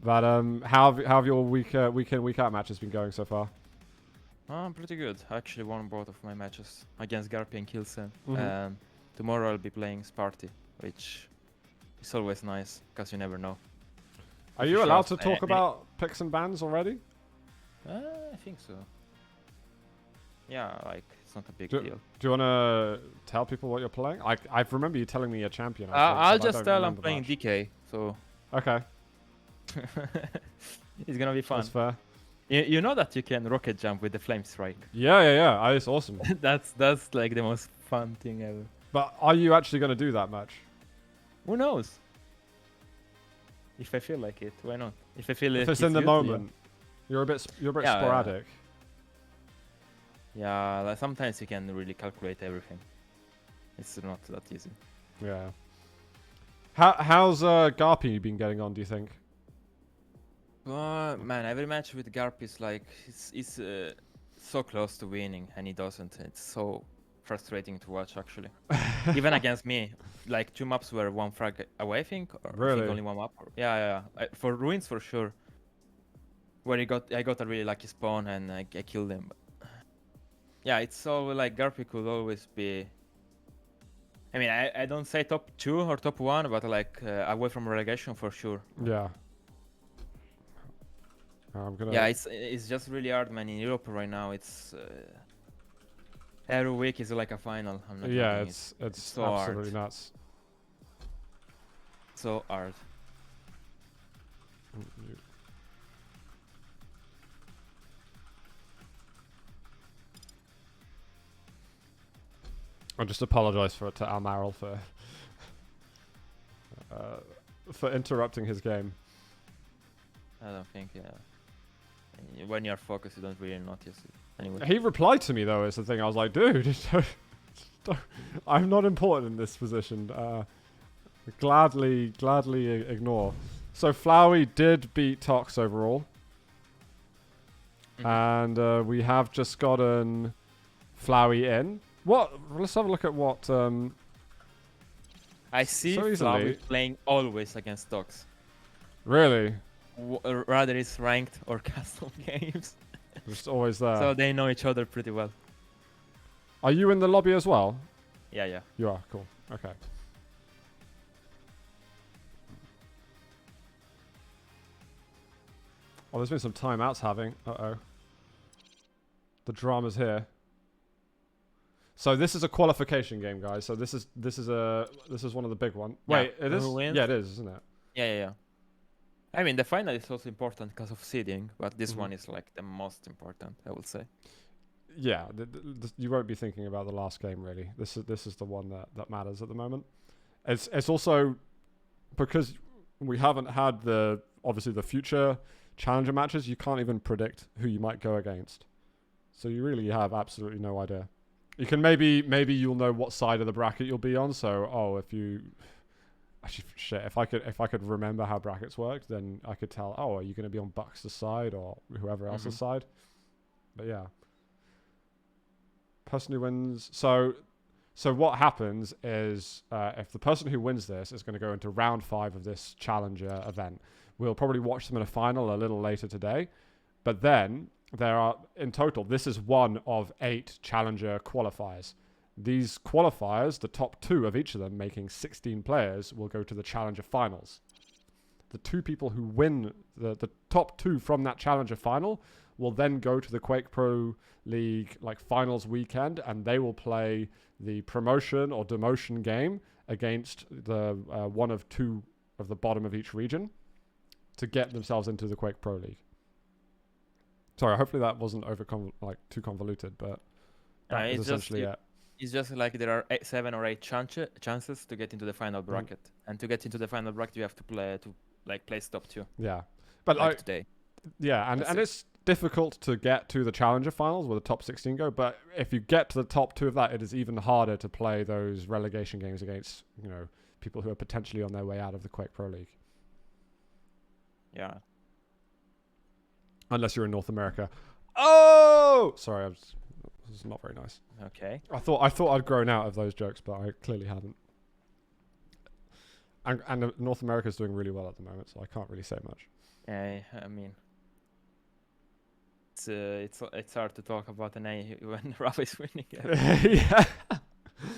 But how have your week in week out matches been going so far? I'm pretty good. I actually won both of my matches against Garpy and Kilsen. Mhm. Tomorrow I'll be playing Sparty, which is always nice, because you never know. Are If you you allowed show to us talk any- about picks and bans already? I think so. Yeah, like, it's not a big Do- deal. Do you want to tell people what you're playing? I remember you telling me a champion. I think, I'll but I just don't tell I'm remember playing much. DK, so Okay, it's gonna be fun. that's fair. You know that you can rocket jump with the flame strike. Yeah. It's awesome. that's like the most fun thing ever. But are you actually going to do that much? Who knows? If I feel like it, why not? If I feel If like it's in the good, moment, you're a bit Yeah, sporadic. Yeah, like sometimes you can really calculate everything. It's not that easy. Yeah. How's Garpy been getting on? Do you think? Man, every match with Garp is like it's so close to winning, and he doesn't. It's so frustrating to watch, actually. Even against me, like 2 maps were 1 frag away, I think. Or I Really? think only 1 map. Yeah. For Ruins, for sure. Where I got a really lucky spawn and I killed him. Yeah, it's all like Garpy could always be. I mean, I don't say top 2 or top 1, but like away from relegation for sure. Yeah. I'm gonna. Yeah, it's just really hard, man. In Europe right now, it's every week is like a final. I'm not Yeah, joking. it's so absolutely hard. nuts. So hard. I just apologise to Almaral for interrupting his game. I don't think. When you're focused, you don't really notice it. Anyway. He replied to me though. Is the thing. I was like, dude, I'm not important in this position. Gladly ignore. So Flowey did beat Tox overall, and we have just gotten Flowey in. What? Let's have a look at what. I see so easily. Flowey playing always against dogs. Really? Rather it's ranked or custom games. Just always there. So they know each other pretty well. Are you in the lobby as well? Yeah. You are. Cool. Okay. Oh, there's been some timeouts having. Uh-oh. The drama's here. So this is a qualification game, guys. So this is one of the big ones. Yeah. Wait, it is? Who wins? Yeah, it is, isn't it? Yeah. I mean, the final is also important because of seeding, but this one is like the most important, I would say. Yeah, you won't be thinking about the last game really. This is the one that matters at the moment. It's also because we haven't had obviously the future challenger matches. You can't even predict who you might go against, so you really have absolutely no idea. You can maybe you'll know what side of the bracket you'll be on. So if you actually shit, if I could remember how brackets worked, then I could tell. Oh, are you going to be on Bucks' side or whoever else's side? But yeah. Person who wins. So what happens is if the person who wins this is going to go into round 5 of this challenger event, we'll probably watch them in a final a little later today. But then there are, in total, this is one of 8 challenger qualifiers. These qualifiers, the top 2 of each of them, making 16 players, will go to the challenger finals. The 2 people who win the top 2 from that challenger final will then go to the Quake Pro League finals weekend, and they will play the promotion or demotion game against the one of 2 of the bottom of each region to get themselves into the Quake Pro League. Sorry, hopefully that wasn't too convoluted, but that is essentially it. It's just like there are 7 or 8 chances to get into the final bracket, and to get into the final bracket, you have to place top 2. Yeah, but today. Yeah, and it's difficult to get to the challenger finals where the top 16 go, but if you get to the top 2 of that, it is even harder to play those relegation games against people who are potentially on their way out of the Quake Pro League. Yeah. Unless you're in North America. Oh, sorry, this is not very nice. Okay. I thought I'd grown out of those jokes, but I clearly haven't. And North America's doing really well at the moment, so I can't really say much. I mean, it's hard to talk about an A when Rafa is winning. Yeah.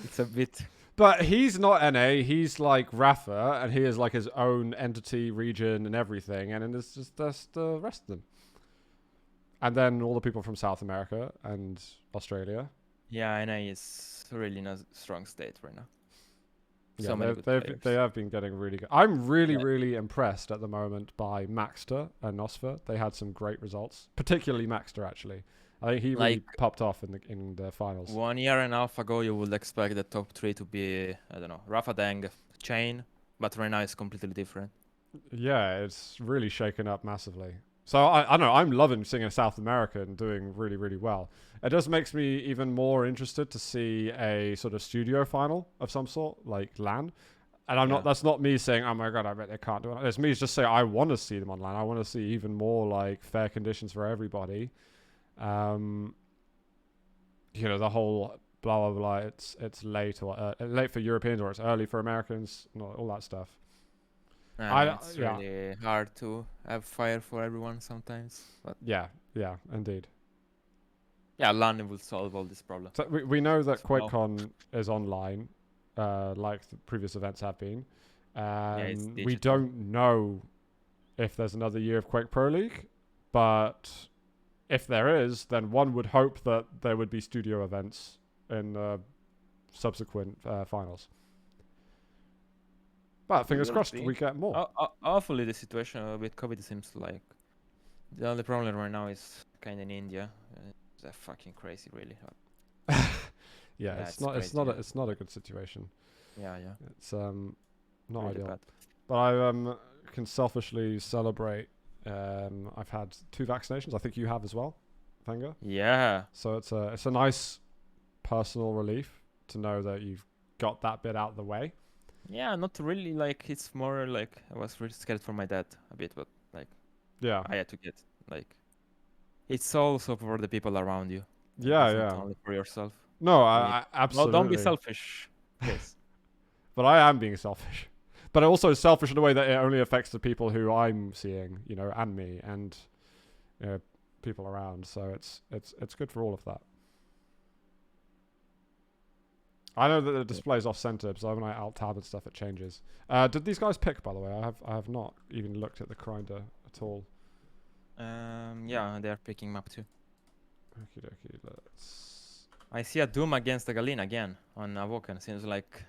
It's a bit. But he's not NA. He's like Rafa, and he is like his own entity, region, and everything. And it's just that's the rest of them. And then all the people from South America and Australia. Yeah, NA is really in a strong state right now. Yeah, they have been getting really good. I'm really impressed at the moment by Myztro and Nosfer. They had some great results, particularly Myztro actually. I think he really popped off in the finals. 1 year and a half ago, you would expect the top 3 to be, I don't know, Rafa, Deng, Chain, but right now it's completely different. Yeah, it's really shaken up massively. So I don't know, I'm loving seeing a South America and doing really well. It just makes me even more interested to see a sort of studio final of some sort, like LAN. And that's not me saying, oh my god, I bet they can't do it. It's me just saying I want to see them online. I want to see even more fair conditions for everybody. The whole blah blah blah. It's late or late for Europeans or it's early for Americans. All that stuff. It's really hard to have fire for everyone sometimes. But yeah, indeed. Yeah, LAN will solve all this problem. So we know that QuakeCon is online, like the previous events have been. It's We don't know if there's another year of Quake Pro League, But if there is, then one would hope that there would be studio events in subsequent finals. But fingers Will crossed be. we get more. Hopefully the situation with COVID seems like the only problem right now is kind of in India. It's fucking crazy, really. Yeah, Yeah, it's it's not. It's crazy, not. yeah. It's not a good situation. Yeah, yeah. It's not Really ideal. bad. But I can selfishly celebrate. I've had 2 vaccinations. I think you have as well, Venger. Yeah. So it's a nice personal relief to know that you've got that bit out of the way. Yeah, not really. Like it's more like I was really scared for my dad a bit, but like Yeah. I had to get like it's also for the people around you. Yeah, It's not yeah. only for yourself. No, You I absolutely. Well, don't be selfish. Yes. But I am being selfish. But also selfish in a way that it only affects the people who I'm seeing, you know, and me, and people around. So it's good for all of that. I know that the display's off center, so when I alt tab and stuff, it changes. Did these guys pick, by the way? I have not even looked at the grinder at all. Yeah, they're picking map too. Okie dokie, let's. I see a Doom against the Galena again on Awoken. Seems like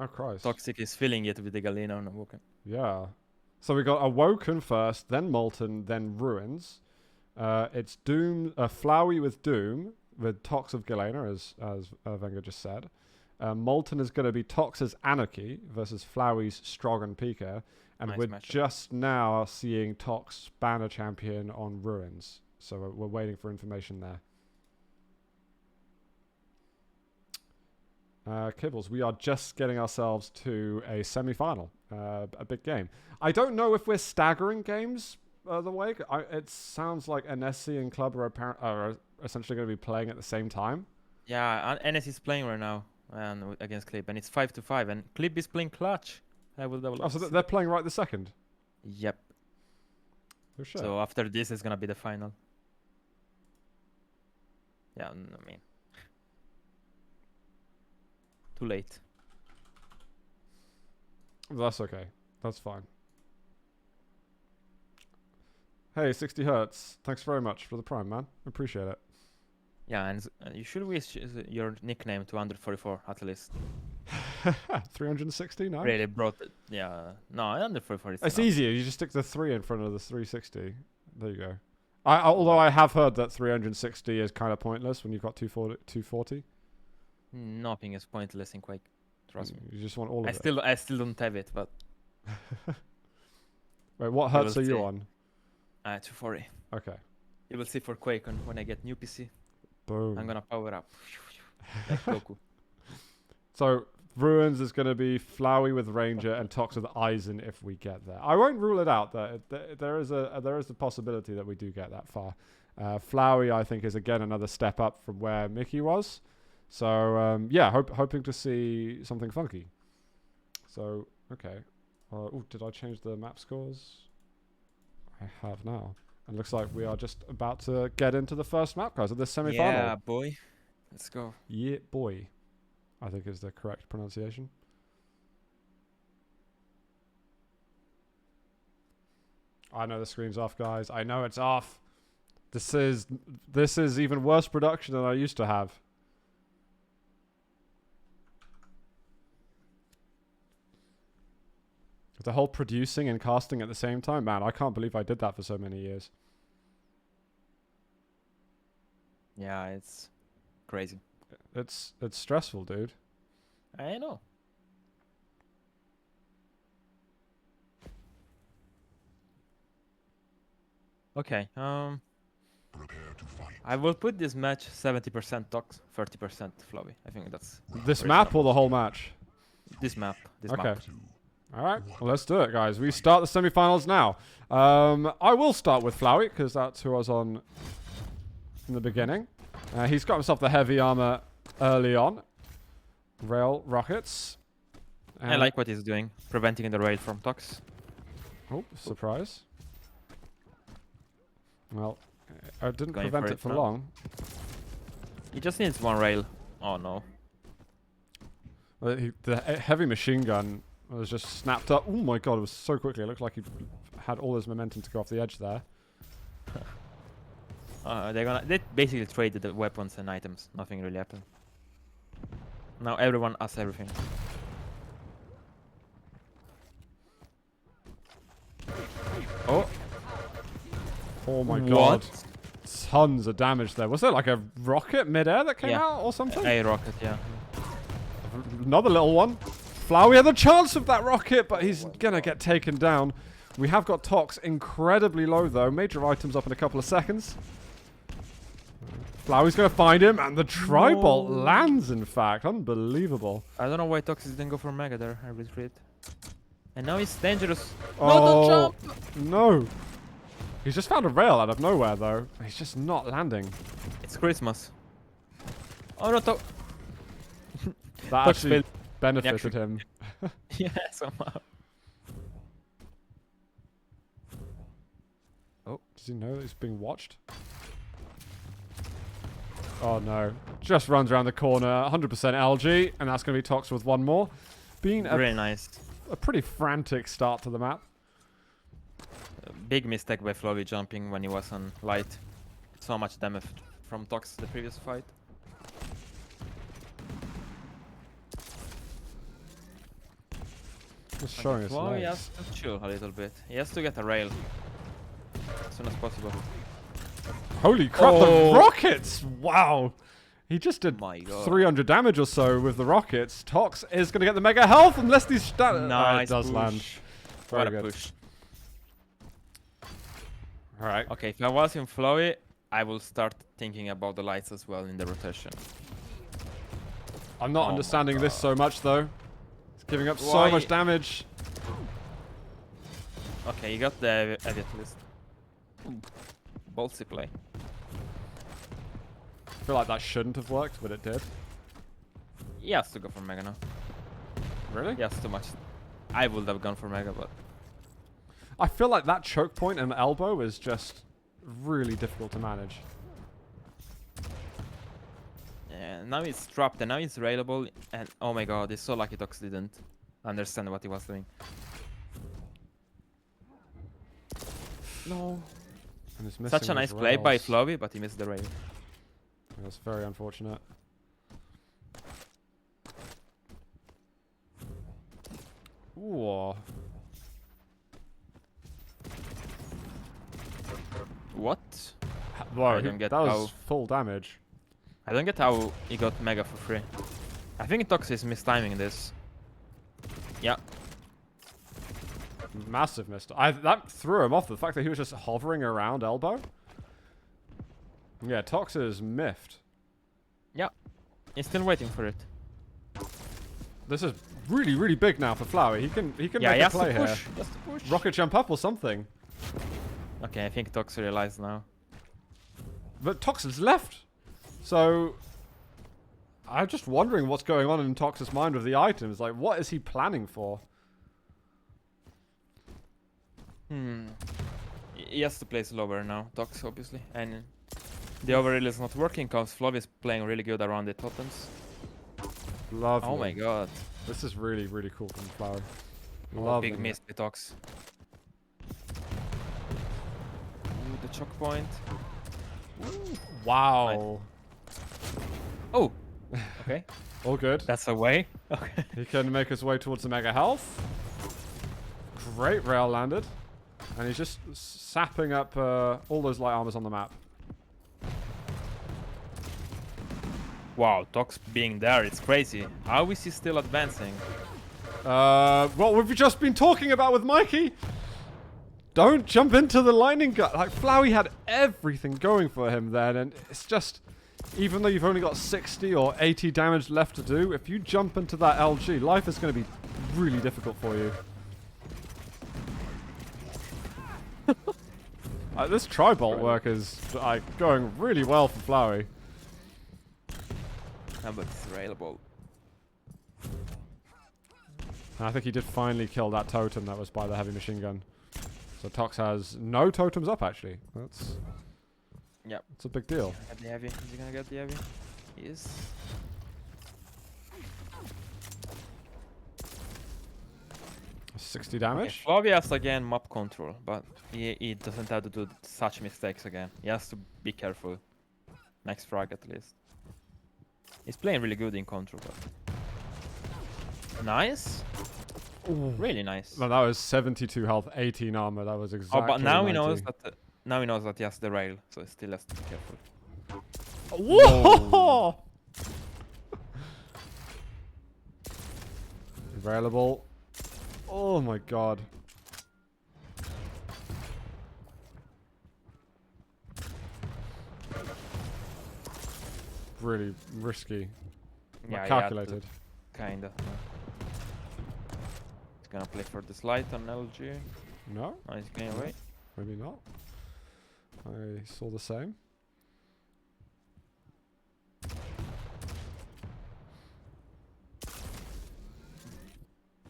Oh Christ. Toxic is filling it with the Galena on Awoken. Yeah. So we got Awoken first, then Molten, then Ruins. It's Doom, Flowey with Doom, with Tox of Galena, as Wenger just said. Molten is going to be Tox's Anarchy versus Flowey's Strog and Pika. And Nice we're matchup. just now seeing Tox Banner Champion on Ruins. So we're waiting for information there. Kibbles, we are just getting ourselves to a semi-final, a big game. I don't know if we're staggering games the way. It sounds like NSC and Club are essentially going to be playing at the same time. Yeah, NS is playing right now and against Clip, and it's 5-5, and Clip is playing clutch. I will double. Oh, so they're playing right this second? Yep. Oh, shit. So after this is gonna be the final. Yeah, I mean, too late. That's okay. That's fine. Hey, 60 Hertz. Thanks very much for the prime, man. Appreciate it. Yeah, and you should wish your nickname to under 44 at least. 360, no? Really brought it. Yeah, no, under 44 is It's enough. easier. You just stick the 3 in front of the 360. There you go. Although I have heard that 360 is kind of pointless when you've got 240. Nothing is pointless in Quake. Trust me. You just want all of I it. I still don't have it, but Wait, what You hertz will are you see. on? 240. Okay. You will see for Quake when I get new PC. Boom. I'm gonna power up like Goku. So Ruins is going to be Flowey with Ranger and Tox with Eisen if we get there. I won't rule it out. There is a possibility that we do get that far. Flowey, I think, is again another step up from where Mickey was. So yeah, hoping to see something funky. So okay. Did I change the map scores? I have now. And looks like we are just about to get into the first map, guys, of this semi-final. Yeah, boy. Let's go. Yeah, boy. I think is the correct pronunciation. I know the screen's off, guys. I know it's off. This is even worse production than I used to have. The whole producing and casting at the same time, man, I can't believe I did that for so many years. Yeah, it's crazy. It's stressful, dude. I know. Okay. Prepare to fight. I will put this match 70% Tox, 30% Flowey. I think that's This Very map or the whole match? this map. This Okay. map. All right, well, let's do it, guys. We start the semi-finals now. I will start with Flowey because that's who I was on in the beginning. He's got himself the heavy armor early on. Rail rockets. I like what he's doing, preventing the rail from Tox. Oh, surprise. Well, I didn't Going prevent for it it for now. long. He just needs one rail. Oh no. The heavy machine gun was just snapped up. Oh my god, it was so quickly. It looked like he had all his momentum to go off the edge there. They basically traded the weapons and items. Nothing really happened. Now everyone has everything. Oh, Oh my What? god. Tons of damage there. Was there like a rocket mid-air that came Yeah. out or something? a rocket, yeah. Another little one. Flowey had the chance of that rocket, but he's gonna get taken down. We have got Tox incredibly low though. Major items up in a couple of seconds. Flowey's gonna find him, and the tri-bolt lands, in fact. Unbelievable. I don't know why Toxic didn't go for Mega there. I retreat. And now he's dangerous. No, Oh, don't jump! no. He's just found a rail out of nowhere though. He's just not landing. It's Christmas. Oh no, That Tox actually failed. benefited him. Yeah, somehow. Oh, does he know that he's being watched? Oh no. Just runs around the corner. 100% LG, and that's going to be Tox with one more. Being Very nice. a pretty frantic start to the map. Big mistake by Flowey jumping when he was on light. So much damage from Tox the previous fight. Just showing his Flowey legs. has to chill a little bit. He has to get a rail as soon as possible. Holy crap, Oh. the rockets! Wow! He just did My god. 300 damage or so with the rockets. Tox is going to get the mega health unless these Nice it does push. land. What Very a good. push. Alright. Okay, if I was in Flowey, I will start thinking about the lights as well in the rotation. I'm not Oh my understanding this so much though. It's giving up so Why? much damage. Okay, you got the edit list. Ballsy play. I feel like that shouldn't have worked, but it did. He has to go for Mega now. Really? He has too much. I would have gone for Mega, but I feel like that choke point and elbow is just really difficult to manage. yeah, now he's trapped and now he's railable. And oh my god, he's so lucky Tox didn't understand what he was doing. No. And it's missing Such a those nice play by rails. Flowey, but he missed the rail. That's very unfortunate. Ooh. What? Whoa, I don't get that was how- full damage. I don't get how he got Mega for free. I think Tox is mistiming this. Yeah. Massive missed. That threw him off. The fact that he was just hovering around elbow. Yeah, Tox is miffed. He's still waiting for it. This is really, really big now for Flowey. He can Yeah, he make a has to play here. push. He has to push. Rocket jump up or something. Okay, I think Tox realized now. But Tox is left. So I'm just wondering what's going on in Tox's mind with the items. Like, what is he planning for? He has to play slower now, Tox obviously. And the overrail is not working because Flowey is playing really good around the totems. Lovely. Oh my god. This is really, really cool from Flowey. Oh, Lovely. big miss by Tox. Ooh, the choke point. Wow. Oh! Okay, All good. that's a way. Okay. He can make his way towards the mega health. Great rail landed. And he's just sapping up all those light armors on the map. Wow, Tox being there, it's crazy. How is he still advancing? What we've just been talking about with Mikey. Don't jump into the lightning gut. Like, Flowey had everything going for him then, and it's just, even though you've only got 60 or 80 damage left to do, if you jump into that LG, life is going to be really difficult for you. This tri-bolt work is going really well for Flowey. But it's railable. And I think he did finally kill that totem that was by the heavy machine gun. So Tox has no totems up, actually. That's a big deal. Get the heavy. Is he gonna get the heavy? He is. 60 Okay, damage. Flavius again map control, but he doesn't have to do such mistakes again. He has to be careful. Next frag at least. He's playing really good in control, but nice. Ooh. Really nice. No, that was 72 health, 18 armor. That was exactly Oh, but now he 90. knows that. Now he knows that he has the rail, so he still has to be careful. Whoa! Available. Oh my god. Really risky. Yeah, Calculated. Kinda. He's gonna play for this light on LG. No? Oh, he's getting away. Maybe not. I saw the same.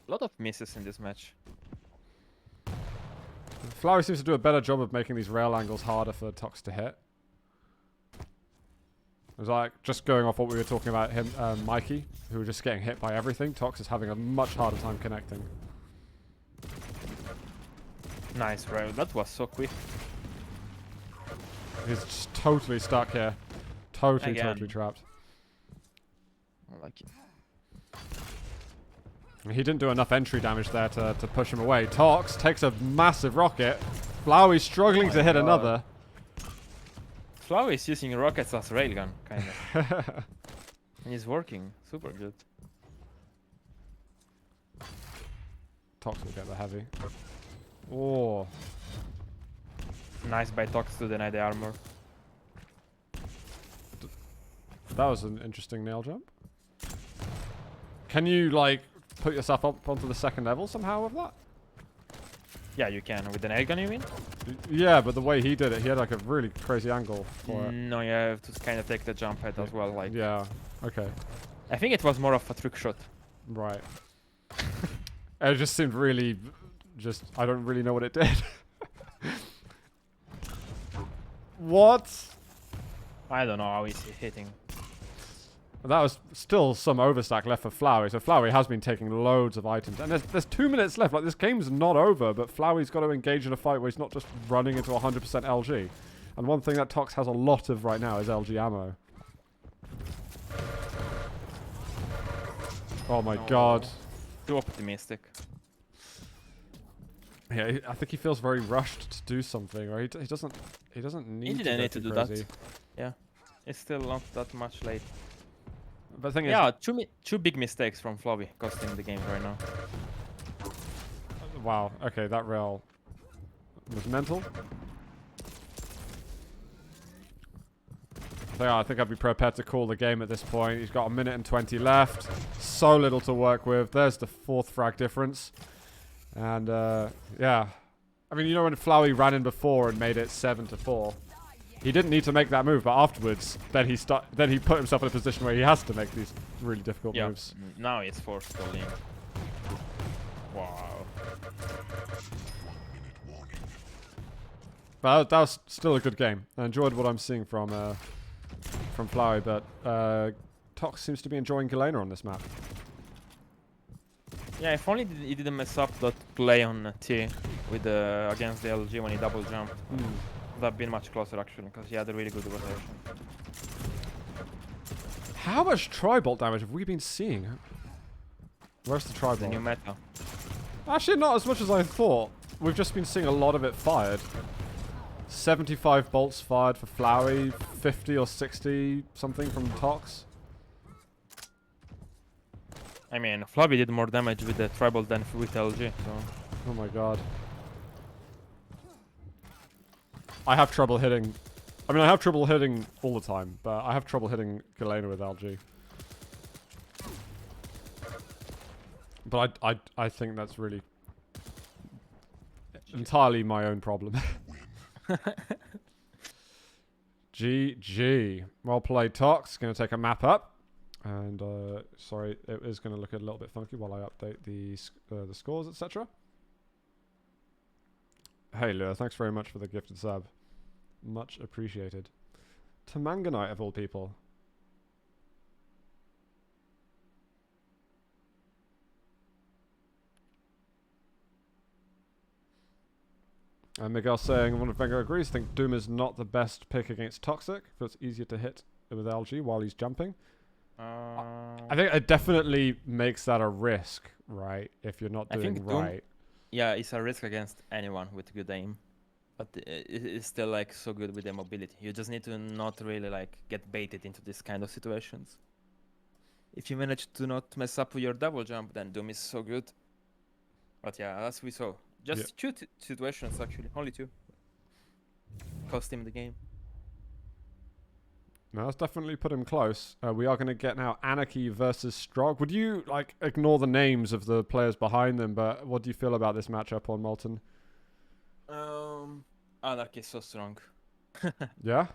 A lot of misses in this match. Flowery seems to do a better job of making these rail angles harder for Tox to hit. It was like, just going off what we were talking about him, Mikey, who was just getting hit by everything. Tox is having a much harder time connecting. Nice rail. That was so quick. He's just totally stuck here. Totally Again. trapped. I like it. He didn't do enough entry damage there to push him away. Tox takes a massive rocket. Flowey's struggling to hit God. another. Flowey is using rockets as railgun, kind of. And he's working. Super good. Tox will get the heavy. Oh. Nice by Tox to deny the armor. That was an interesting nail jump. Can you, like, put yourself up onto the second level somehow with that? Yeah, you can. With an airgun, you mean? Yeah, but the way he did it, he had like a really crazy angle for it. No, you have to kind of take the jump head as well. Like, Yeah, okay. I think it was more of a trick shot. Right. It just seemed really, I don't really know what it did. What? I don't know how he's hitting. That was still some overstack left for Flowey. So Flowey has been taking loads of items. And there's 2 minutes left. Like, this game's not over, but Flowey's got to engage in a fight where he's not just running into 100% LG. And one thing that Tox has a lot of right now is LG ammo. Oh my god. Too optimistic. Yeah, I think he feels very rushed to do something, or he doesn't need He didn't need to go do too crazy. that. Yeah. It's still not that much late. But the thing is, Yeah, two big mistakes from Flobby costing the game right now. wow, okay, that rail was mental. So yeah, I think I'd be prepared to call the game at this point. He's got 1 minute and 20 left. So little to work with. There's the 4th frag difference. And yeah. I mean, you know when Flowey ran in before and made it 7-4? He didn't need to make that move, but afterwards, then he put himself in a position where he has to make these really difficult moves. Now it's forced to lean. Wow. But that was still a good game. I enjoyed what I'm seeing from Flowey, but Tox seems to be enjoying Galena on this map. Yeah, if only he didn't mess up that play on T with against the LG when he double jumped. Would have been much closer actually, because he had a really good rotation. How much tri-bolt damage have we been seeing? Where's the tri-bolt? The new meta. Actually, not as much as I thought. We've just been seeing a lot of it fired. 75 bolts fired for Flowey, 50 or 60 something from Tox. I mean, Flobby did more damage with the tribal than with LG, so... Oh my god. I have trouble hitting... I mean, I have trouble hitting all the time, but I have trouble hitting Galena with LG. But I think that's really... entirely my own problem. GG. Well played, Tox. Going to take a map up. And, sorry, it is going to look a little bit funky while I update the scores, etc. Hey, Lua, thanks very much for the gifted sub. Much appreciated. Tamanganite, of all people. And Miguel saying, one of VengeurR agrees, think Doom is not the best pick against Toxic, because it's easier to hit with LG while he's jumping. I think it definitely makes that a risk, right? If you're not I doing think Doom- right. Yeah, it's a risk against anyone with good aim. But it's still like so good with the mobility. You just need to not really like get baited into this kind of situations. If you manage to not mess up with your double jump, then Doom is so good. But yeah, as we saw, just two situations actually, only two. Cost him the game. No, that's definitely put him close. We are going to get now Anarchy versus Strog. Would you like ignore the names of the players behind them? But what do you feel about this matchup on Molten? Anarchy is so strong. Yeah.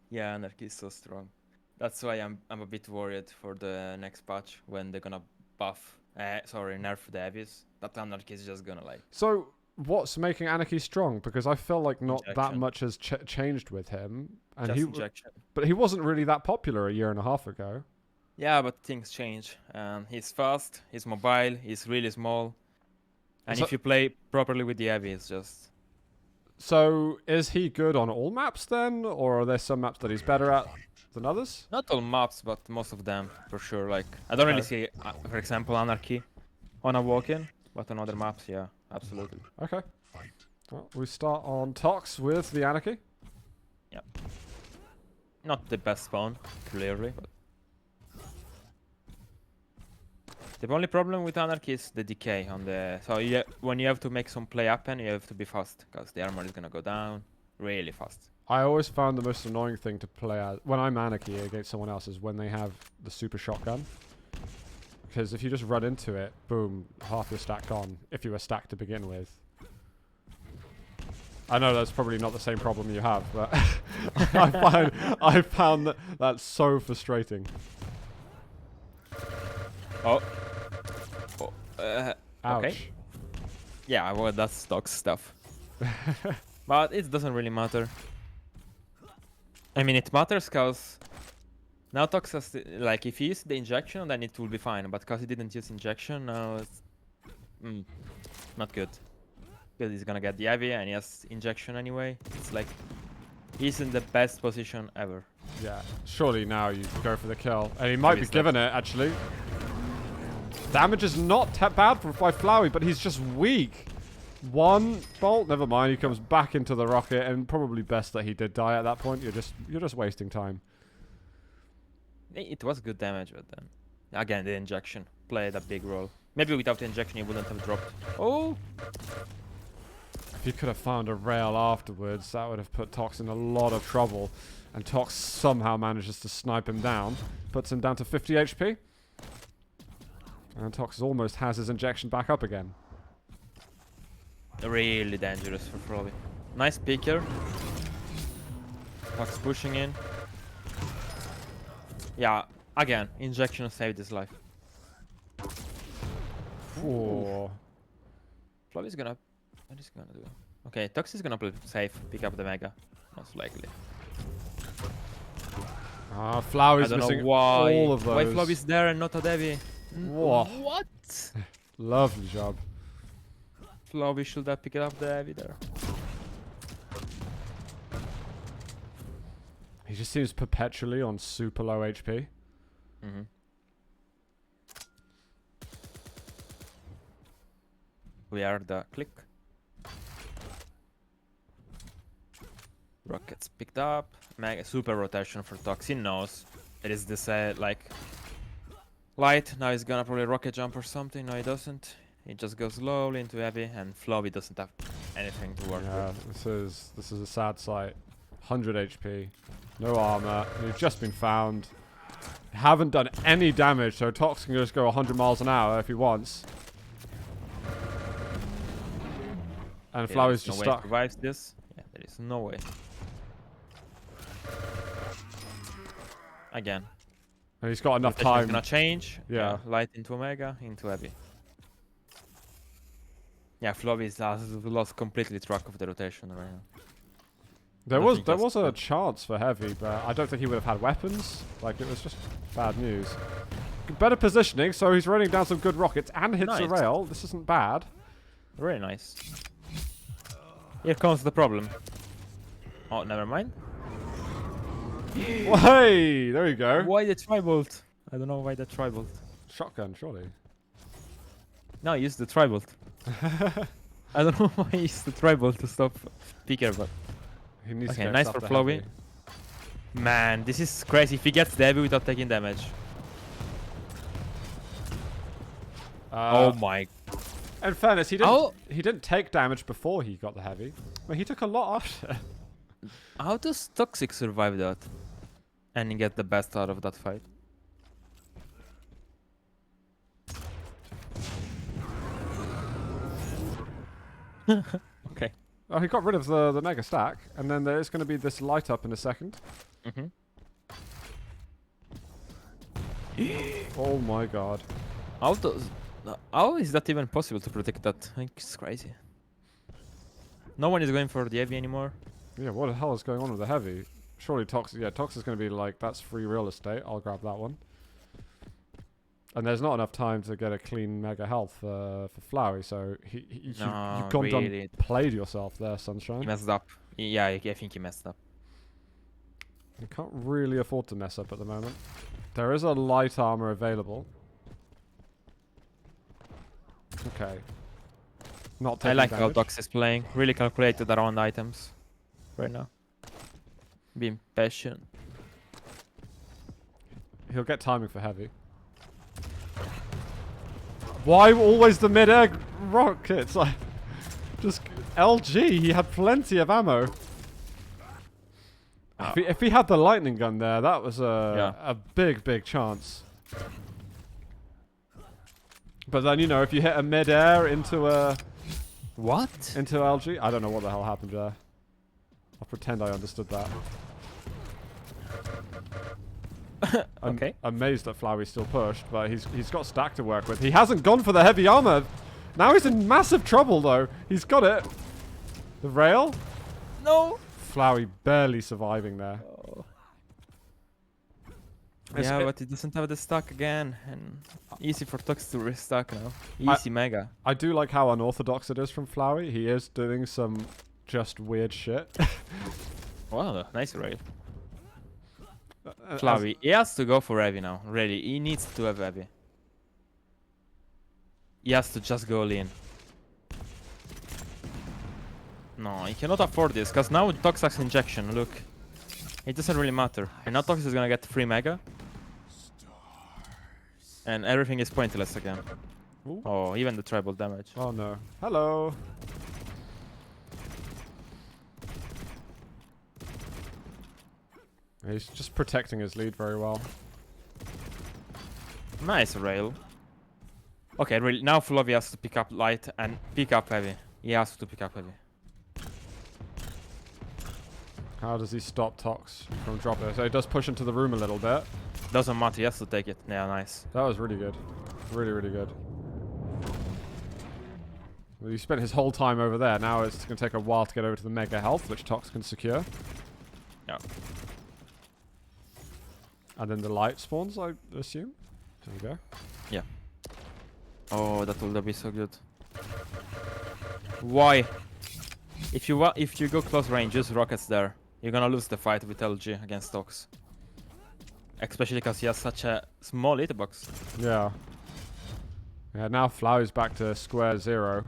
Yeah, Anarchy is so strong. That's why I'm a bit worried for the next patch when they're gonna nerf the heavies. That Anarchy is just gonna like. So what's making Anarchy strong? Because I feel like not that Injection. much has changed with him, and Just injection. but he wasn't really that popular a year and a half ago. Yeah, but things change. He's fast, he's mobile, he's really small. And So- if you play properly with the heavy, it's just... So is he good on all maps then, or are there some maps that he's better at than others? Not all maps, but most of them, for sure. Like, I don't really see, for example, Anarchy on a walk-in, but on other maps, yeah, absolutely. Okay. Well, we start on Tox with the Anarchy. Not the best spawn, clearly, but... The only problem with Anarchy is the decay on the... So when you have to make some play happen, you have to be fast, because the armor is gonna go down really fast. I always found the most annoying thing to play as when I'm Anarchy against someone else is when they have the super shotgun. Because if you just run into it, boom, half your stack gone. If you were stacked to begin with. I know that's probably not the same problem you have, but I found that that's so frustrating. Oh. Ouch. Okay. Yeah, well, that's stock stuff. But it doesn't really matter. I mean, it matters because now Tox has like if he used the injection, then it will be fine. But because he didn't use injection, now it's not good. Because he's gonna get the heavy and he has injection anyway. It's like he's in the best position ever. Yeah, surely now you go for the kill. And he might be Maybe given it, actually. Damage is not bad by Flowey, but he's just weak. One bolt, never mind. He comes back into the rocket, and probably best that he did die at that point. You're just wasting time. It was good damage, but then again the injection played a big role. Maybe without the injection he wouldn't have dropped. Oh! If he could have found a rail afterwards, that would have put Tox in a lot of trouble. And Tox somehow manages to snipe him down, puts him down to 50 HP. And Tox almost has his injection back up again. Really dangerous for Frolly. Nice pick here. Tox pushing in. Yeah, again, injection saved his life. Ooh. Flowey's gonna... What is he gonna do? Okay, Tox is gonna play safe, pick up the Mega. Most likely. Ah, I Flowey's don't know missing why. all of those. Why Flowey's there and not a Devi? Whoa. What? Lovely job. Flowey should have picked up the Devi there. He just seems perpetually on super low HP. Mm-hmm. We are the click. Rockets picked up. Mega super rotation for Tox. He knows it is this like light. Now he's gonna probably rocket jump or something. No, he doesn't. He just goes slowly into heavy, and Flowey doesn't have anything to work Yeah, with. this is a sad sight. 100 HP, no armor. You've just been found. Haven't done any damage, so Tox can just go 100 miles an hour if he wants. And Yeah, Flowey's there's no just way he stuck. survives this. Yeah, there is no way. Again. And he's got enough Rotation is time. gonna change. Yeah. Light into Omega, into heavy. Yeah, Flowey has lost completely track of the rotation right now. There I was think there that's was a good. chance for heavy, but I don't think he would have had weapons. Like, it was just bad news. Better positioning, so he's running down some good rockets and hits a Nice. rail. This isn't bad. Very nice. Here comes the problem. Oh, never mind. Well, hey, there you go. Why the tri-bolt? I don't know why the tri-bolt. Shotgun, surely. No, use the tri-bolt. I don't know why he used the tri-bolt to stop Picker, but... He needs to Okay, get nice stuff for to Flowey. heavy. Man, this is crazy. If he gets the heavy without taking damage. Oh my... In fairness, he didn't take damage before he got the heavy. Well, he took a lot after. How does Toxic survive that? And get the best out of that fight? Okay. Oh, he got rid of the mega stack, and then there's going to be this light up in a second. Mm-hmm. Oh my god. How is that even possible to protect that? I think it's crazy. No one is going for the heavy anymore. Yeah, what the hell is going on with the heavy? Surely Tox, yeah, Tox is going to be like, that's free real estate, I'll grab that one. And there's not enough time to get a clean mega health for Flowey, so you've gone really. played yourself there, Sunshine. He messed up. Yeah, I think he messed up. You can't really afford to mess up at the moment. There is a light armor available. Okay. Not taking I like how damage. Dox is playing. Really calculated around items right now. Being patient. He'll get timing for heavy. Why always the mid-air rockets? Like, just LG, he had plenty of ammo. If he had the lightning gun there, that was a big chance. But then, you know, if you hit a mid-air into a... What? Into LG? I don't know what the hell happened there. I'll pretend I understood that. Okay. I'm amazed that Flowey's still pushed, but he's got stack to work with. He hasn't gone for the heavy armor. Now he's in massive trouble, though. He's got it. The rail? No! Flowey barely surviving there. Oh. Yeah, but he doesn't have the stack again, and easy for Tux to restock now. Easy mega. I do like how unorthodox it is from Flowey. He is doing some just weird shit. Wow, nice rail. Flowey, he has to go for heavy now. Really, he needs to have heavy. He has to just go lean. No, he cannot afford this, because now with Toxax injection, look. It doesn't really matter. And now Tox is gonna get free mega. And everything is pointless again. Ooh. Oh, even the tribal damage. Oh no. Hello. He's just protecting his lead very well. Nice rail. Okay, really, now Flovey has to pick up light and pick up heavy. He has to pick up heavy. How does he stop Tox from dropping it? So he does push into the room a little bit. Doesn't matter, he has to take it. Yeah, nice. That was really good. Really good. Well, he spent his whole time over there. Now it's going to take a while to get over to the mega health, which Tox can secure. Yeah. And then the light spawns, I assume. There we go. Yeah. Oh, that will be so good. Why? If you go close range, use rockets there. You're gonna lose the fight with LG against Tox. Especially because he has such a small hitbox. Yeah. Yeah, now Flowey's back to square zero.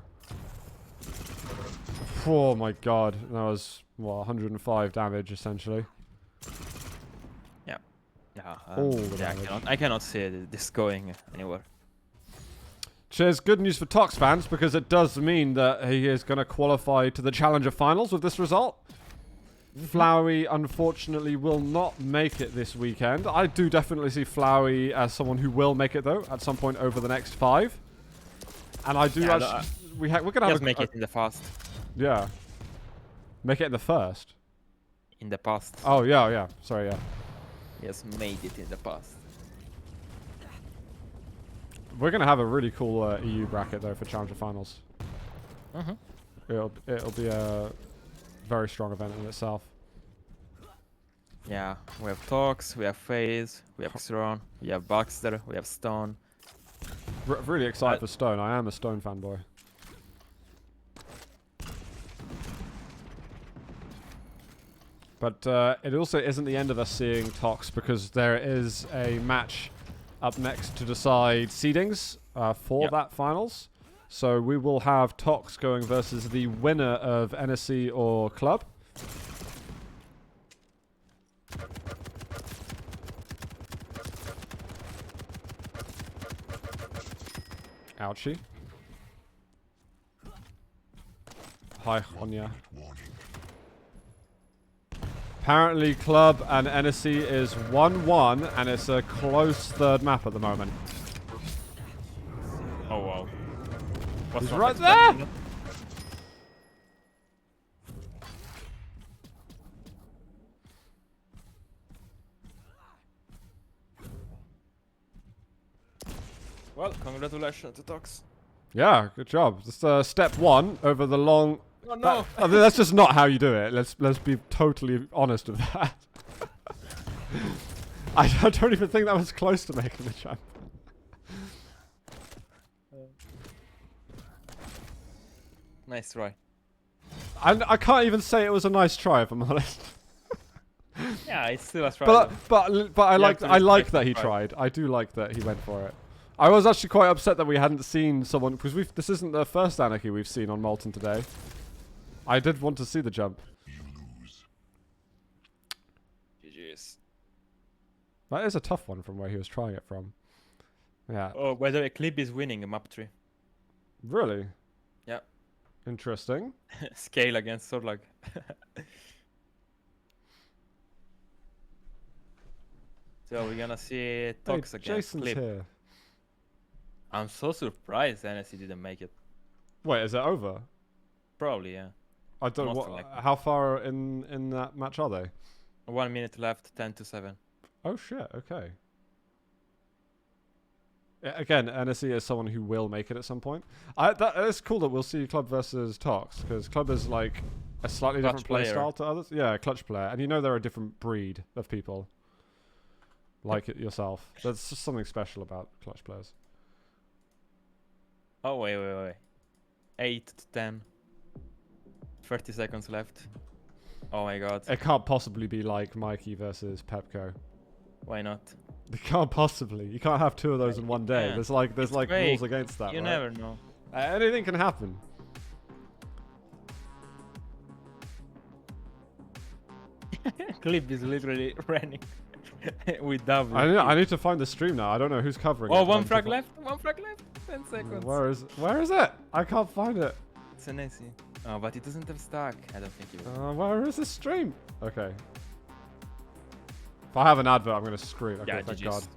Oh my god. That was, well, 105 damage, essentially. Yeah. Yeah, All the yeah, damage. I cannot see this going anywhere. Cheers, good news for Tox fans, because it does mean that he is going to qualify to the Challenger Finals with this result. Flowey, unfortunately, will not make it this weekend. I do definitely see Flowey as someone who will make it, though, at some point over the next 5. And I do actually... we're going to have make it in the fast. Yeah. Make it in the first? In the past. Oh, yeah. Sorry, yeah. He has made it in the past. We're going to have a really cool EU bracket, though, for Challenger Finals. It'll be a very strong event in itself. Yeah, we have Tox, we have FaZe, we have Xeron, we have Baxter, we have Stone. Really excited for Stone. I am a Stone fanboy. But it also isn't the end of us seeing Tox, because there is a match up next to decide seedings for that finals. So we will have Tox going versus the winner of NSC or Club. Ouchie. Hi, Honya. Warning. Apparently, Club and NSC is 1-1, and it's a close third map at the moment. Oh wow. Was He's not right expecting there! that. Well, congratulations to Tox. Yeah, good job. Just step one over the long. Oh no! I mean, that's just not how you do it. Let's be totally honest with that. I don't even think that was close to making the jump. Nice try. I can't even say it was a nice try, if I'm honest. Yeah, it's still a try. But I You like have to I like respect that the he try. tried. I do like that he went for it. I was actually quite upset that we hadn't seen someone, because this isn't the first Anarchy we've seen on Molten today. I did want to see the jump. You lose. GG's. That is a tough one from where he was trying it from. Yeah. Oh, whether Eclipse is winning a map 3. Really? Yeah. Interesting. Scale against Sorlag. So we're gonna see Tox Hey, against Jason's Clip. here. I'm so surprised NSC didn't make it. Wait, is it over? Probably, yeah. I don't. Most What, likely. how far in that match are they? 1 minute left, 10-7. Oh shit. Okay. Again, NSE is someone who will make it at some point. It's cool that we'll see Club versus Tox, because Club is like a slightly Clutch different play player. style to others. Yeah, a clutch player, and you know they're a different breed of people. Like it yourself. There's just something special about clutch players. Oh, wait. 8-10. 30 seconds left. Oh my god. It can't possibly be like Mikey versus Pepco. Why not? It can't possibly. You can't have two of those in one day. Yeah. There's like It's rules Quake. against that. You right? never know. Anything can happen. Clip is literally running with W. I need to find the stream now. I don't know who's covering Oh, it. one frag left. 10 seconds. Where is it? I can't find it. It's an AC. Oh, but it doesn't have stack. I don't think it will. Where is the stream? Okay. If I have an advert, I'm gonna scream. Okay, Yeah, thank GG's.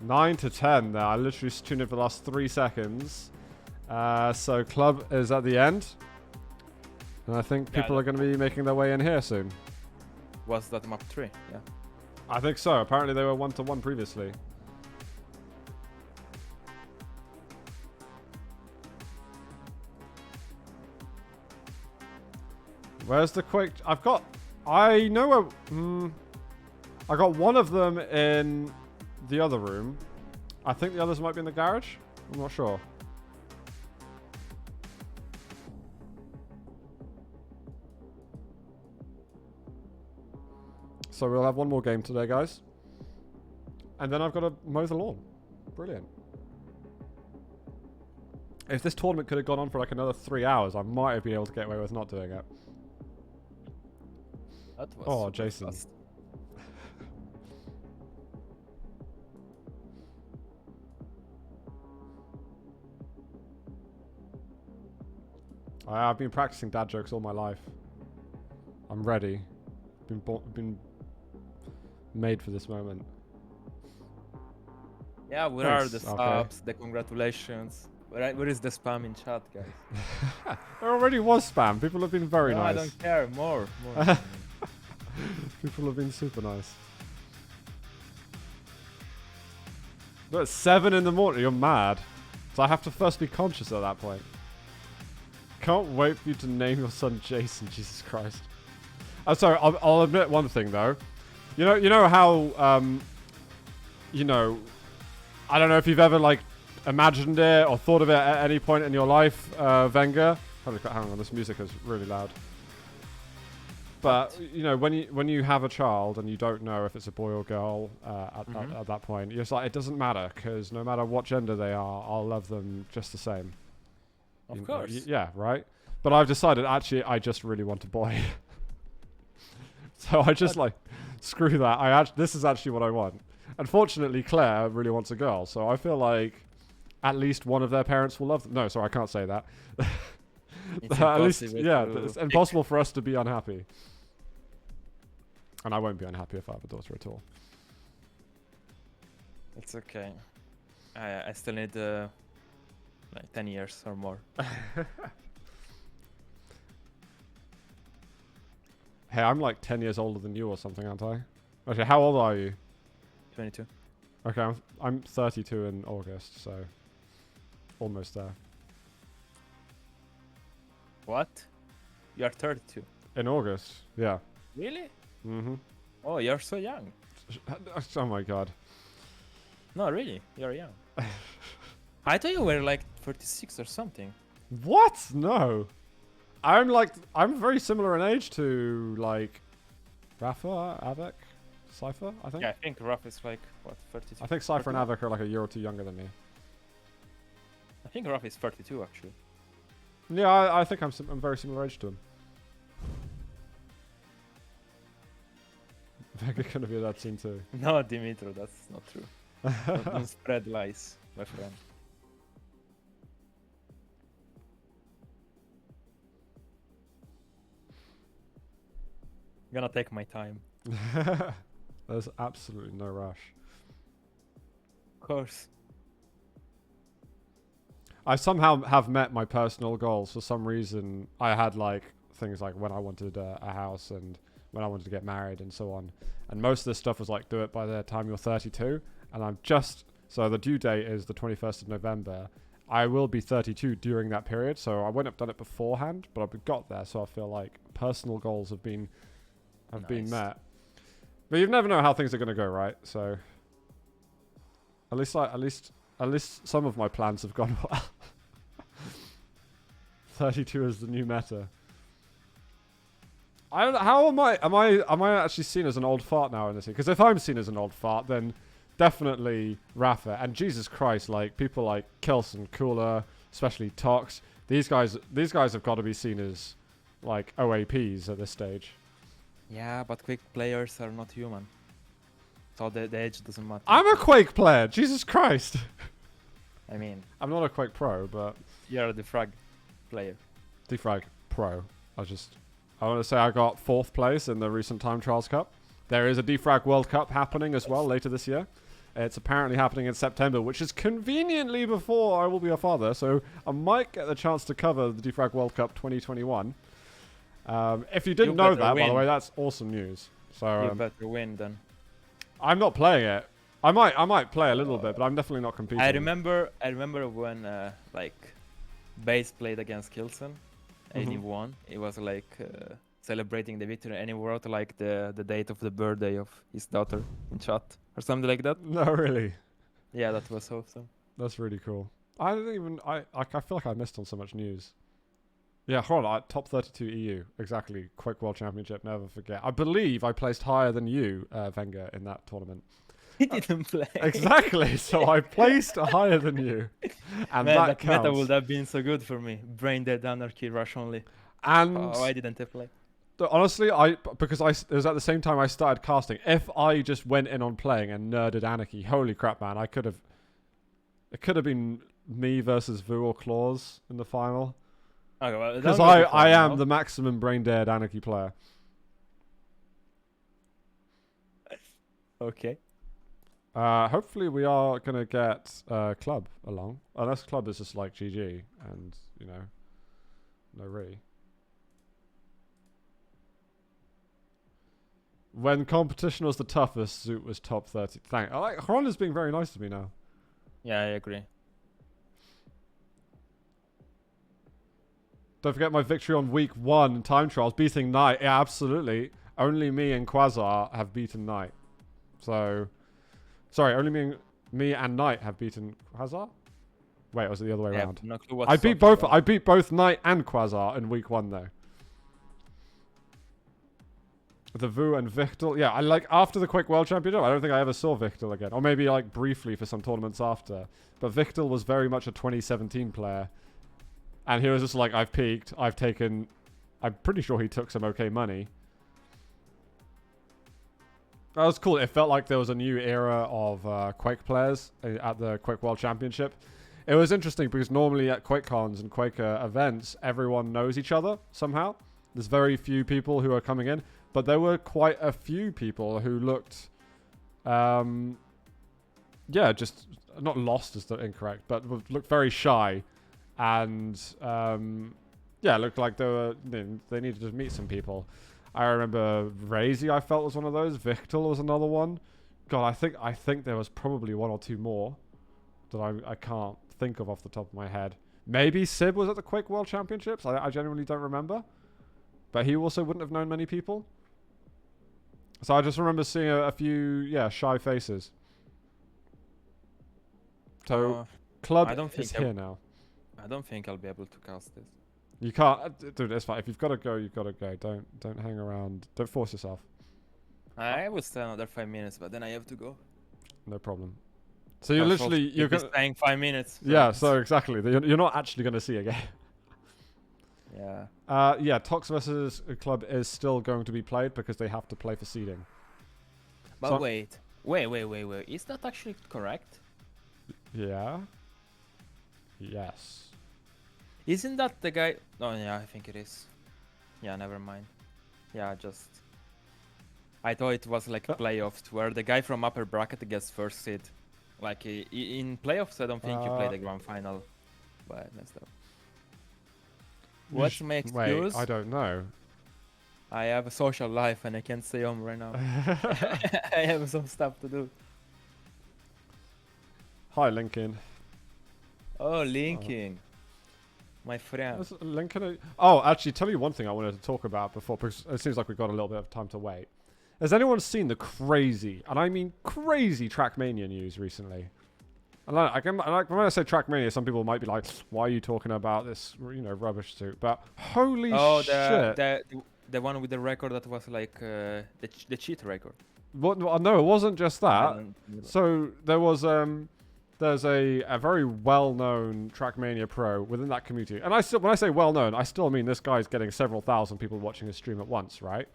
God. 9-10 there. I literally tuned in for the last 3 seconds. So Club is at the end. And I think Yeah, people are going to be making their way in here soon. Was that map 3? Yeah. I think so. Apparently they were 1-1 previously. Where's the Quake? I know where... I got one of them in the other room. I think the others might be in the garage. I'm not sure. So we'll have one more game today, guys. And then I've got to mow the lawn. Brilliant. If this tournament could have gone on for like another 3 hours, I might have been able to get away with not doing it. That was Oh, super Jason. fast. I've been practicing dad jokes all my life. I'm ready. Been made for this moment. Yeah, where are Thanks, the okay. subs, the congratulations? Where is the spam in chat, guys? There already was spam. People have been very No, I nice. don't care. More. People have been super nice. Look, 7 in the morning. You're mad. So I have to first be conscious at that point. Can't wait for you to name your son Jason. Jesus Christ. I'm sorry. I'll admit one thing though. You know how you know, I don't know if you've ever like imagined it or thought of it at any point in your life, VengeurR. Holy crap, hang on, this music is really loud. But you know, when you have a child and you don't know if it's a boy or girl at that point, you're just like, it doesn't matter because no matter what gender they are, I'll love them just the same. Of course. Yeah, right. But I've decided actually I just really want a boy. So I just like screw that. This is actually what I want. Unfortunately, Claire really wants a girl, so I feel like at least one of their parents will love them. No, sorry, I can't say that. At least, yeah, it's impossible for us to be unhappy. And I won't be unhappy if I have a daughter at all. It's okay. I still need like 10 years or more. Hey, I'm like 10 years older than you or something, aren't I? Okay, how old are you? 22. Okay, I'm 32 in August, so almost there. What? You are 32. In August, yeah. Really? Mm-hmm. Oh, you're so young. Oh my god. No, really, you're young. I thought you were like 36 or something. What? No. I'm very similar in age to like Rafa, Avek, Cypher, I think. Yeah, I think Ruff is like what, 32? I think Cypher and 32? Avek are like a year or two younger than me. I think Ruff is 32 actually. Yeah, I think I'm very similar age to him. They're gonna be that scene too. No, Dimitro, that's not true. Don't spread lies, my friend. Gonna take my time. There's absolutely no rush. Of course. I somehow have met my personal goals. For some reason, I had like things like when I wanted a house and when I wanted to get married and so on. And most of this stuff was like, do it by the time you're 32. And I'm just, so the due date is the 21st of November. I will be 32 during that period. So I wouldn't have done it beforehand, but I've got there. So I feel like personal goals have been met. But you never know how things are going to go, right? So at least some of my plans have gone well. 32 is the new meta. I don't know, how am I actually seen as an old fart now in this? Because if I'm seen as an old fart, then definitely Rafa and Jesus Christ, like people like Kelson, Cooler, especially Tox. These guys have got to be seen as like OAPs at this stage. Yeah, but Quake players are not human. So the age doesn't matter. I'm a Quake player, Jesus Christ. I mean, I'm not a Quake pro, but you're the frag player. Defrag pro. I want to say I got 4th place in the recent Time Trials Cup. There is a Defrag World Cup happening as well later this year. It's apparently happening in September, which is conveniently before I will be a father, so I might get the chance to cover the Defrag World Cup 2021. If you didn't know that, by the way, that's awesome news. So You better win then. I'm not playing it. I might play a little bit, but I'm definitely not competing. I remember when like Base played against Kilson and he won. It was like celebrating the victory, and he wrote like the date of the birthday of his daughter in chat or something like that. No, really. Yeah, that was awesome. That's really cool. I feel like I missed on so much news. Yeah, hold on. Top 32 EU. Exactly. Quake World Championship. Never forget. I believe I placed higher than you, Wenger, in that tournament. He didn't play. Exactly. So I placed higher than you. And Man, that counts. meta would have been so good for me. Brain dead anarchy rush only. And I didn't play. honestly, because it was at the same time I started casting. If I just went in on playing and nerded anarchy, holy crap, man! It could have been me versus Vu or Claws in the final. Okay, well, Because I am the maximum brain dead anarchy player. Okay. Hopefully we are gonna get Club along. Unless Club is just like GG and no re. When competition was the toughest, Zoot was top 30. I like Honda's being very nice to me now. Yeah, I agree. Don't forget my victory on week 1 in Time Trials, beating Knight. Yeah, absolutely. Only me and Quasar have beaten Knight. So, sorry, only me and Knight have beaten Quasar. Wait, or was it the other way around? No clue what I to beat talk both. about. I beat both Knight and Quasar in week 1 though. The Vu and Victor. Yeah, I like after the Quake World Championship, I don't think I ever saw Victor again. Or maybe like briefly for some tournaments after. But Victor was very much a 2017 player. And he was just like, I've peaked. I'm pretty sure he took some okay money. That was cool. It felt like there was a new era of Quake players at the Quake World Championship. It was interesting because normally at QuakeCons and Quake events, everyone knows each other somehow. There's very few people who are coming in. But there were quite a few people who looked, just not lost is the incorrect, but looked very shy, and looked like they needed to meet some people. I remember Razy, I felt was one of those. Victor was another one. God, I think there was probably one or two more that I can't think of off the top of my head. Maybe Sib was at the Quake World Championships. I genuinely don't remember, but he also wouldn't have known many people. So I just remember seeing a few, shy faces. So, Club is here now. I don't think I'll be able to cast this. You can't, dude. It's fine. If you've got to go, you've got to go. Don't hang around. Don't force yourself. I will stay another 5 minutes, but then I have to go. No problem. So you're you're staying 5 minutes. Yeah. So exactly. You're not actually going to see again. Yeah. Tox versus Club is still going to be played because they have to play for seeding. But so, wait. Is that actually correct? Yeah. Yes. Isn't that the guy? Oh yeah, I think it is. Yeah, never mind. Yeah, I thought it was like playoffs where the guy from upper bracket gets first seed. Like in playoffs, I don't think you play the grand final. But I messed up. What's my excuse? Wait, I don't know. I have a social life and I can't stay home right now. I have some stuff to do. Hi, Lincoln. Oh, Lincoln. My friend. Lincoln. Oh, actually, tell you one thing I wanted to talk about before, because it seems like we've got a little bit of time to wait. Has anyone seen the crazy, and I mean crazy, Trackmania news recently? And when I say Trackmania, some people might be like, "Why are you talking about this, rubbish suit?" But holy shit! The one with the record that was like the cheat record. Well, no, it wasn't just that. So there was there's a very well-known Trackmania pro within that community, and when I say well-known, I still mean this guy's getting several thousand people watching his stream at once, right?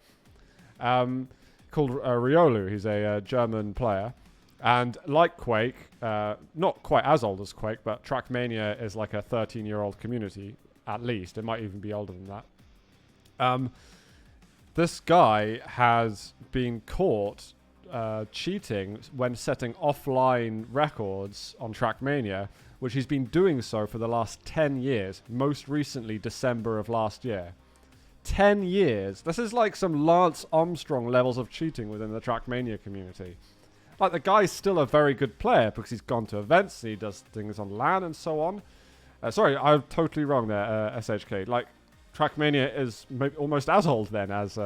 Called Riolu. He's a German player. And like Quake, not quite as old as Quake, but Trackmania is like a 13-year-old community, at least. It might even be older than that. This guy has been caught cheating when setting offline records on Trackmania, which he's been doing so for the last 10 years, most recently December of last year. 10 years. This is like some Lance Armstrong levels of cheating within the Trackmania community. Like, the guy's still a very good player because he's gone to events and he does things on LAN and so on. Sorry, I'm totally wrong there, SHK. Like, Trackmania is almost as old then as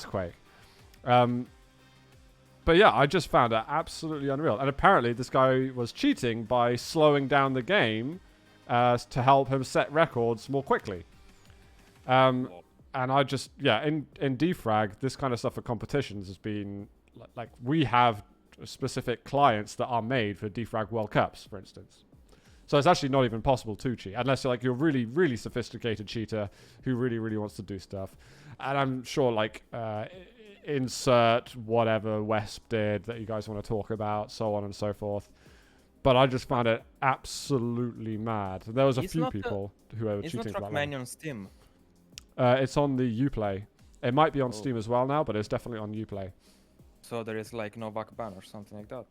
Quake. But yeah, I just found it absolutely unreal. And apparently this guy was cheating by slowing down the game to help him set records more quickly. And I just, in defrag, this kind of stuff for competitions has been... Like, we have specific clients that are made for defrag World Cups, for instance. So it's actually not even possible to cheat, unless you're really, really sophisticated cheater who really, really wants to do stuff. And I'm sure, insert whatever Wesp did that you guys want to talk about, so on and so forth. But I just found it absolutely mad. There was a few people who were cheating. It's not Trackmania on Steam. It's on the Uplay. It might be on Steam as well now, but it's definitely on Uplay. So there is like no back ban or something like that?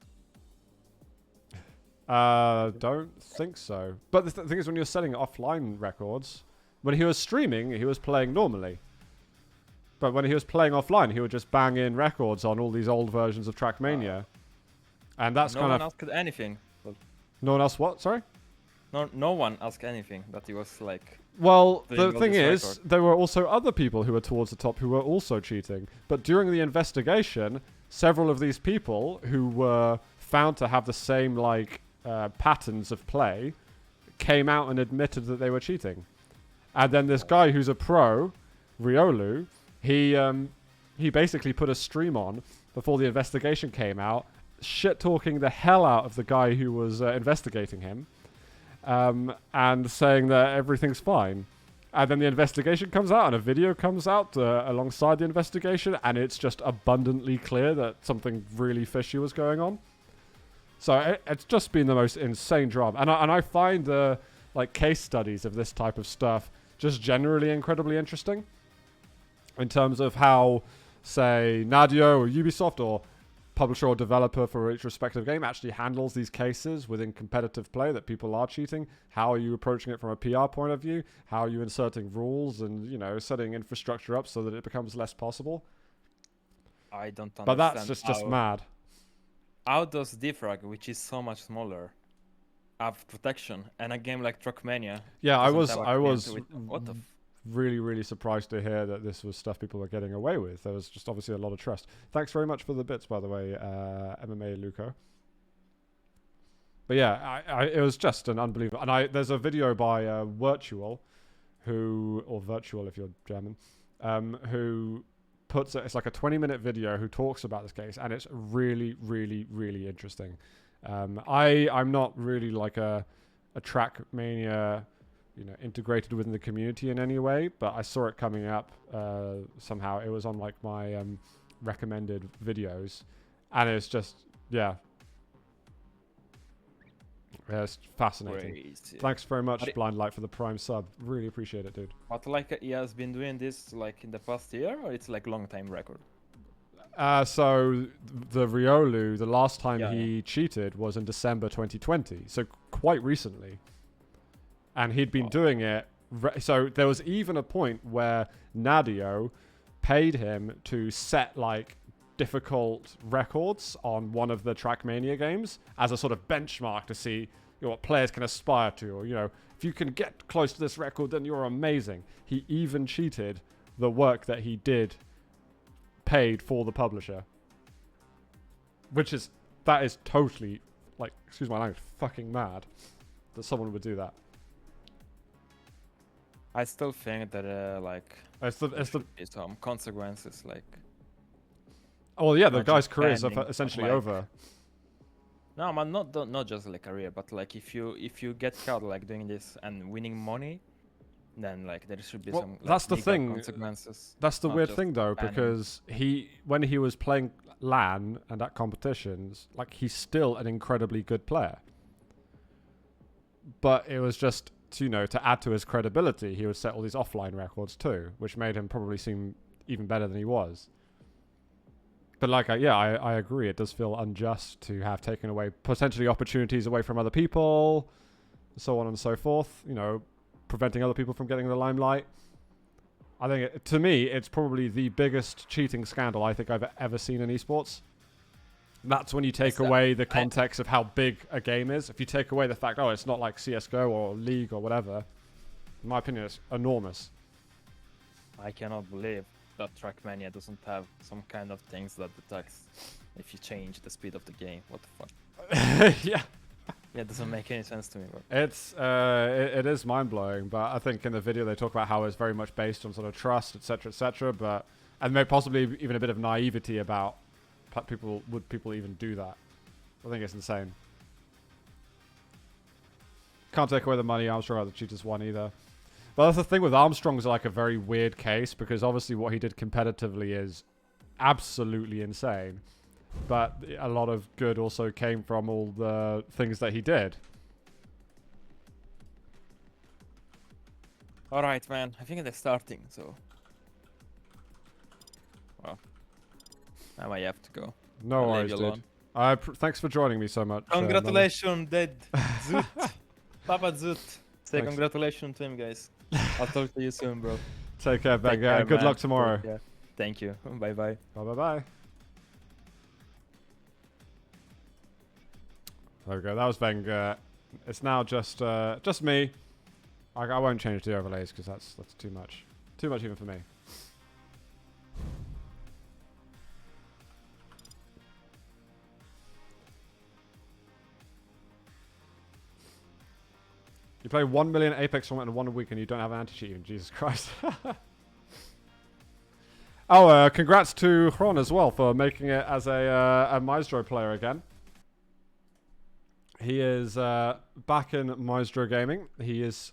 Don't think so. But the thing is, when you're setting offline records, when he was streaming, he was playing normally. But when he was playing offline, he would just bang in records on all these old versions of Trackmania. And that's no one asked anything. No one else what? Sorry? No one asked anything, that he was like... Well, the thing is, there were also other people who were towards the top who were also cheating. But during the investigation, several of these people who were found to have the same, patterns of play came out and admitted that they were cheating. And then this guy who's a pro, Riolu, he he basically put a stream on before the investigation came out, shit-talking the hell out of the guy who was investigating him, and saying that everything's fine. And then the investigation comes out, and a video comes out alongside the investigation, and it's just abundantly clear that something really fishy was going on. So it's just been the most insane drama. And I find the like case studies of this type of stuff just generally incredibly interesting. In terms of how, say, Nadio or Ubisoft or publisher or developer for each respective game actually handles these cases within competitive play that people are cheating. How are you approaching it from a PR point of view? How are you inserting rules and, you know, setting infrastructure up so that it becomes less possible? I don't understand. But that's just mad. How does Defrag, which is so much smaller, have protection? And a game like Trackmania. Yeah, I was what the really surprised to hear that this was stuff people were getting away with. There was just obviously a lot of trust. Thanks very much for the bits, by the way, MMA Luco. But yeah, it was just an unbelievable. And there's a video by Virtual, or Virtual if you're German, who puts it's like a 20-minute video who talks about this case, and it's really interesting. I'm not really like a Trackmania, you know, integrated within the community in any way, but I saw it coming up somehow. It was on like my recommended videos, and it's just it's fascinating. Crazy. Thanks Thanks very much, Blind Light, for the Prime sub. Really appreciate it, dude. But like he has been doing this like in the past year, or it's like long time record? So the Riolu, the last time he cheated was in December 2020, so quite recently. And he'd been doing it. So there was even a point where Nadio paid him to set like difficult records on one of the Trackmania games as a sort of benchmark to see, you know, what players can aspire to, or, you know, if you can get close to this record, then you're amazing. He even cheated the work that he did paid for the publisher, that is totally, like, excuse my language, fucking mad that someone would do that. I still think that like It's some consequences, like. Oh well, yeah, the guy's career is banning, essentially like, over. No, man, not just like career, but like if you get caught like doing this and winning money, then like there should be some. Like, that's the legal thing. Consequences. That's the not weird just thing though, banning. because when he was playing LAN and at competitions, like, he's still an incredibly good player. But it was just to add to his credibility, he would set all these offline records too, which made him probably seem even better than he was. But like, I agree. It does feel unjust to have taken away potentially opportunities away from other people, so on and so forth. You know, preventing other people from getting the limelight. I think, to me, it's probably the biggest cheating scandal I think I've ever seen in esports. That's when you take away the context of how big a game is. If you take away the fact, it's not like CSGO or League or whatever, in my opinion, it's enormous. I cannot believe that Trackmania doesn't have some kind of things that detects if you change the speed of the game. What the fuck? Yeah. Yeah, it doesn't make any sense to me. But it is mind-blowing, but I think in the video they talk about how it's very much based on sort of trust, etc., and maybe possibly even a bit of naivety about would people even do that. I think it's insane. Can't take away the money. Armstrong the cheaters won either. But that's the thing with Armstrong's like a very weird case, because obviously what he did competitively is absolutely insane. But a lot of good also came from all the things that he did. alright, man. I think they're starting, so. Well, I might have to go. No I'll worries, leave you dude. alone. Thanks for joining me so much. Congratulations, Dead Zoot. Papa Zoot. Say Thanks. congratulations to him, guys. I'll talk to you soon, bro. Take care, Take Venger. care, Good man. luck tomorrow. Yeah. Thank you. Bye-bye. Bye. There we go. That was Wenger. It's now just me. I won't change the overlays because that's too much. Too much even for me. You play 1 million Apex tournament in 1 week and you don't have an anti-cheat even. Jesus Christ. Oh, congrats to Hron as well for making it as a Myztro player again. He is back in Myztro gaming. He is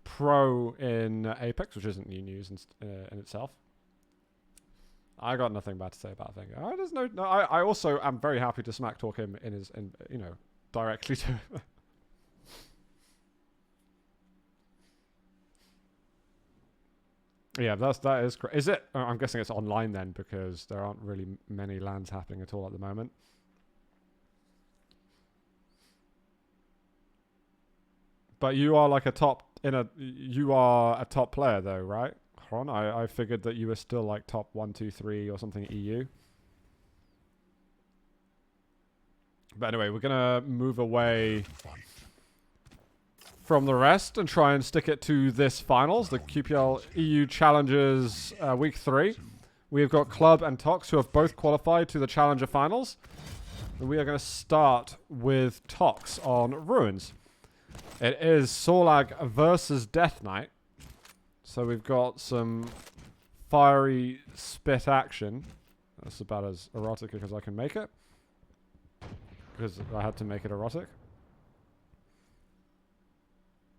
pro in Apex, which isn't new news in itself. I got nothing bad to say about Venger. There's no. I also am very happy to smack talk him directly to him. Yeah, that is. Is it? I'm guessing it's online then, because there aren't really many LANs happening at all at the moment. But you are like you are a top player though, right, Hron? I figured that you were still like top 1, 2, 3 or something EU. But anyway, we're gonna move away from the rest and try and stick it to this finals, the QPL EU Challengers Week 3. We've got Club and Tox, who have both qualified to the Challenger Finals. And we are going to start with Tox on Ruins. It is Sorlag versus Death Knight. So we've got some fiery spit action. That's about as erotic as I can make it, because I had to make it erotic.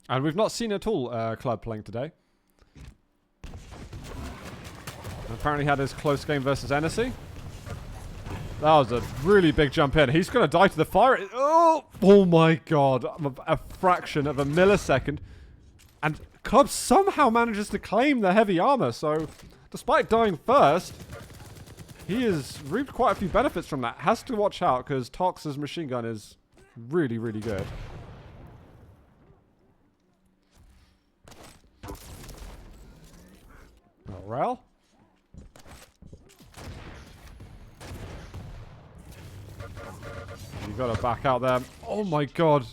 And we've not seen at all Club playing today. Apparently had his close game versus Hennessy. That was a really big jump in. He's going to die to the fire. Oh my god. A fraction of a millisecond. And Club somehow manages to claim the heavy armor. So, despite dying first, he has reaped quite a few benefits from that. Has to watch out, because Tox's machine gun is really, really good. Rel? You gotta back out there. Oh my god.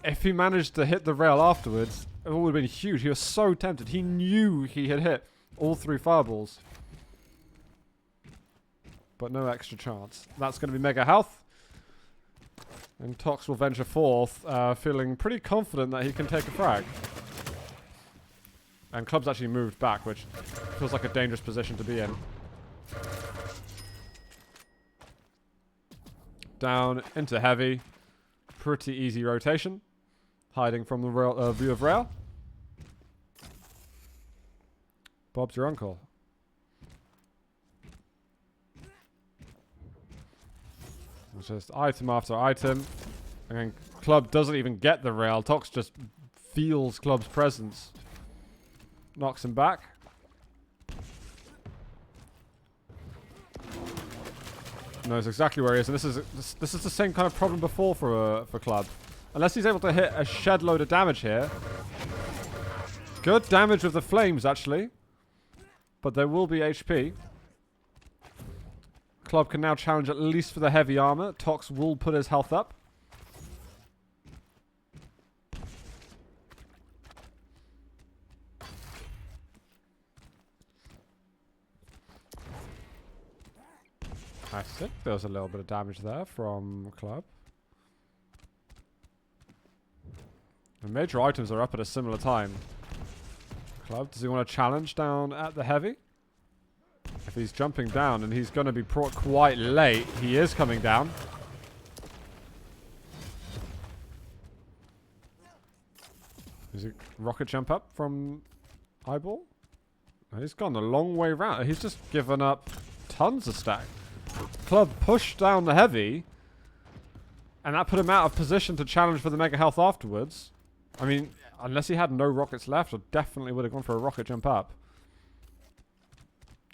If he managed to hit the rail afterwards, it would have been huge. He was so tempted. He knew he had hit all 3 fireballs. But no extra chance. That's going to be mega health. And Tox will venture forth, feeling pretty confident that he can take a frag. And Club's actually moved back, which feels like a dangerous position to be in. Down into heavy. Pretty easy rotation. Hiding from the view of rail. Bob's your uncle. It's just item after item. And Club doesn't even get the rail. Tox just feels Club's presence. Knocks him back. Knows exactly where he is, and this is the same kind of problem before for Club. Unless he's able to hit a shed load of damage here. Good damage with the flames, actually. But there will be HP. Club can now challenge at least for the heavy armor. Tox will put his health up. I think there was a little bit of damage there from Club. The major items are up at a similar time. Club, does he want to challenge down at the heavy? If he's jumping down and he's going to be brought quite late, he is coming down. Is it rocket jump up from Eyeball? He's gone a long way round. He's just given up tons of stack. Club pushed down the heavy, and that put him out of position to challenge for the mega health afterwards. I mean, unless he had no rockets left, I definitely would have gone for a rocket jump up.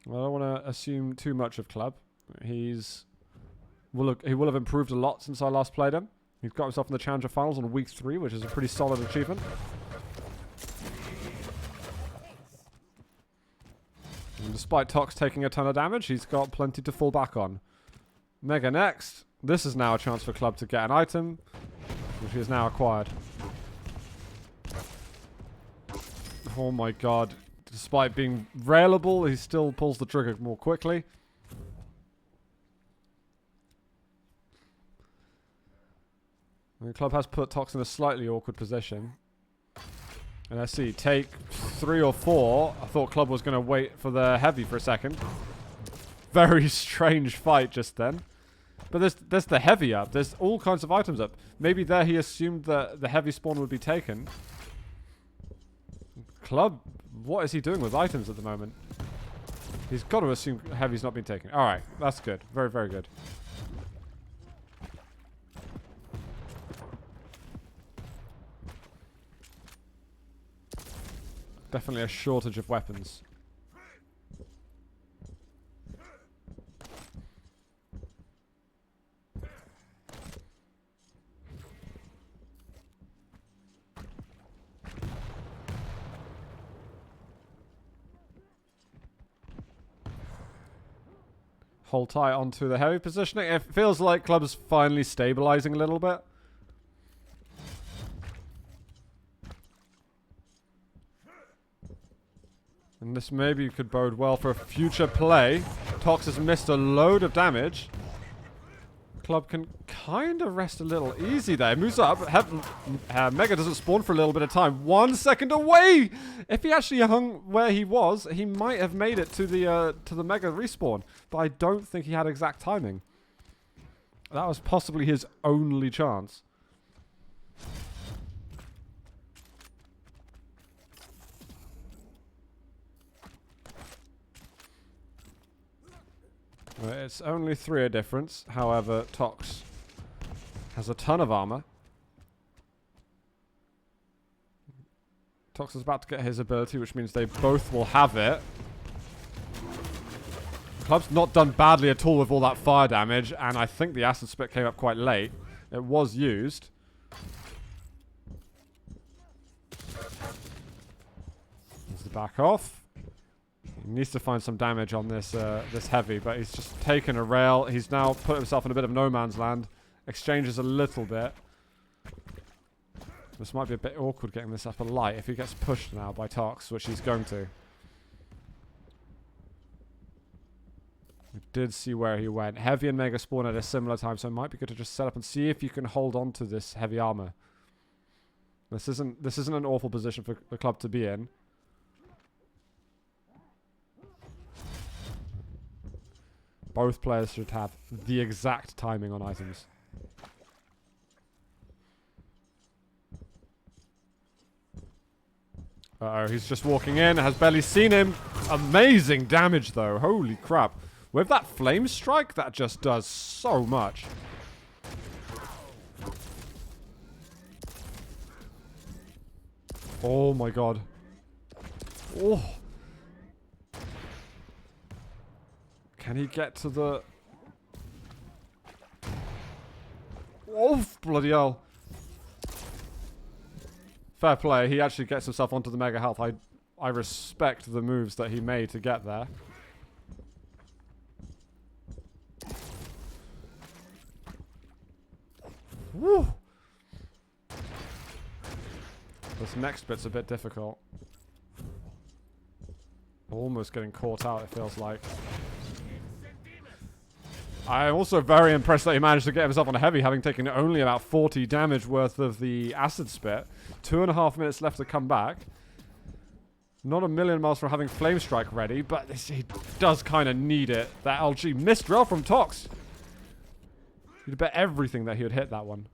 Well, I don't want to assume too much of Club. He will have improved a lot since I last played him. He's got himself in the Challenger Finals on week 3, which is a pretty solid achievement. And despite Tox taking a ton of damage, he's got plenty to fall back on. Mega next. This is now a chance for Club to get an item, which he has now acquired. Oh my god. Despite being railable, he still pulls the trigger more quickly. And Club has put Tox in a slightly awkward position. And let's see, take 3 or 4. I thought Club was going to wait for the heavy for a second. very strange fight just then. But there's the heavy up. There's all kinds of items up. Maybe there he assumed that the heavy spawn would be taken. Club, what is he doing with items at the moment? He's got to assume heavy's not been taken. Alright, that's good. Very, very good. Definitely a shortage of weapons. Hold tight onto the heavy positioning. It feels like Club's finally stabilizing a little bit. And this maybe could bode well for a future play. Tox has missed a load of damage. Club can kind of rest a little easy there. Moves up. Mega doesn't spawn for a little bit of time. 1 second away! If he actually hung where he was, he might have made it to the Mega respawn. But I don't think he had exact timing. That was possibly his only chance. It's only 3 a difference. However, Tox has a ton of armor. Tox is about to get his ability, which means they both will have it. Club's not done badly at all with all that fire damage, and I think the acid spit came up quite late. It was used. Needs to back off. He needs to find some damage on this this heavy, but he's just taken a rail. He's now put himself in a bit of no man's land. Exchanges a little bit. This might be a bit awkward getting this up a light if he gets pushed now by Tox, which he's going to. We did see where he went. Heavy and Mega spawn at a similar time, so it might be good to just set up and see if you can hold on to this heavy armor. This isn't an awful position for the Club to be in. Both players should have the exact timing on items. Uh-oh, he's just walking in, has barely seen him. Amazing damage though, holy crap. With that flame strike, that just does so much. Oh my god. Oh. Can he get to the... Oh, bloody hell. Fair play. He actually gets himself onto the Mega Health. I respect the moves that he made to get there. Woo! This next bit's a bit difficult. Almost getting caught out, it feels like. I'm also very impressed that he managed to get himself on a heavy, having taken only about 40 damage worth of the acid spit. 2.5 minutes left to come back. Not a million miles from having Flame Strike ready, but he does kind of need it. That LG Myztro from Tox. You'd bet everything that he would hit that one.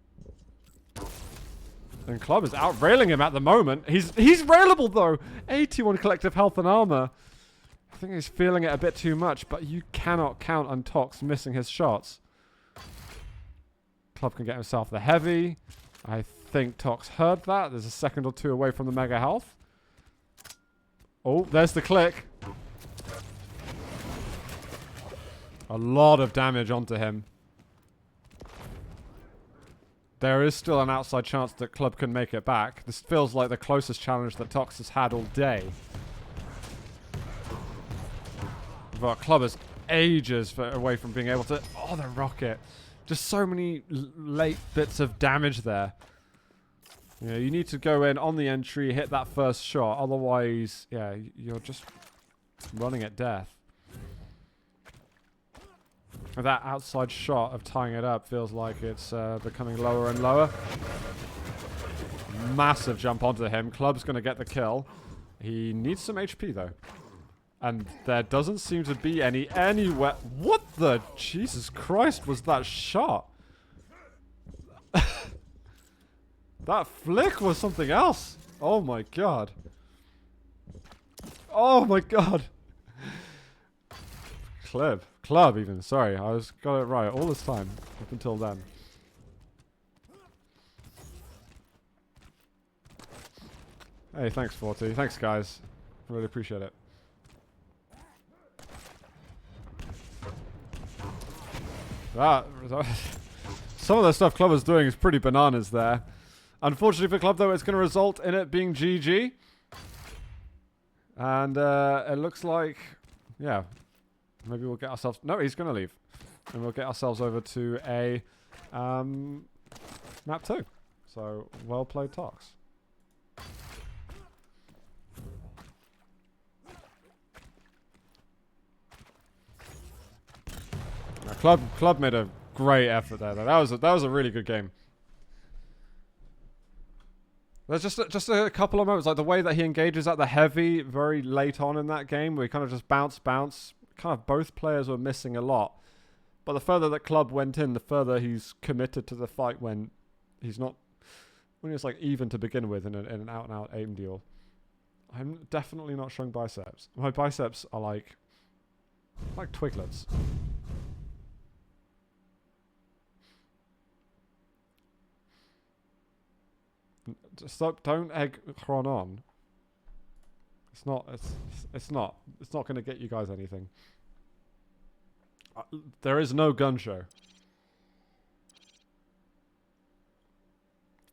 And Club is out railing him at the moment. He's railable though. 81 collective health and armor. I think he's feeling it a bit too much, but you cannot count on Tox missing his shots. Club can get himself the heavy. I think Tox heard that. There's a second or two away from the Mega Health. Oh, there's the click. A lot of damage onto him. There is still an outside chance that Club can make it back. This feels like the closest challenge that Tox has had all day. But Club is ages away from being able to... Oh, the rocket. Just so many late bits of damage there. You know, you need to go in on the entry, hit that first shot. Otherwise, yeah, you're just running at death. That outside shot of tying it up feels like it's becoming lower and lower. Massive jump onto him. Club's going to get the kill. He needs some HP, though. And there doesn't seem to be anywhere. What the Jesus Christ was that shot? That flick was something else. Oh my god. Oh my god. Club even. Sorry, I got it right all this time up until then. Hey, thanks 40. Thanks guys. Really appreciate it. Some of the stuff Club is doing is pretty bananas there. Unfortunately for Club though, it's going to result in it being GG. And it looks like, yeah, maybe we'll get ourselves... No, he's going to leave. And we'll get ourselves over to a map 2. So, well played, Tox. Club made a great effort there. That was a really good game. There's just a couple of moments, like the way that he engages at the heavy very late on in that game, where he kind of just bounce. Kind of both players were missing a lot. But the further that Club went in, the further he's committed to the fight when he's not, when it's like even to begin with in an out-and-out aim deal. I'm definitely not showing biceps. My biceps are like twiglets. Stop! Don't egg Chron on. It's not going to get you guys anything. There is no gun show.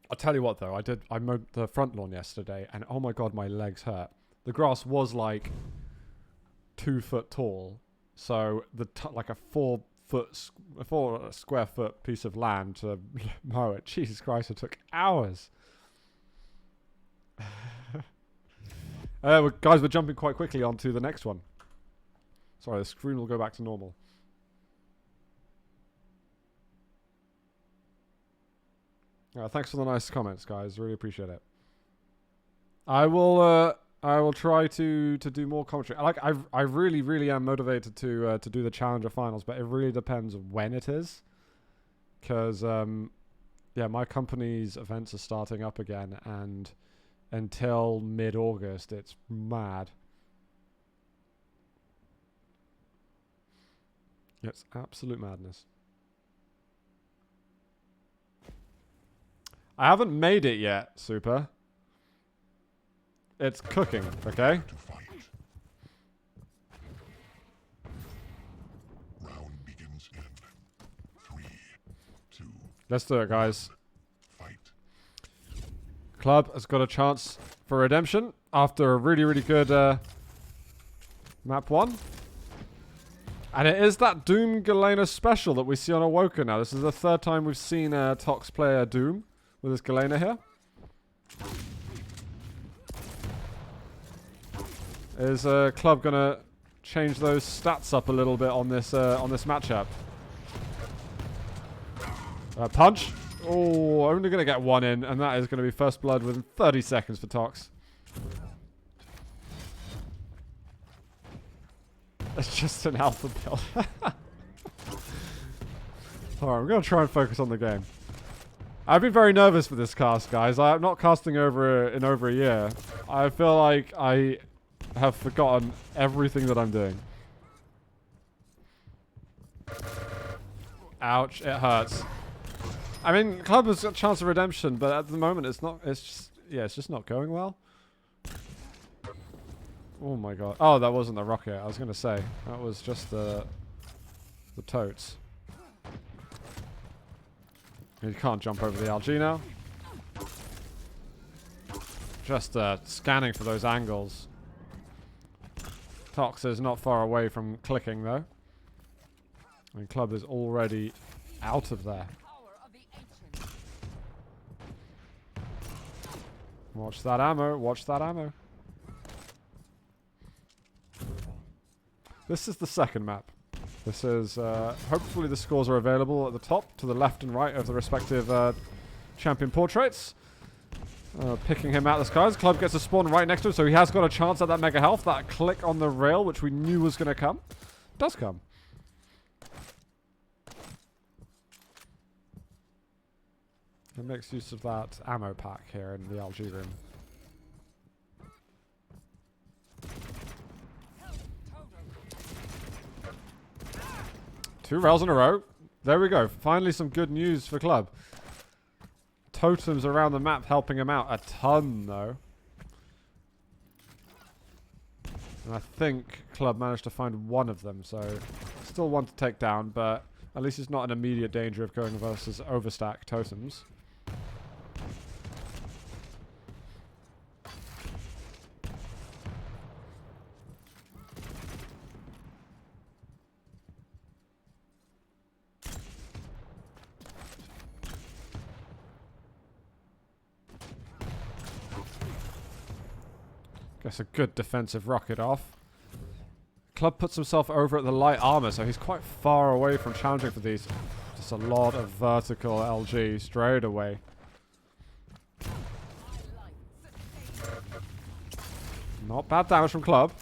I'll tell you what though, I mowed the front lawn yesterday, and oh my god, my legs hurt. The grass was like 2 foot tall, so like a 4 square foot piece of land to mow it. Jesus Christ, it took hours. Guys, we're jumping quite quickly onto the next one. Sorry, the screen will go back to normal. Thanks for the nice comments, guys. Really appreciate it. I will try to do more commentary. I really am motivated to do the Challenger finals, but it really depends when it is, because yeah, my company's events are starting up again, and until mid-August, it's mad. It's absolute madness. I haven't made it yet, Super. It's cooking, okay? To fight. Round begins in 3, 2, Let's do it, guys. fight. Club has got a chance for redemption after a really good map 1. And it is that Doom Galena special that we see on Awoken now. This is the 3rd time we've seen Tox play a Doom with his Galena here. Is Club gonna change those stats up a little bit on this matchup? Punch. Oh, only gonna get 1 in, and that is gonna be first blood within 30 seconds for Tox. It's just an alpha build. Alright, I'm gonna try and focus on the game. I've been very nervous for this cast, guys. I'm not casting in over a year. I feel like I have forgotten everything that I'm doing. Ouch, it hurts. I mean, Club has got a chance of redemption, but at the moment it's not. It's just not going well. Oh my god! Oh, that wasn't the rocket. I was gonna say that was just the totes. You can't jump over the LG now. Just scanning for those angles. Tox is not far away from clicking though. And Club is already out of there. Watch that ammo, watch that ammo. This is the second map. This is, hopefully the scores are available at the top, to the left and right of the respective champion portraits. Picking him out of the skies. Club gets a spawn right next to him, so he has got a chance at that mega health. That click on the rail, which we knew was going to come, does come. It makes use of that ammo pack here in the LG room. Two rails in a row. There we go. Finally some good news for Club. Totems around the map helping him out a ton, though. And I think Club managed to find one of them, so still one to take down, but at least he's not in immediate danger of going versus overstack totems. Gets a good defensive rocket off. Club puts himself over at the light armor, so he's quite far away from challenging for these. Just a lot of vertical LG straight away. Not bad damage from Club.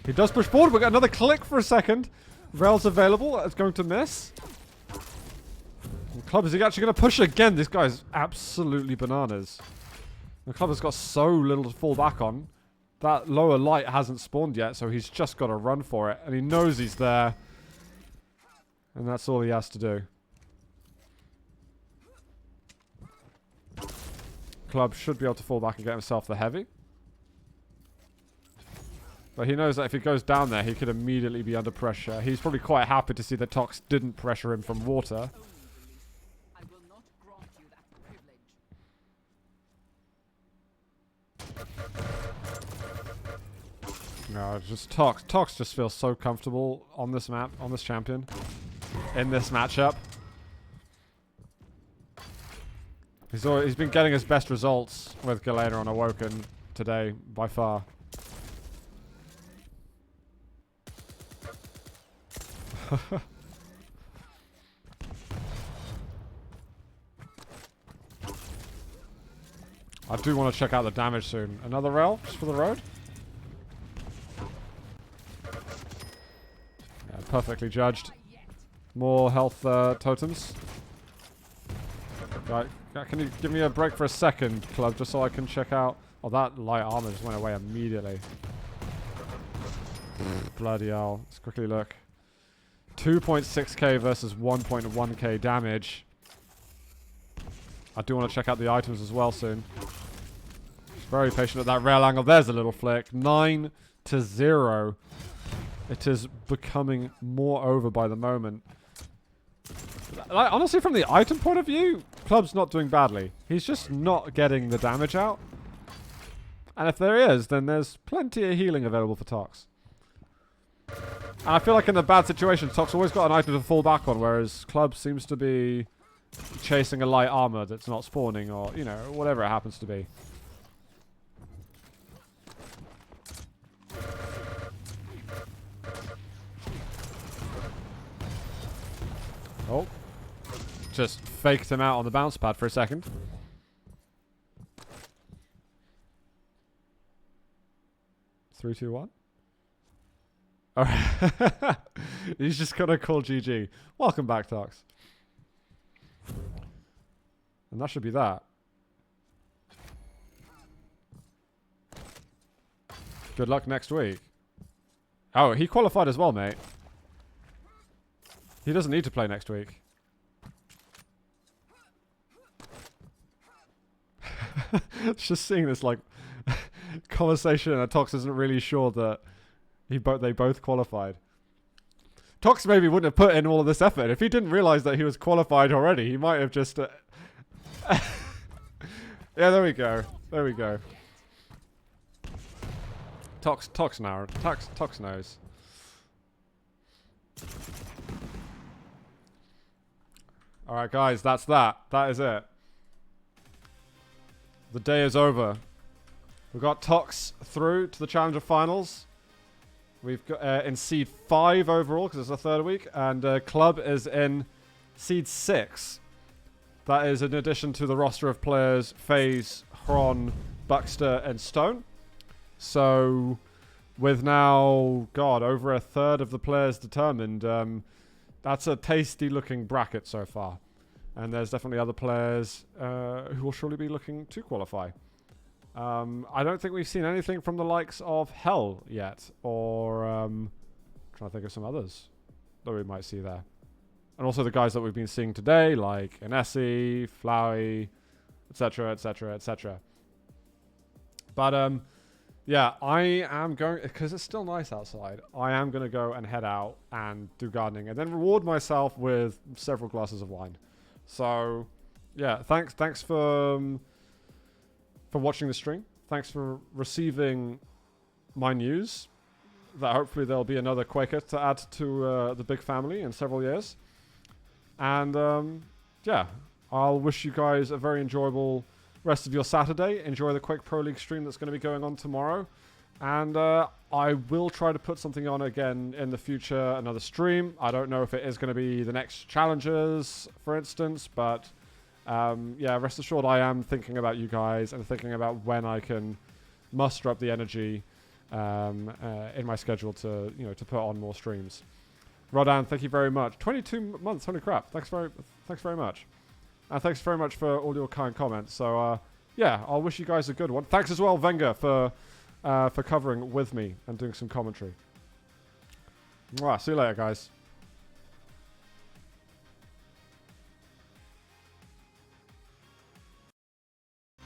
He does push forward. We got another click for a second. Rail's available. It's going to miss. And Club, is he actually going to push again? This guy's absolutely bananas. The Club has got so little to fall back on. That lower light hasn't spawned yet, so he's just got to run for it. And he knows he's there. And that's all he has to do. Club should be able to fall back and get himself the heavy. But he knows that if he goes down there, he could immediately be under pressure. He's probably quite happy to see that Tox didn't pressure him from water. I will not grant you that privilege. No, just Tox. Tox just feels so comfortable on this map, on this champion, in this matchup. He's been getting his best results with Galena on Awoken today, by far. I do want to check out the damage soon. Another rail, just for the road. Yeah, perfectly judged. More health totems. Right, can you give me a break for a second, Club, just so I can check out... Oh, that light armor just went away immediately. Bloody hell. Let's quickly look. 2.6k versus 1.1k damage. I do want to check out the items as well soon. Just very patient at that rail angle. There's a little flick. 9-0. It is becoming more over by the moment. Like, honestly, from the item point of view, Club's not doing badly. He's just not getting the damage out. And if there is, then there's plenty of healing available for Tox. And I feel like in the bad situations, Tox always got an item to fall back on, whereas Club seems to be chasing a light armor that's not spawning, or, you know, whatever it happens to be. Oh. Just faked him out on the bounce pad for a second. Three, two, one. Alright. He's just gonna call GG. Welcome back, Tox. And that should be that. Good luck next week. Oh, he qualified as well, mate. He doesn't need to play next week. Just seeing this, like, conversation, and Tox isn't really sure that they both qualified. Tox maybe wouldn't have put in all of this effort. If he didn't realize that he was qualified already, he might have just... yeah, there we go. There we go. Tox now. Tox knows. Alright, guys, that's that. That is it. The day is over. We've got Tox through to the Challenger Finals. We've got in Seed 5 overall, because it's the third week. And Club is in Seed 6. That is in addition to the roster of players FaZe, Hron, Buxter, and Stone. So, with now, God, over a third of the players determined, that's a tasty-looking bracket so far. And there's definitely other players who will surely be looking to qualify. I don't think we've seen anything from the likes of Hell yet, or trying to think of some others that we might see there. And also the guys that we've been seeing today, like Inessi, Flowey, etc., etc., etc. But yeah, I am going, because it's still nice outside, I am going to go and head out and do gardening, and then reward myself with several glasses of wine. So, yeah, thanks for watching the stream. Thanks for receiving my news. That hopefully there'll be another Quaker to add to the big family in several years. And yeah, I'll wish you guys a very enjoyable rest of your Saturday. Enjoy the Quake Pro League stream that's going to be going on tomorrow. And I will try to put something on again in the future, another stream. I don't know if it is going to be the next challenges, for instance, but yeah, rest assured I am thinking about you guys and thinking about when I can muster up the energy in my schedule to, you know, to put on more streams. Rodan, thank you very much. 22 months, holy crap. Thanks very much. And thanks very much for all your kind comments. So, yeah, I'll wish you guys a good one. Thanks as well, Wenger, for covering with me and doing some commentary. Mwah, see you later, guys.